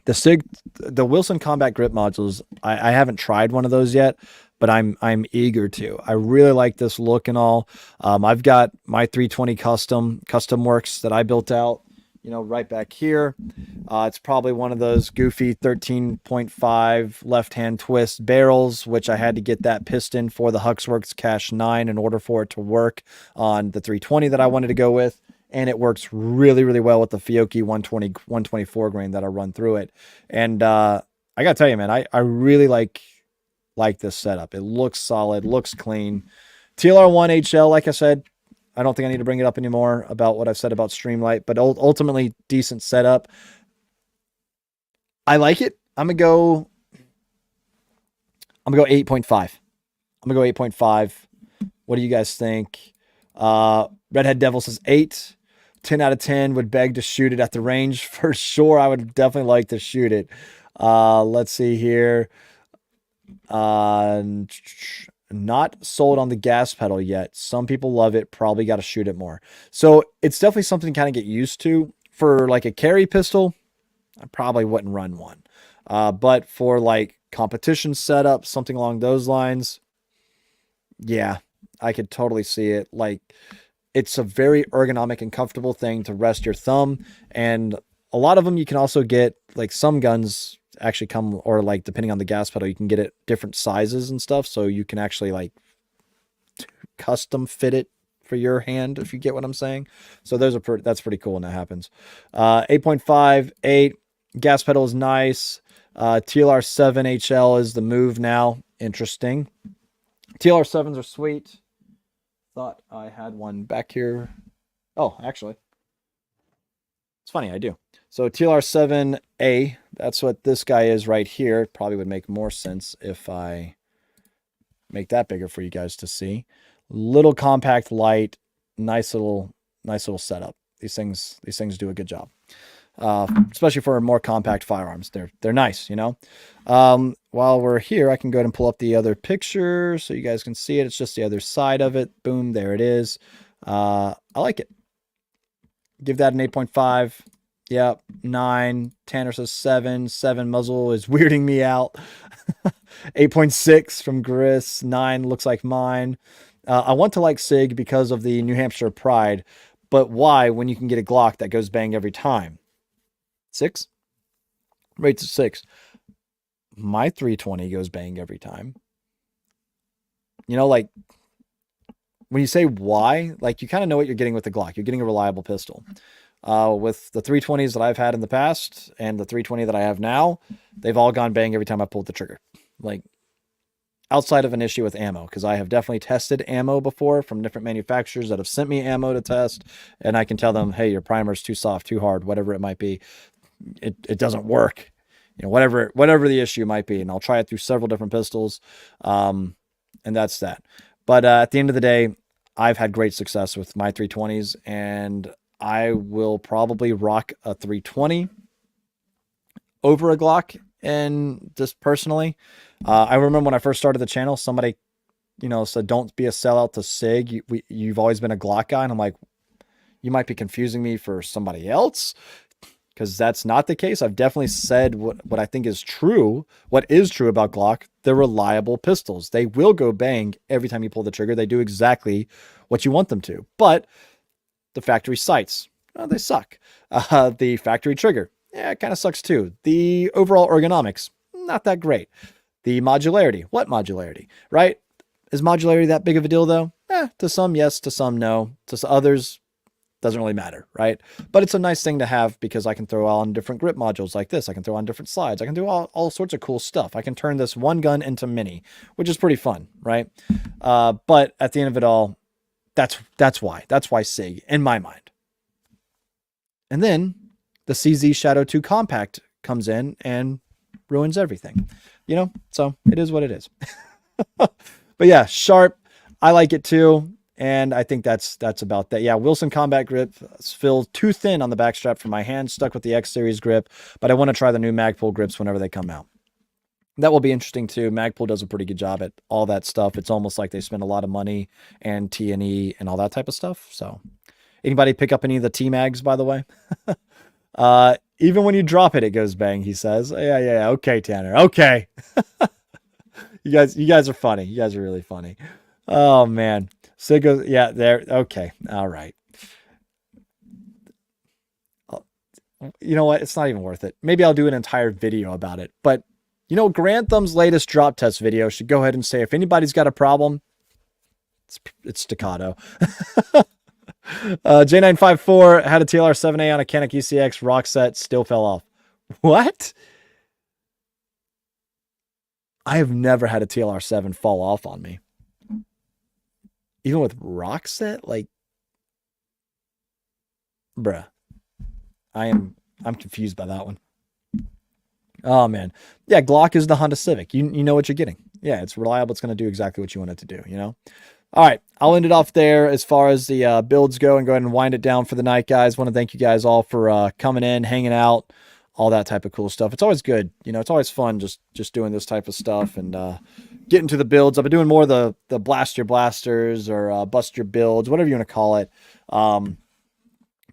S1: the Wilson Combat Grip modules, I haven't tried one of those yet, but I'm eager to. I really like this look and all. I've got my 320 custom works that I built out, right back here. It's probably one of those goofy 13.5 left-hand twist barrels, which I had to get that piston for the Huxworks Cache 9 in order for it to work on the 320 that I wanted to go with. And it works really, really well with the Fiocchi 124 grain that I run through it. And I got to tell you, man, I really like this setup. It looks solid, looks clean. TLR1 HL, like I said, I don't think I need to bring it up anymore about what I've said about Streamlight, but ultimately decent setup. I like it. I'm going to go 8.5. I'm going to go 8.5. What do you guys think? Redhead Devil says 8. 10 out of 10 would beg to shoot it at the range. For sure, I would definitely like to shoot it. Let's see here. Not sold on the gas pedal yet. Some people love it. Probably got to shoot it more. So it's definitely something to kind of get used to. For like a carry pistol, I probably wouldn't run one. But for like competition setup, something along those lines, yeah, I could totally see it. Like, it's a very ergonomic and comfortable thing to rest your thumb. And a lot of them you can also get, like some guns actually come, or like depending on the gas pedal, you can get it different sizes and stuff. So you can actually like custom fit it for your hand, if you get what I'm saying. So that's pretty cool when that happens. 8.5, 8. Gas pedal is nice. TLR7 HL is the move now. Interesting. TLR7s are sweet. Thought I had one back here. Oh, actually, it's funny, I do. So TLR7A, that's what this guy is right here. Probably would make more sense if I make that bigger for you guys to see. Little compact, light, nice little setup. These things do a good job. Especially for more compact firearms. They're nice, While we're here, I can go ahead and pull up the other picture so you guys can see it. It's just the other side of it. Boom, there it is. I like it. Give that an 8.5. Yep, 9. Tanner says 7. 7 muzzle is weirding me out. 8.6 from Gris. 9 looks like mine. I want to like SIG because of the New Hampshire pride, but why when you can get a Glock that goes bang every time? 6? Rates of 6. My 320 goes bang every time. Like, when you say why, like, you kind of know what you're getting with the Glock. You're getting a reliable pistol. With the 320s that I've had in the past and the 320 that I have now, they've all gone bang every time I pulled the trigger. Like, outside of an issue with ammo, because I have definitely tested ammo before from different manufacturers that have sent me ammo to test, and I can tell them, hey, your primer's too soft, too hard, whatever it might be. It doesn't work, whatever the issue might be. And I'll try it through several different pistols. And that's that. But at the end of the day, I've had great success with my 320s, and I will probably rock a 320 over a Glock. And just personally, I remember when I first started the channel, somebody, said, don't be a sellout to SIG. You've always been a Glock guy. And I'm like, you might be confusing me for somebody else, because that's not the case. I've definitely said what I think is true. What is true about Glock, they're reliable pistols. They will go bang every time you pull the trigger. They do exactly what you want them to. But the factory sights, they suck. The factory trigger, it kind of sucks too. The overall ergonomics, not that great. The modularity. What modularity, right? Is modularity that big of a deal though? To some, yes. To some, no. To others, doesn't really matter, right? But it's a nice thing to have because I can throw on different grip modules like this. I can throw on different slides. I can do all sorts of cool stuff. I can turn this one gun into mini, which is pretty fun, right? But at the end of it all, that's why SIG in my mind. And then the CZ Shadow 2 Compact comes in and ruins everything, so it is what it is. But yeah, sharp. I like it too. And I think that's about that. Yeah, Wilson Combat Grip feels too thin on the back strap for my hand, stuck with the X Series grip, but I want to try the new Magpul grips whenever they come out. That will be interesting too. Magpul does a pretty good job at all that stuff. It's almost like they spend a lot of money and T&E and all that type of stuff. So anybody pick up any of the T-Mags, by the way? Even when you drop it, it goes bang, he says. Yeah. Okay, Tanner. Okay. You guys are funny. You guys are really funny. Oh, man. Sig goes, yeah, there. Okay. All right. You know what? It's not even worth it. Maybe I'll do an entire video about it. But, Granthum's latest drop test video should go ahead and say, if anybody's got a problem, it's staccato. J954 had a TLR7A on a Canik ECX rock set, still fell off. What? I have never had a TLR7 fall off on me. Even with rock set, like, bruh. I'm confused by that one. Oh man. Yeah, Glock is the Honda Civic. You know what you're getting. Yeah, it's reliable. It's going to do exactly what you want it to do, All right, I'll end it off there as far as the builds go and go ahead and wind it down for the night, guys. Want to thank you guys all for coming in, hanging out, all that type of cool stuff. It's always good. It's always fun just doing this type of stuff and getting to the builds. I've been doing more of the blast your blasters or bust your builds, whatever you want to call it.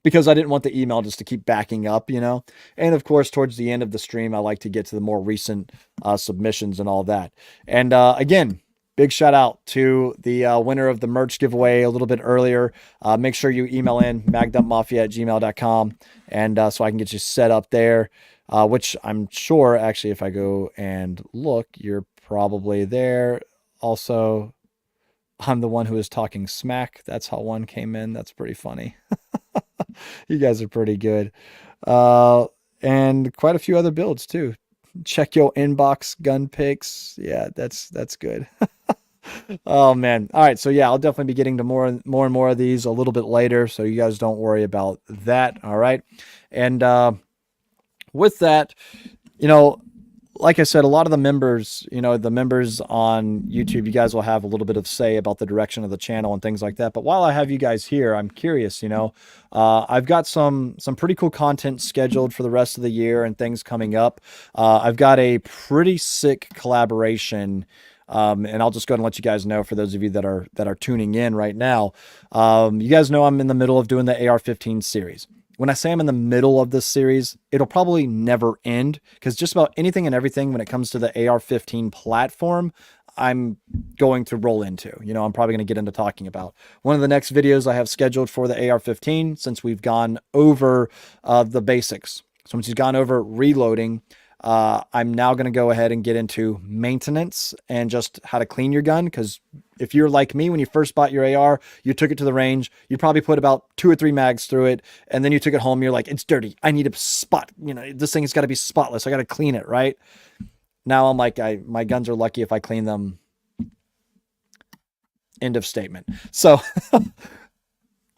S1: Because I didn't want the email just to keep backing up, And of course, towards the end of the stream, I like to get to the more recent submissions and all that. And again, big shout out to the winner of the merch giveaway a little bit earlier. Make sure you email in magdumpmafia@gmail.com and so I can get you set up there, which I'm sure actually if I go and look, you're probably there. Also, I'm the one who is talking smack. That's how one came in. That's pretty funny. You guys are pretty good. And quite a few other builds too. Check your inbox gun picks. Yeah, that's good. Oh man. All right. So yeah, I'll definitely be getting to more and more of these a little bit later. So you guys don't worry about that. All right. And, with that, like I said, a lot of the members, the members on YouTube, you guys will have a little bit of say about the direction of the channel and things like that. But while I have you guys here, I'm curious, I've got some pretty cool content scheduled for the rest of the year and things coming up. I've got a pretty sick collaboration. And I'll just go ahead and let you guys know for those of you that are tuning in right now. You guys know I'm in the middle of doing the AR-15 series. When I say I'm in the middle of this series, it'll probably never end because just about anything and everything when it comes to the AR-15 platform, I'm going to roll into, I'm probably going to get into talking about. One of the next videos I have scheduled for the AR-15, since we've gone over the basics. So once you've gone over reloading, I'm now going to go ahead and get into maintenance and just how to clean your gun. Because if you're like me, when you first bought your AR, you took it to the range, you probably put about 2 or 3 mags through it. And then you took it home. You're like, it's dirty. I need a spot. This thing has got to be spotless. I got to clean it. Right now, I'm like, my guns are lucky if I clean them. End of statement. So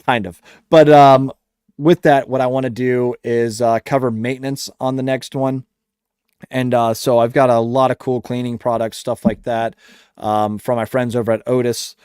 S1: kind of, but, with that, what I want to do is, cover maintenance on the next one. And so I've got a lot of cool cleaning products, stuff like that, from my friends over at Otis,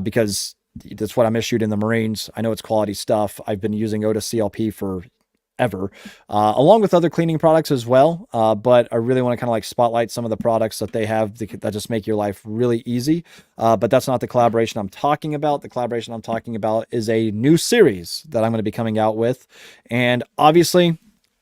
S1: because that's what I'm issued in the Marines. I know it's quality stuff. I've been using Otis CLP forever, along with other cleaning products as well. But I really want to kind of like spotlight some of the products that they have that just make your life really easy. But that's not the collaboration I'm talking about. The collaboration I'm talking about is a new series that I'm going to be coming out with. And obviously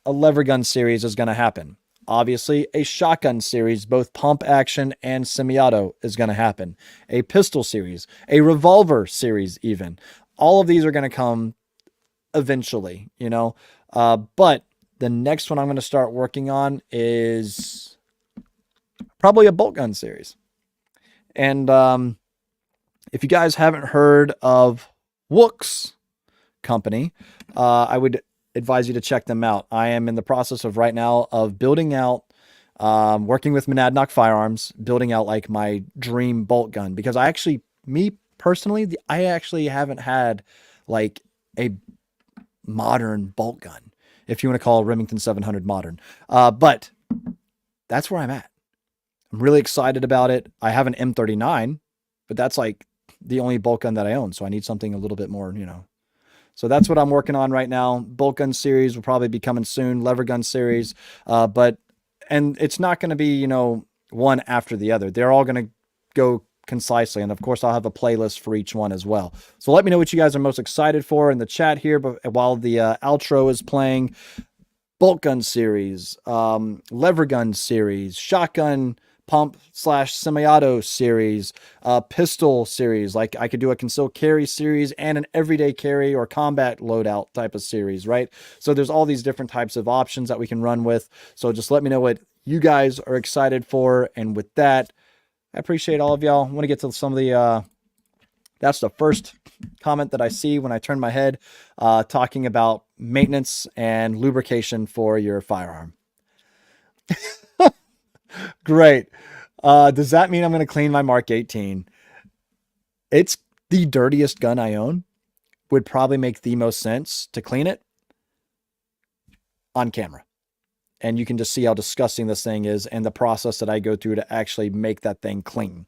S1: a lever gun series is going to happen. Obviously, a shotgun series, both pump action and semi-auto, is going to happen. A pistol series, a revolver series even. All of these are going to come eventually, But the next one I'm going to start working on is probably a bolt gun series. And if you guys haven't heard of Wook's company, I would advise you to check them out. I am in the process of right now of building out, working with Monadnock Firearms, building out like my dream bolt gun, because me personally, I actually haven't had like a modern bolt gun, if you want to call Remington 700 modern. But that's where I'm at. I'm really excited about it. I have an M39, but that's like the only bolt gun that I own. So I need something a little bit more, So that's what I'm working on right now. Bolt gun series will probably be coming soon. Lever gun series. And it's not going to be, one after the other. They're all going to go concisely. And of course, I'll have a playlist for each one as well. So let me know what you guys are most excited for in the chat here. But while the outro is playing, bolt gun series, lever gun series, shotgun pump / semi-auto series, pistol series. Like I could do a concealed carry series and an everyday carry or combat loadout type of series, right? So there's all these different types of options that we can run with. So just let me know what you guys are excited for. And with that, I appreciate all of y'all. I want to get to some of the, that's the first comment that I see when I turn my head, talking about maintenance and lubrication for your firearm. Great. Does that mean I'm going to clean my Mark 18? It's the dirtiest gun I own. Would probably make the most sense to clean it on camera. And you can just see how disgusting this thing is and the process that I go through to actually make that thing clean.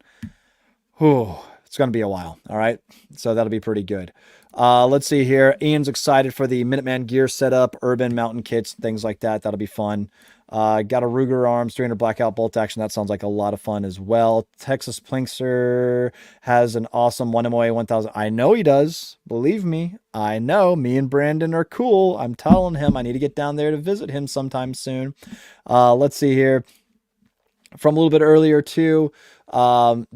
S1: Whew, it's going to be a while. All right. So that'll be pretty good. Let's see here. Ian's excited for the Minuteman gear setup, urban mountain kits, things like that. That'll be fun. Got a Ruger Arms 300 blackout bolt action. That sounds like a lot of fun as well. Texas Plinkster has an awesome 1MOA 1000. I know he does. Believe me. I know. Me and Brandon are cool. I'm telling him I need to get down there to visit him sometime soon. Let's see here. From a little bit earlier too,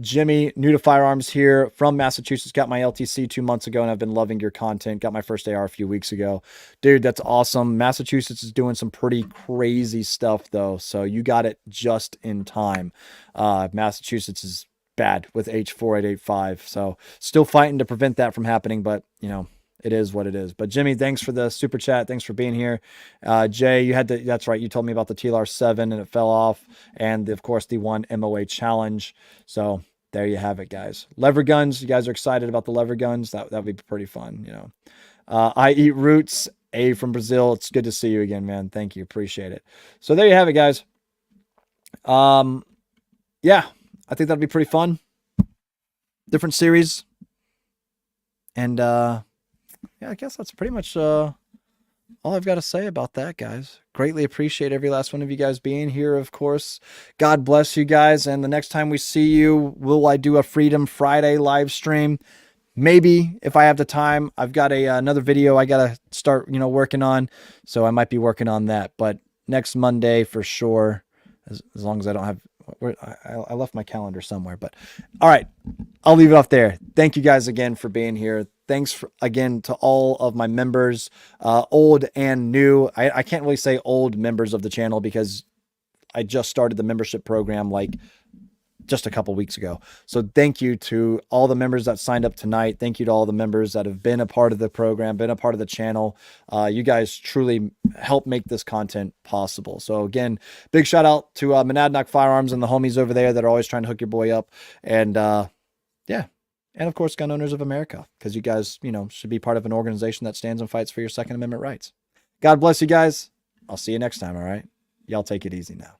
S1: Jimmy, new to firearms here from Massachusetts, got my LTC 2 months ago, and I've been loving your content. Got my first AR a few weeks ago. Dude, that's awesome. Massachusetts is doing some pretty crazy stuff though, so you got it just in time. Massachusetts is bad with H4885, so still fighting to prevent that from happening, but it is what it is. But Jimmy, thanks for the super chat. Thanks for being here. Jay, that's right. You told me about the TLR7 and it fell off. And of course the 1MOA challenge. So there you have it, guys. Lever guns. You guys are excited about the lever guns. That'd be pretty fun. I eat roots. A from Brazil. It's good to see you again, man. Thank you. Appreciate it. So there you have it, guys. Yeah, I think that'd be pretty fun. Different series. And, yeah, I guess that's pretty much all I've got to say about that, guys. Greatly appreciate every last one of you guys being here, of course. God bless you guys. And the next time we see you, will I do a Freedom Friday live stream? Maybe, if I have the time. I've got another video I got to start, working on. So I might be working on that. But next Monday for sure, as long as I don't have... I left my calendar somewhere, but all right, I'll leave it off there. Thank you guys again for being here. Thanks again to all of my members, old and new. I can't really say old members of the channel because I just started the membership program like just a couple weeks ago. So thank you to all the members that signed up tonight. Thank you to all the members that have been a part of the program, been a part of the channel. You guys truly help make this content possible. So again, big shout out to Monadnock Firearms and the homies over there that are always trying to hook your boy up. And yeah. And of course, Gun Owners of America, because you guys, should be part of an organization that stands and fights for your Second Amendment rights. God bless you guys. I'll see you next time. All right. Y'all take it easy now.